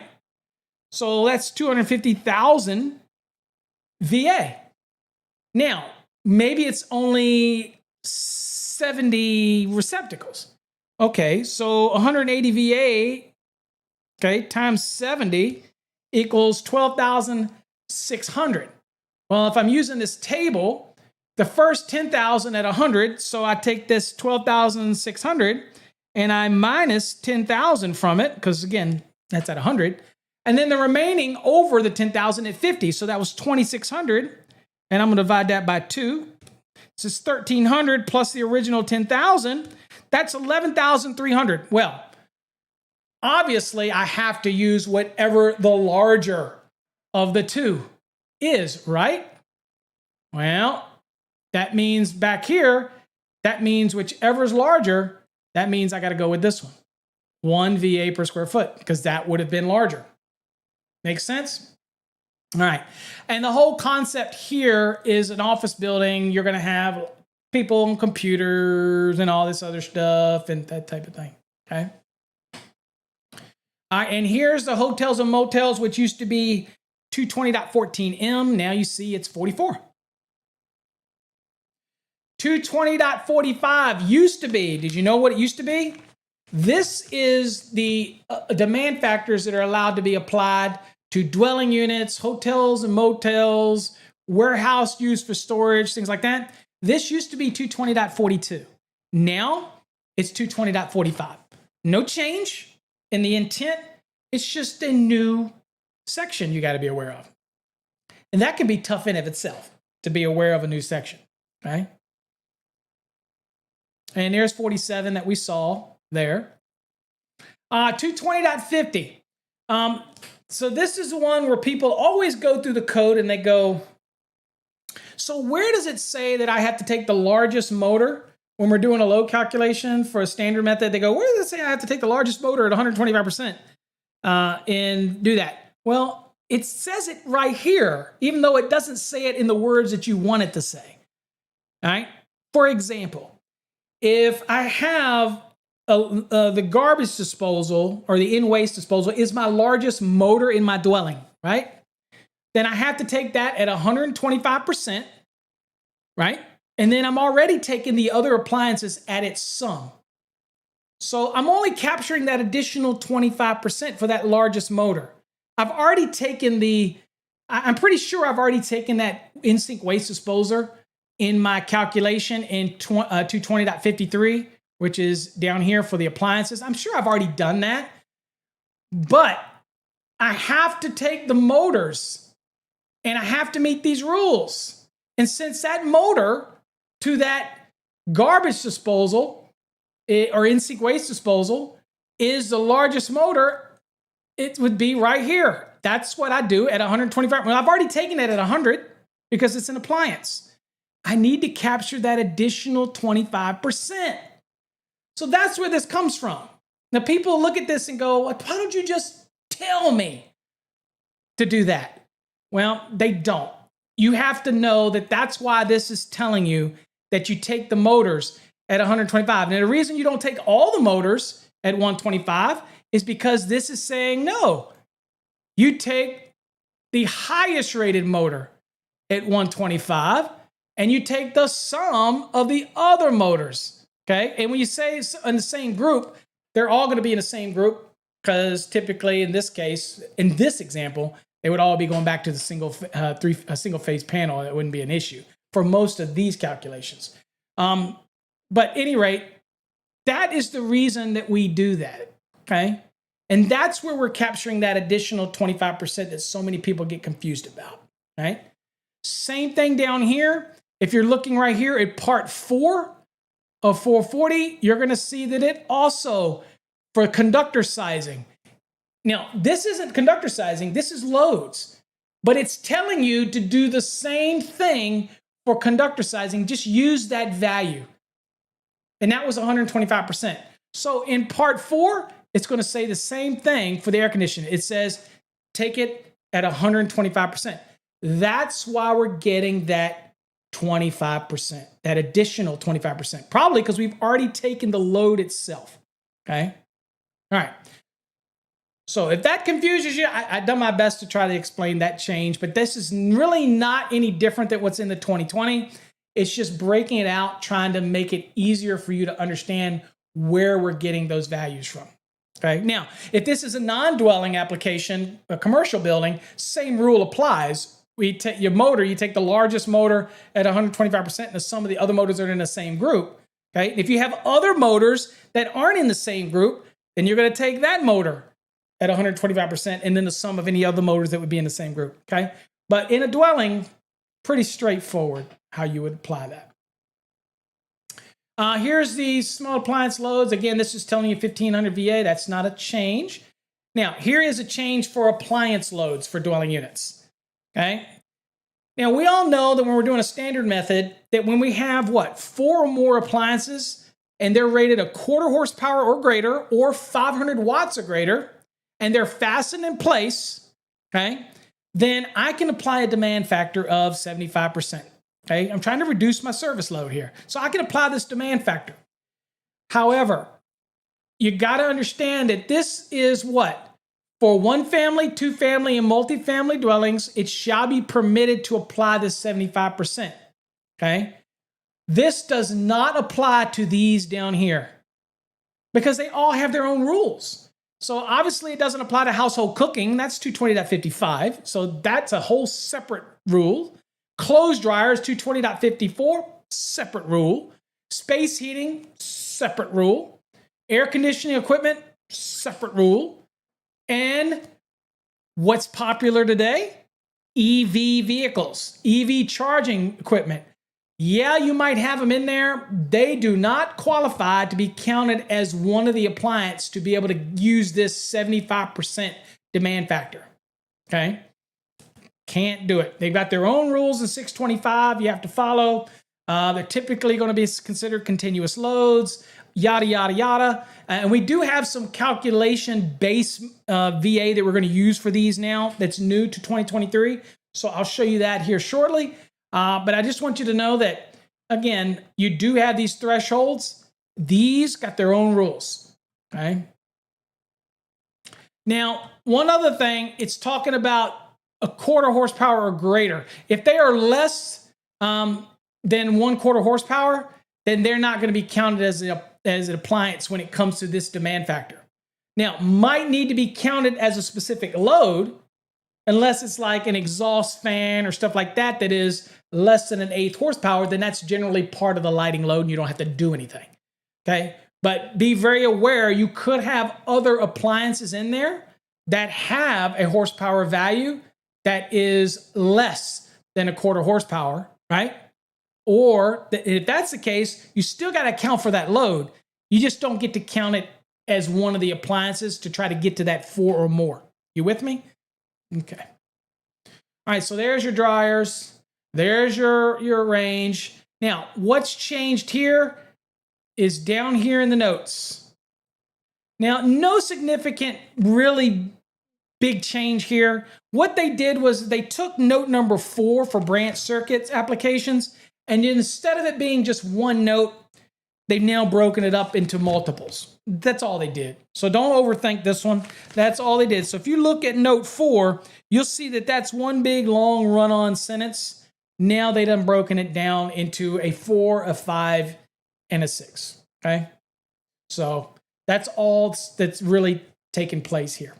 So that's 250,000 VA. Now, maybe it's only 70 receptacles. Okay, so 180 VA, okay, times 70 equals 12,600. Well, if I'm using this table, the first 10,000 at 100, so I take this 12,600 and I minus 10,000 from it, because again, that's at 100. And then the remaining over the 10,000 at 50, so that was 2,600. And I'm going to divide that by 2. This is 1,300 plus the original 10,000. That's 11,300. Well, obviously, I have to use whatever the larger of the two is, right? Well, that means back here, that means whichever is larger, that means I got to go with this one. 1 VA per square foot, because that would have been larger. Makes sense? All right. And the whole concept here is an office building. You're going to have people on computers and all this other stuff and that type of thing. Okay. All right. And here's the hotels and motels, which used to be 220.14m. Now you see it's 44. 220.45 used to be. Did you know what it used to be? This is the demand factors that are allowed to be applied to dwelling units, hotels and motels, warehouse used for storage, things like that. This used to be 220.42. Now it's 220.45. No change in the intent. It's just a new section you got to be aware of. And that can be tough in of itself to be aware of a new section. Okay. And there's 47 that we saw there. 220.50. So this is the one where people always go through the code and they go, so where does it say that I have to take the largest motor when we're doing a load calculation for a standard method? They go, where does it say I have to take the largest motor at 125% and do that? Well, it says it right here, even though it doesn't say it in the words that you want it to say. All right. For example, if I have the garbage disposal or the in-waste disposal is my largest motor in my dwelling, right? Then I have to take that at 125%, right? And then I'm already taking the other appliances at its sum. So I'm only capturing that additional 25% for that largest motor. I've already taken I'm pretty sure I've already taken that in-sink waste disposer in my calculation in 220.53, which is down here for the appliances. I'm sure I've already done that, but I have to take the motors and I have to meet these rules. And since that motor to that garbage disposal or in-sink waste disposal is the largest motor, it would be right here. That's what I do at 125. Well, I've already taken it at 100 because it's an appliance. I need to capture that additional 25%. So that's where this comes from. Now, people look at this and go, why don't you just tell me to do that? Well, they don't. You have to know that that's why this is telling you that you take the motors at 125. And the reason you don't take all the motors at 125 is because this is saying no. You take the highest rated motor at 125 and you take the sum of the other motors. Okay. And when you say in the same group, they're all going to be in the same group because typically in this case, in this example, they would all be going back to the single phase panel. It wouldn't be an issue for most of these calculations. But at any rate, that is the reason that we do that. Okay. And that's where we're capturing that additional 25% that so many people get confused about. Right. Same thing down here. If you're looking right here at part 4 of 440, you're going to see that it also, for conductor sizing. Now, this isn't conductor sizing, this is loads. But it's telling you to do the same thing for conductor sizing, just use that value. And that was 125%. So in part 4, it's going to say the same thing for the air conditioner. It says, take it at 125%. That's why we're getting that 25%, that additional 25%, probably because we've already taken the load itself. Okay. All right. So if that confuses you, I've done my best to try to explain that change, but this is really not any different than what's in the 2020. It's just breaking it out, trying to make it easier for you to understand where we're getting those values from. Okay. Now, if this is a non-dwelling application, a commercial building, same rule applies. We take your motor, you take the largest motor at 125% and the sum of the other motors are in the same group. Okay. If you have other motors that aren't in the same group, then you're going to take that motor at 125% and then the sum of any other motors that would be in the same group. Okay. But in a dwelling, pretty straightforward how you would apply that. Here's the small appliance loads. Again, this is telling you 1500 VA. That's not a change. Now, here is a change for appliance loads for dwelling units. Okay. Now, we all know that when we're doing a standard method, that when we have 4 or more appliances and they're rated a 1/4 horsepower or greater or 500 watts or greater, and they're fastened in place, okay, then I can apply a demand factor of 75%. Okay, I'm trying to reduce my service load here. So I can apply this demand factor. However, you got to understand that this is what? For 1 family, 2 family, and multifamily dwellings, it shall be permitted to apply this 75%. Okay? This does not apply to these down here because they all have their own rules. So obviously it doesn't apply to household cooking. That's 220.55. So that's a whole separate rule. Clothes dryers, 220.54, separate rule. Space heating, separate rule. Air conditioning equipment, separate rule. And what's popular today? EV vehicles, EV charging equipment. Yeah, you might have them in there. They do not qualify to be counted as one of the appliances to be able to use this 75% demand factor. Okay? Can't do it. They've got their own rules in 625 you have to follow. They're typically going to be considered continuous loads, yada, yada, yada. And we do have some calculation base VA that we're going to use for these now that's new to 2023. So I'll show you that here shortly. But I just want you to know that, again, you do have these thresholds. These got their own rules. Okay. Now, one other thing, it's talking about a 1/4 horsepower or greater. If they are less than 1/4 horsepower, then they're not going to be counted as an appliance when it comes to this demand factor. Now, might need to be counted as a specific load, unless it's like an exhaust fan or stuff like that that is less than 1/8 horsepower, then that's generally part of the lighting load and you don't have to do anything. Okay? But be very aware, you could have other appliances in there that have a horsepower value that is less than 1/4 horsepower, right? Or if that's the case, you still got to account for that load. You just don't get to count it as one of the appliances to try to get to that 4 or more. You with me? Okay. All right, so there's your dryers. There's your range. Now, what's changed here is down here in the notes. Now, no significant, really big change here. What they did was they took note number 4 for branch circuits applications, and instead of it being just one note, they've now broken it up into multiples. That's all they did. So don't overthink this one. That's all they did. So if you look at note 4, you'll see that that's one big long run-on sentence. Now they done broken it down into a 4, a 5, and a 6. Okay? So that's all that's really taking place here.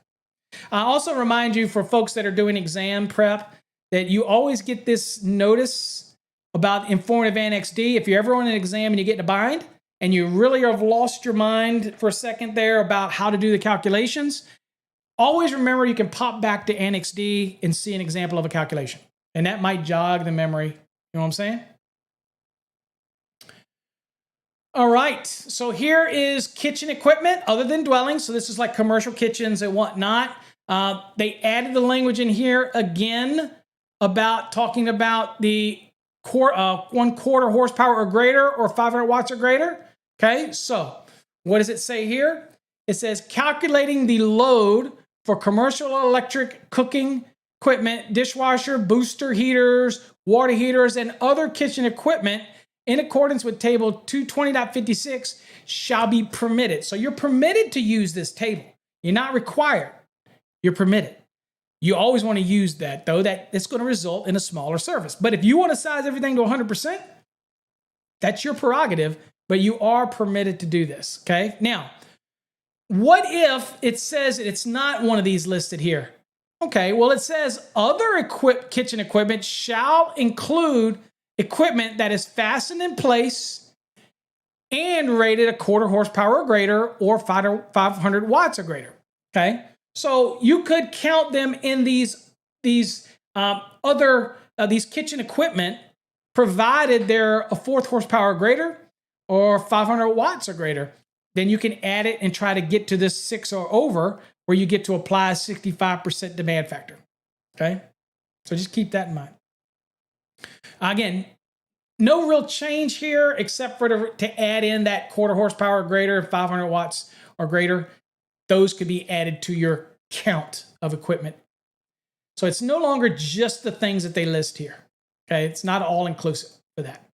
I also remind you, for folks that are doing exam prep, that you always get this notice about informative Annex D. If you're ever on an exam and you get in a bind and you really have lost your mind for a second there about how to do the calculations, always remember you can pop back to Annex D and see an example of a calculation. And that might jog the memory. You know what I'm saying? All right, so here is kitchen equipment other than dwellings. So this is like commercial kitchens and whatnot. They added the language in here again about talking about the 1/4 horsepower or greater, or 500 watts or greater. Okay, so what does it say here? It says calculating the load for commercial electric cooking equipment, dishwasher, booster heaters, water heaters, and other kitchen equipment in accordance with table 220.56 shall be permitted. So you're permitted to use this table. You're not required. You're permitted. You always want to use that, though, that it's going to result in a smaller service. But if you want to size everything to 100%, that's your prerogative, but you are permitted to do this, okay? Now, what if it says it's not one of these listed here? Okay, well, it says other kitchen equipment shall include equipment that is fastened in place and rated 1/4 horsepower or greater, or 500 watts or greater. Okay, so you could count them in these kitchen equipment, provided they're a 1/4 horsepower or greater or 500 watts or greater. Then you can add it and try to get to this 6 or over, where you get to apply a 65% demand factor. Okay, so just keep that in mind. Again, no real change here except for to add in that 1/4 horsepower or greater, 500 watts or greater. Those could be added to your count of equipment. So it's no longer just the things that they list here. Okay, it's not all inclusive for that.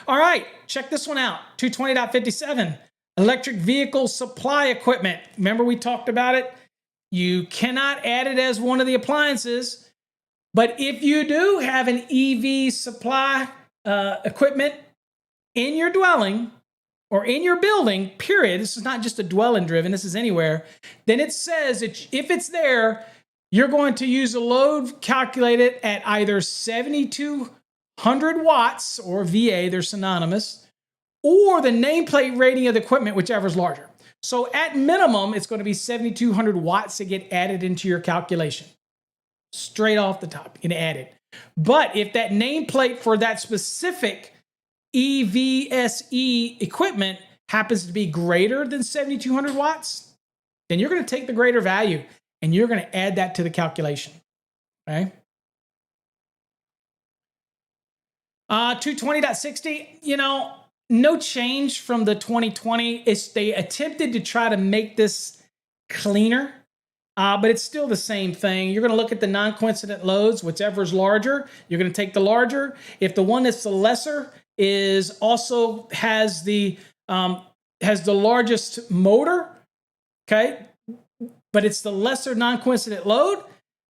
All right, check this one out. 220.57, electric vehicle supply equipment. Remember we talked about it? You cannot add it as one of the appliances. But if you do have an EV supply equipment in your dwelling or in your building, period, this is not just a dwelling driven, this is anywhere, then it says that if it's there, you're going to use a load calculated at either 7,200 watts, or VA, they're synonymous, or the nameplate rating of the equipment, whichever is larger. So at minimum, it's going to be 7,200 watts to get added into your calculation. Straight off the top, you can add it. But if that nameplate for that specific EVSE equipment happens to be greater than 7,200 watts, then you're going to take the greater value and you're going to add that to the calculation. Okay. 220.60, no change from the 2020. They attempted to try to make this cleaner. But it's still the same thing. You're going to look at the non-coincident loads, whichever is larger. You're going to take the larger. If the one that's the lesser has the largest motor, okay, but it's the lesser non-coincident load,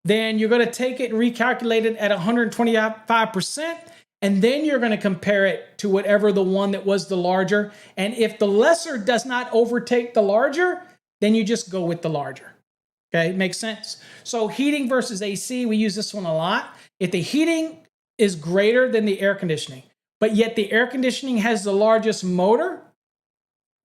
then you're going to take it and recalculate it at 125%, and then you're going to compare it to whatever the one that was the larger. And if the lesser does not overtake the larger, then you just go with the larger. Okay, makes sense? So heating versus AC, we use this one a lot. If the heating is greater than the air conditioning, but yet the air conditioning has the largest motor,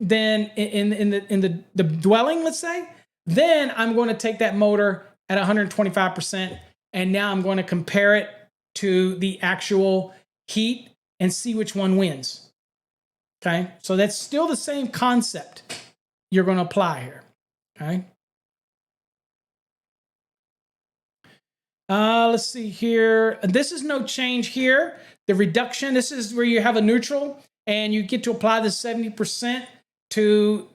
then in the dwelling, let's say, then I'm going to take that motor at 125%, and now I'm going to compare it to the actual heat and see which one wins. Okay, so that's still the same concept. you're going to apply here. Okay. Let's see here. This is no change here. The reduction, this is where you have a neutral and you get to apply the 70% to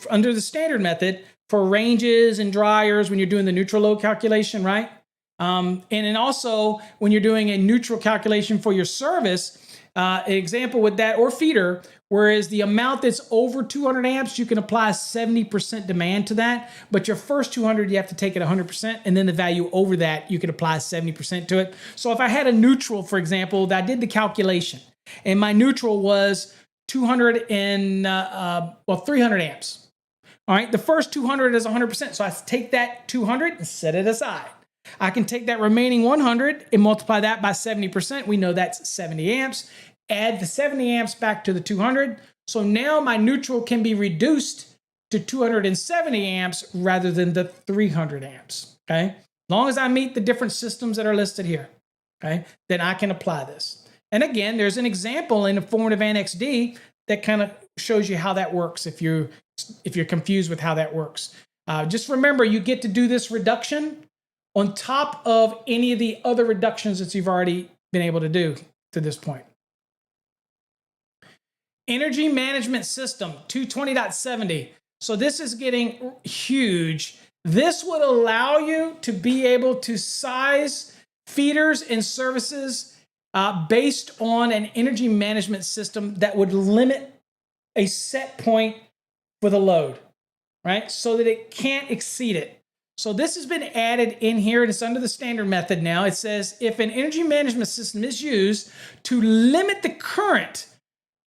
under the standard method for ranges and dryers when you're doing the neutral load calculation, right? And then also when you're doing a neutral calculation for your service, an example with that, or feeder, whereas the amount that's over 200 amps, you can apply 70% demand to that, but your first 200, you have to take it 100%, and then the value over that, you could apply 70% to it. So if I had a neutral, for example, that I did the calculation, and my neutral was 300 amps. All right, the first 200 is 100%, so I take that 200 and set it aside. I can take that remaining 100 and multiply that by 70%. We know that's 70 amps. Add the 70 amps back to the 200. So now my neutral can be reduced to 270 amps rather than the 300 amps. Okay. As long as I meet the different systems that are listed here, okay, then I can apply this. And again, there's an example in the formative Annex D that kind of shows you how that works if you're confused with how that works. Just remember, you get to do this reduction on top of any of the other reductions that you've already been able to do to this point. Energy management system 220.70. So this is getting huge. This would allow you to be able to size feeders and services based on an energy management system that would limit a set point for the load, right? So that it can't exceed it. So this has been added in here, and it's under the standard method now. It says if an energy management system is used to limit the current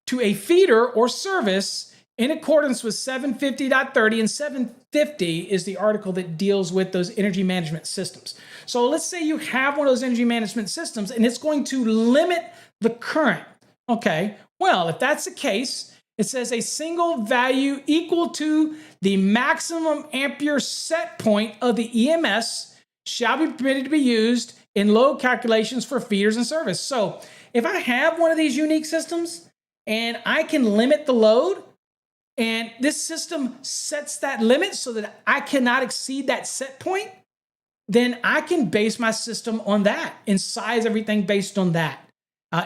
to a feeder or service in accordance with 750.30, and 750 is the article that deals with those energy management systems. So let's say you have one of those energy management systems and it's going to limit the current. Okay, well, if that's the case, it says a single value equal to the maximum ampere set point of the EMS shall be permitted to be used in load calculations for feeders and service. So if I have one of these unique systems and I can limit the load, and this system sets that limit so that I cannot exceed that set point, then I can base my system on that and size everything based on that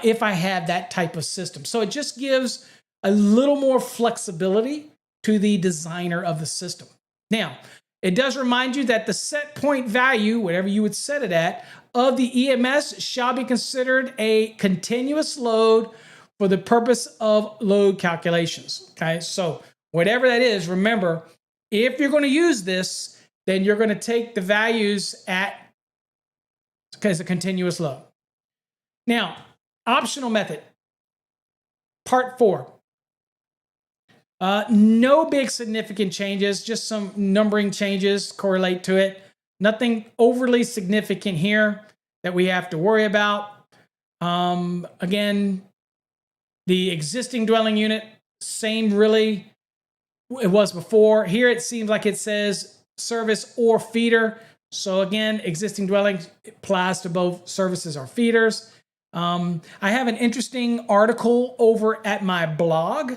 if I have that type of system. So it just gives a little more flexibility to the designer of the system. Now, it does remind you that the set point value, whatever you would set it at, of the EMS shall be considered a continuous load for the purpose of load calculations. Okay, so whatever that is, remember, if you're going to use this, then you're going to take the values as a continuous load. Now, optional method, part 4. No big significant changes, just some numbering changes correlate to it. Nothing overly significant here that we have to worry about. Again, the existing dwelling unit, same really it was before. Here it seems like it says service or feeder. So again, existing dwelling applies to both services or feeders. I have an interesting article over at my blog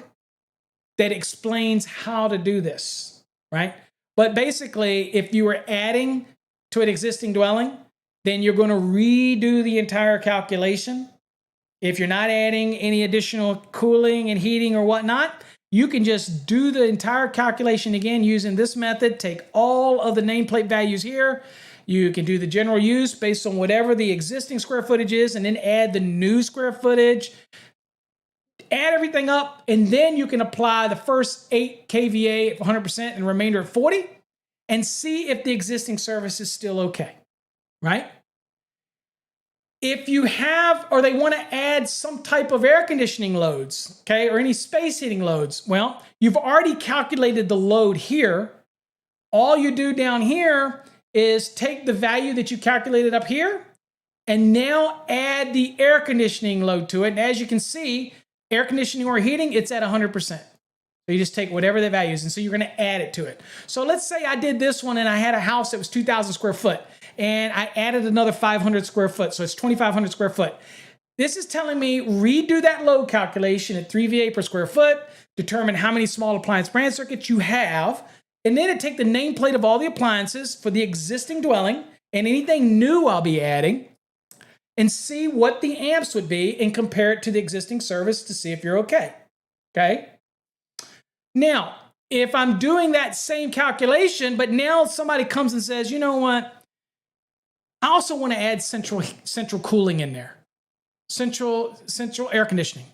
that explains how to do this, right? But basically, if you were adding to an existing dwelling, then you're going to redo the entire calculation. If you're not adding any additional cooling and heating or whatnot, you can just do the entire calculation again using this method. Take all of the nameplate values here. You can do the general use based on whatever the existing square footage is, and then add the new square footage. Add everything up, and then you can apply the first 8 kVA at 100% and the remainder at 40, and see if the existing service is still okay, right? If you have, or they want to add some type of air conditioning loads, okay, or any space heating loads, well, you've already calculated the load here. All you do down here is take the value that you calculated up here and now add the air conditioning load to it. And as you can see, air conditioning or heating, it's at 100%. So you just take whatever the value is, and so you're going to add it to it. So let's say I did this one and I had a house that was 2,000 square foot, and I added another 500 square foot, so it's 2,500 square foot. this is telling me redo that load calculation at 3 VA per square foot, determine how many small appliance branch circuits you have, and then take the nameplate of all the appliances for the existing dwelling and anything new I'll be adding, and see what the amps would be and compare it to the existing service to see if you're okay. Okay? Now, if I'm doing that same calculation, but now somebody comes and says, you know what? I also want to add central cooling in there. Central air conditioning.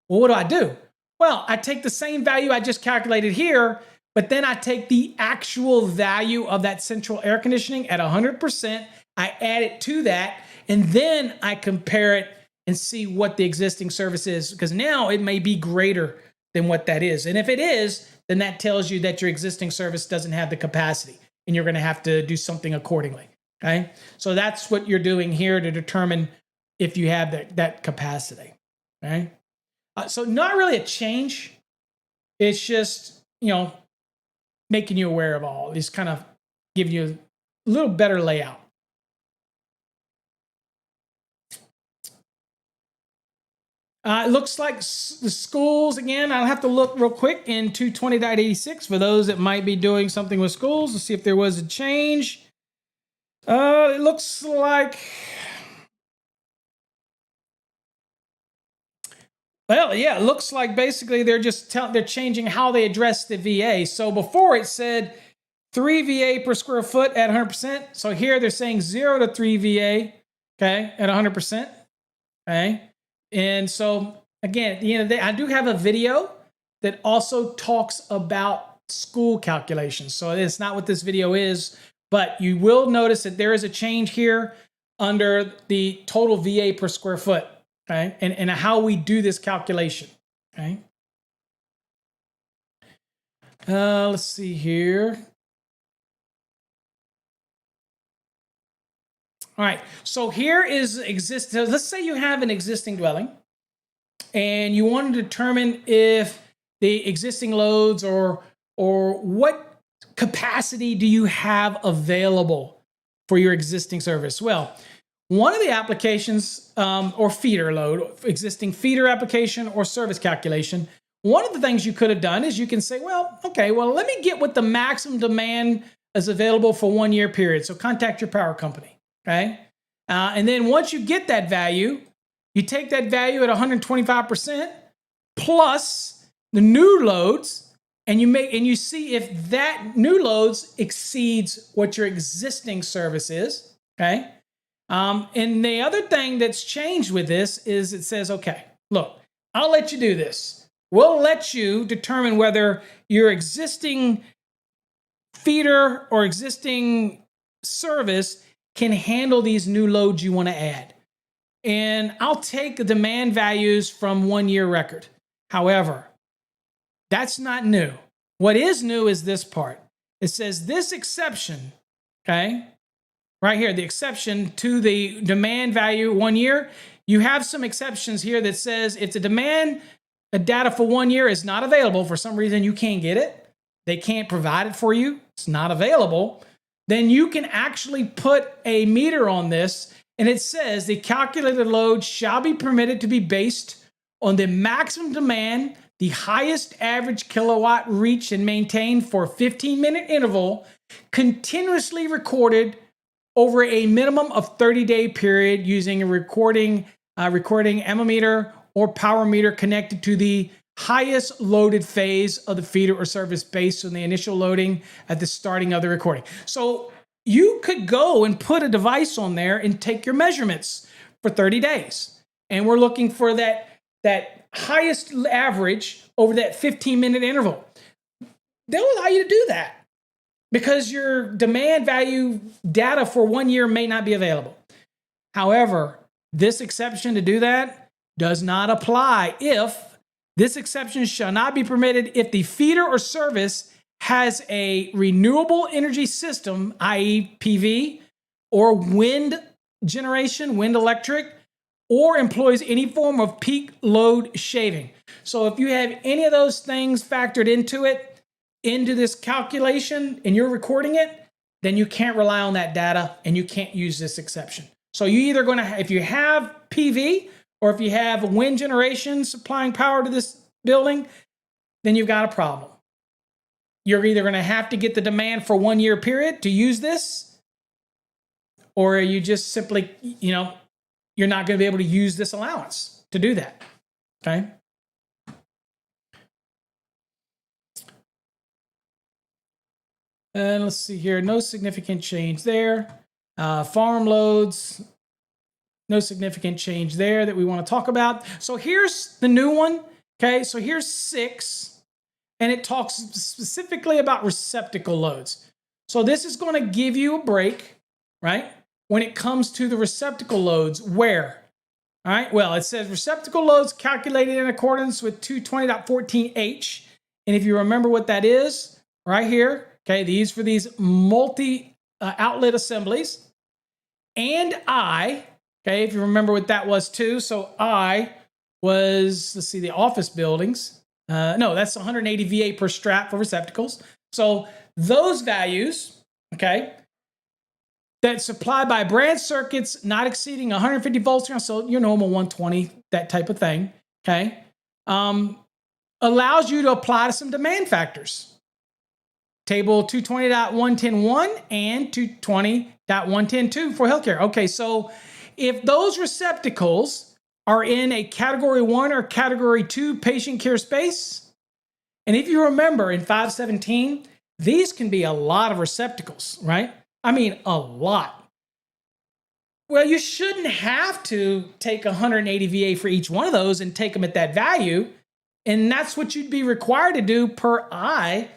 Well, what do? Well, I take the same value I just calculated here, but then I take the actual value of that central air conditioning at 100%. I add it to that, and then I compare it and see what the existing service is, because now it may be greater than what that is. And if it is, then that tells you that your existing service doesn't have the capacity, and you're going to have to do something accordingly. Okay? So that's what you're doing here to determine if you have that capacity. Okay? So not really a change. It's just, making you aware of all these, kind of give you a little better layout. It looks like the schools, again, I'll have to look real quick in 220.86 for those that might be doing something with schools to see if there was a change. It looks like, well, yeah, it looks like basically they're changing how they address the VA. So before it said 3 VA per square foot at 100%. So here they're saying 0 to 3 VA, okay, at 100%. Okay. And so again, at the end of the day, I do have a video that also talks about school calculations. So it's not what this video is, but you will notice that there is a change here under the total VA per square foot. Okay, and how we do this calculation. Okay. Let's see here. All right, so here is let's say you have an existing dwelling and you want to determine if the existing loads or what capacity do you have available for your existing service. Well, one of the applications or feeder load, existing feeder application or service calculation, one of the things you could have done is you can say, well, okay, well, let me get what the maximum demand is available for 1 year period. So contact your power company, okay? And then once you get that value, you take that value at 125% plus the new loads, and you see if that new loads exceeds what your existing service is, okay? And the other thing that's changed with this is it says, okay, look, I'll let you do this. We'll let you determine whether your existing feeder or existing service can handle these new loads you want to add. And I'll take the demand values from 1 year record. However, that's not new. What is new is this part. It says this exception, okay? Right here, the exception to the demand value 1 year. You have some exceptions here that says if the demand data for 1 year is not available, for some reason you can't get it, they can't provide it for you, it's not available, then you can actually put a meter on this, and it says the calculated load shall be permitted to be based on the maximum demand, the highest average kilowatt reached and maintained for a 15-minute interval, continuously recorded over a minimum of 30-day period using a recording ammeter or power meter connected to the highest loaded phase of the feeder or service based on the initial loading at the starting of the recording. So you could go and put a device on there and take your measurements for 30 days. And we're looking for that highest average over that 15-minute interval. They'll allow you to do that, because your demand value data for 1 year may not be available. However, this exception to do that does not apply if this exception shall not be permitted if the feeder or service has a renewable energy system, i.e. PV, or wind generation, wind electric, or employs any form of peak load shaving. So if you have any of those things factored into this calculation and you're recording it, then you can't rely on that data and you can't use this exception. So you either if you have PV or if you have wind generation supplying power to this building, then you've got a problem. You're either going to have to get the demand for 1 year period to use this, or you just simply, you're not going to be able to use this allowance to do that. Okay. And let's see here. No significant change there. Farm loads. No significant change there that we want to talk about. So here's the new one. Okay. So here's 6. And it talks specifically about receptacle loads. So this is going to give you a break, right? When it comes to the receptacle loads, where? All right. Well, it says receptacle loads calculated in accordance with 220.14H. And if you remember what that is, right here, okay, these for these multi-outlet assemblies. And I, okay, if you remember what that was too. So I was, let's see, the office buildings. No, that's 180 VA per strap for receptacles. So those values, okay, that supplied by branch circuits not exceeding 150 volts, so your normal 120, that type of thing, okay, allows you to apply to some demand factors. Table 220.110.1 and 220.110.2 for healthcare. Okay, so if those receptacles are in a category 1 or category 2 patient care space, and if you remember in 517, these can be a lot of receptacles, right? I mean, a lot. Well, you shouldn't have to take 180 VA for each one of those and take them at that value. And that's what you'd be required to do per I,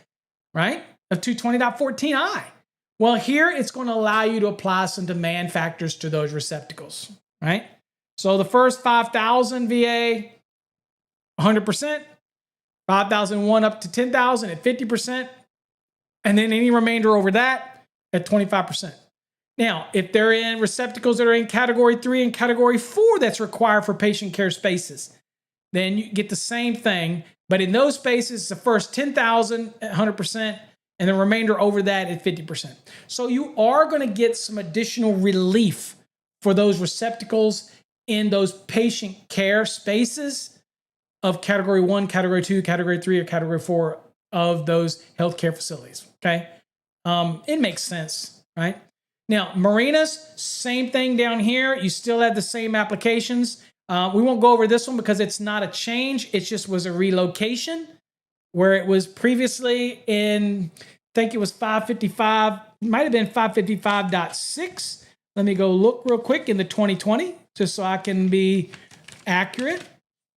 right, of 220.14I. Well, here it's going to allow you to apply some demand factors to those receptacles, right? So the first 5,000 VA, 100%, 5,001 up to 10,000 at 50%, and then any remainder over that at 25%. Now, if they're in receptacles that are in category 3 and category 4 that's required for patient care spaces, then you get the same thing. But in those spaces, the first 10,000 at 100%, and the remainder over that at 50%. So you are going to get some additional relief for those receptacles in those patient care spaces of category 1, category 2, category 3, or category 4 of those healthcare facilities, okay? It makes sense, right? Now, marinas, same thing down here. You still have the same applications. We won't go over this one because it's not a change. It just was a relocation where it was previously in, I think it was 555, might have been 555.6. Let me go look real quick in the 2020, just so I can be accurate.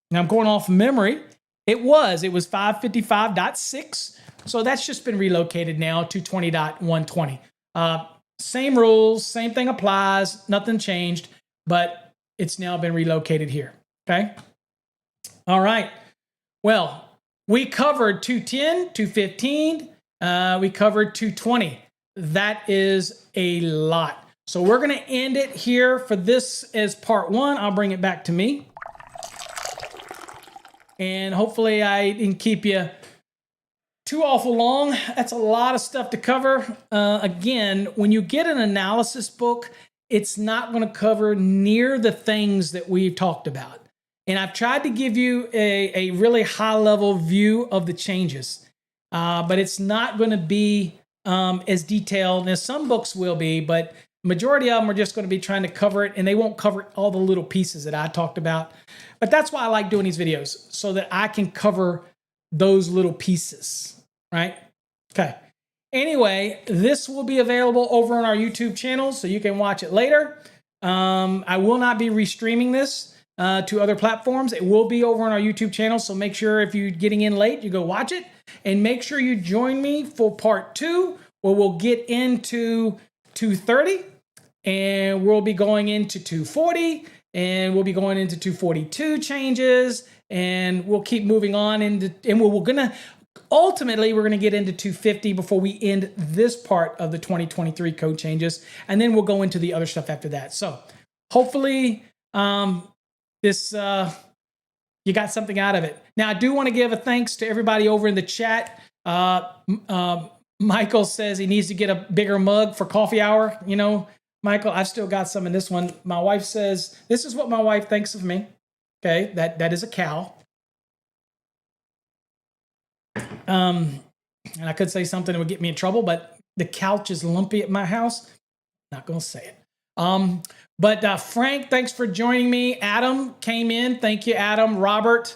Now I'm going off memory. It was 555.6. So that's just been relocated now to 20.120. Same rules, same thing applies, nothing changed, but it's now been relocated here, okay? All right. Well, we covered 210, 215, we covered 220. That is a lot. So we're going to end it here for this as part 1. I'll bring it back to me. And hopefully I didn't keep you too awful long. That's a lot of stuff to cover. Again, when you get an analysis book, it's not going to cover near the things that we've talked about. And I've tried to give you a really high-level view of the changes. But it's not going to be as detailed as some books will be, but majority of them are just going to be trying to cover it, and they won't cover all the little pieces that I talked about. But that's why I like doing these videos, so that I can cover those little pieces, right? Okay. Anyway, this will be available over on our YouTube channel, so you can watch it later. I will not be restreaming this to other platforms. It will be over on our YouTube channel, so make sure if you're getting in late, you go watch it. And make sure you join me for part 2, where we'll get into 230, and we'll be going into 240, and we'll be going into 242 changes, and we'll keep moving on into, and we're gonna ultimately we're gonna get into 250 before we end this part of the 2023 code changes, and then we'll go into the other stuff after that. So hopefully this you got something out of it. Now, I do want to give a thanks to everybody over in the chat. Michael says he needs to get a bigger mug for coffee hour. You know, Michael, I've still got some in this one. My wife says, this is what my wife thinks of me. Okay, that is a cow. And I could say something that would get me in trouble, but the couch is lumpy at my house. Not going to say it. But Frank, thanks for joining me. Adam came in. Thank you, Adam. Robert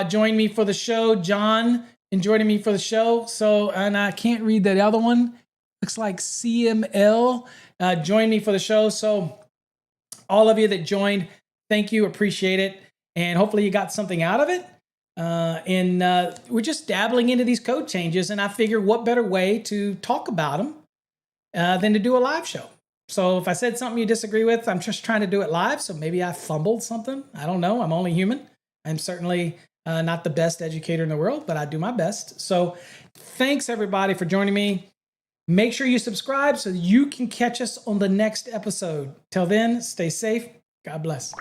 joined me for the show. John joining me for the show. So, and I can't read that other one. Looks like CML joined me for the show. So all of you that joined, thank you. Appreciate it. And hopefully you got something out of it. And we're just dabbling into these code changes. And I figure what better way to talk about them than to do a live show. So if I said something you disagree with, I'm just trying to do it live. So maybe I fumbled something. I don't know. I'm only human. I'm certainly not the best educator in the world, but I do my best. So thanks everybody for joining me. Make sure you subscribe so you can catch us on the next episode. Till then, stay safe. God bless.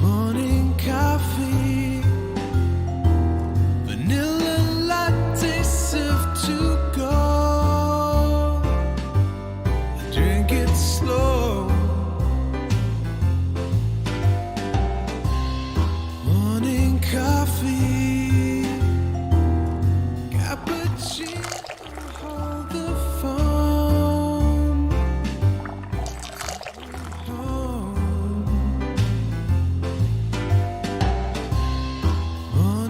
Morning coffee, vanilla latte served to go. I drink it slow.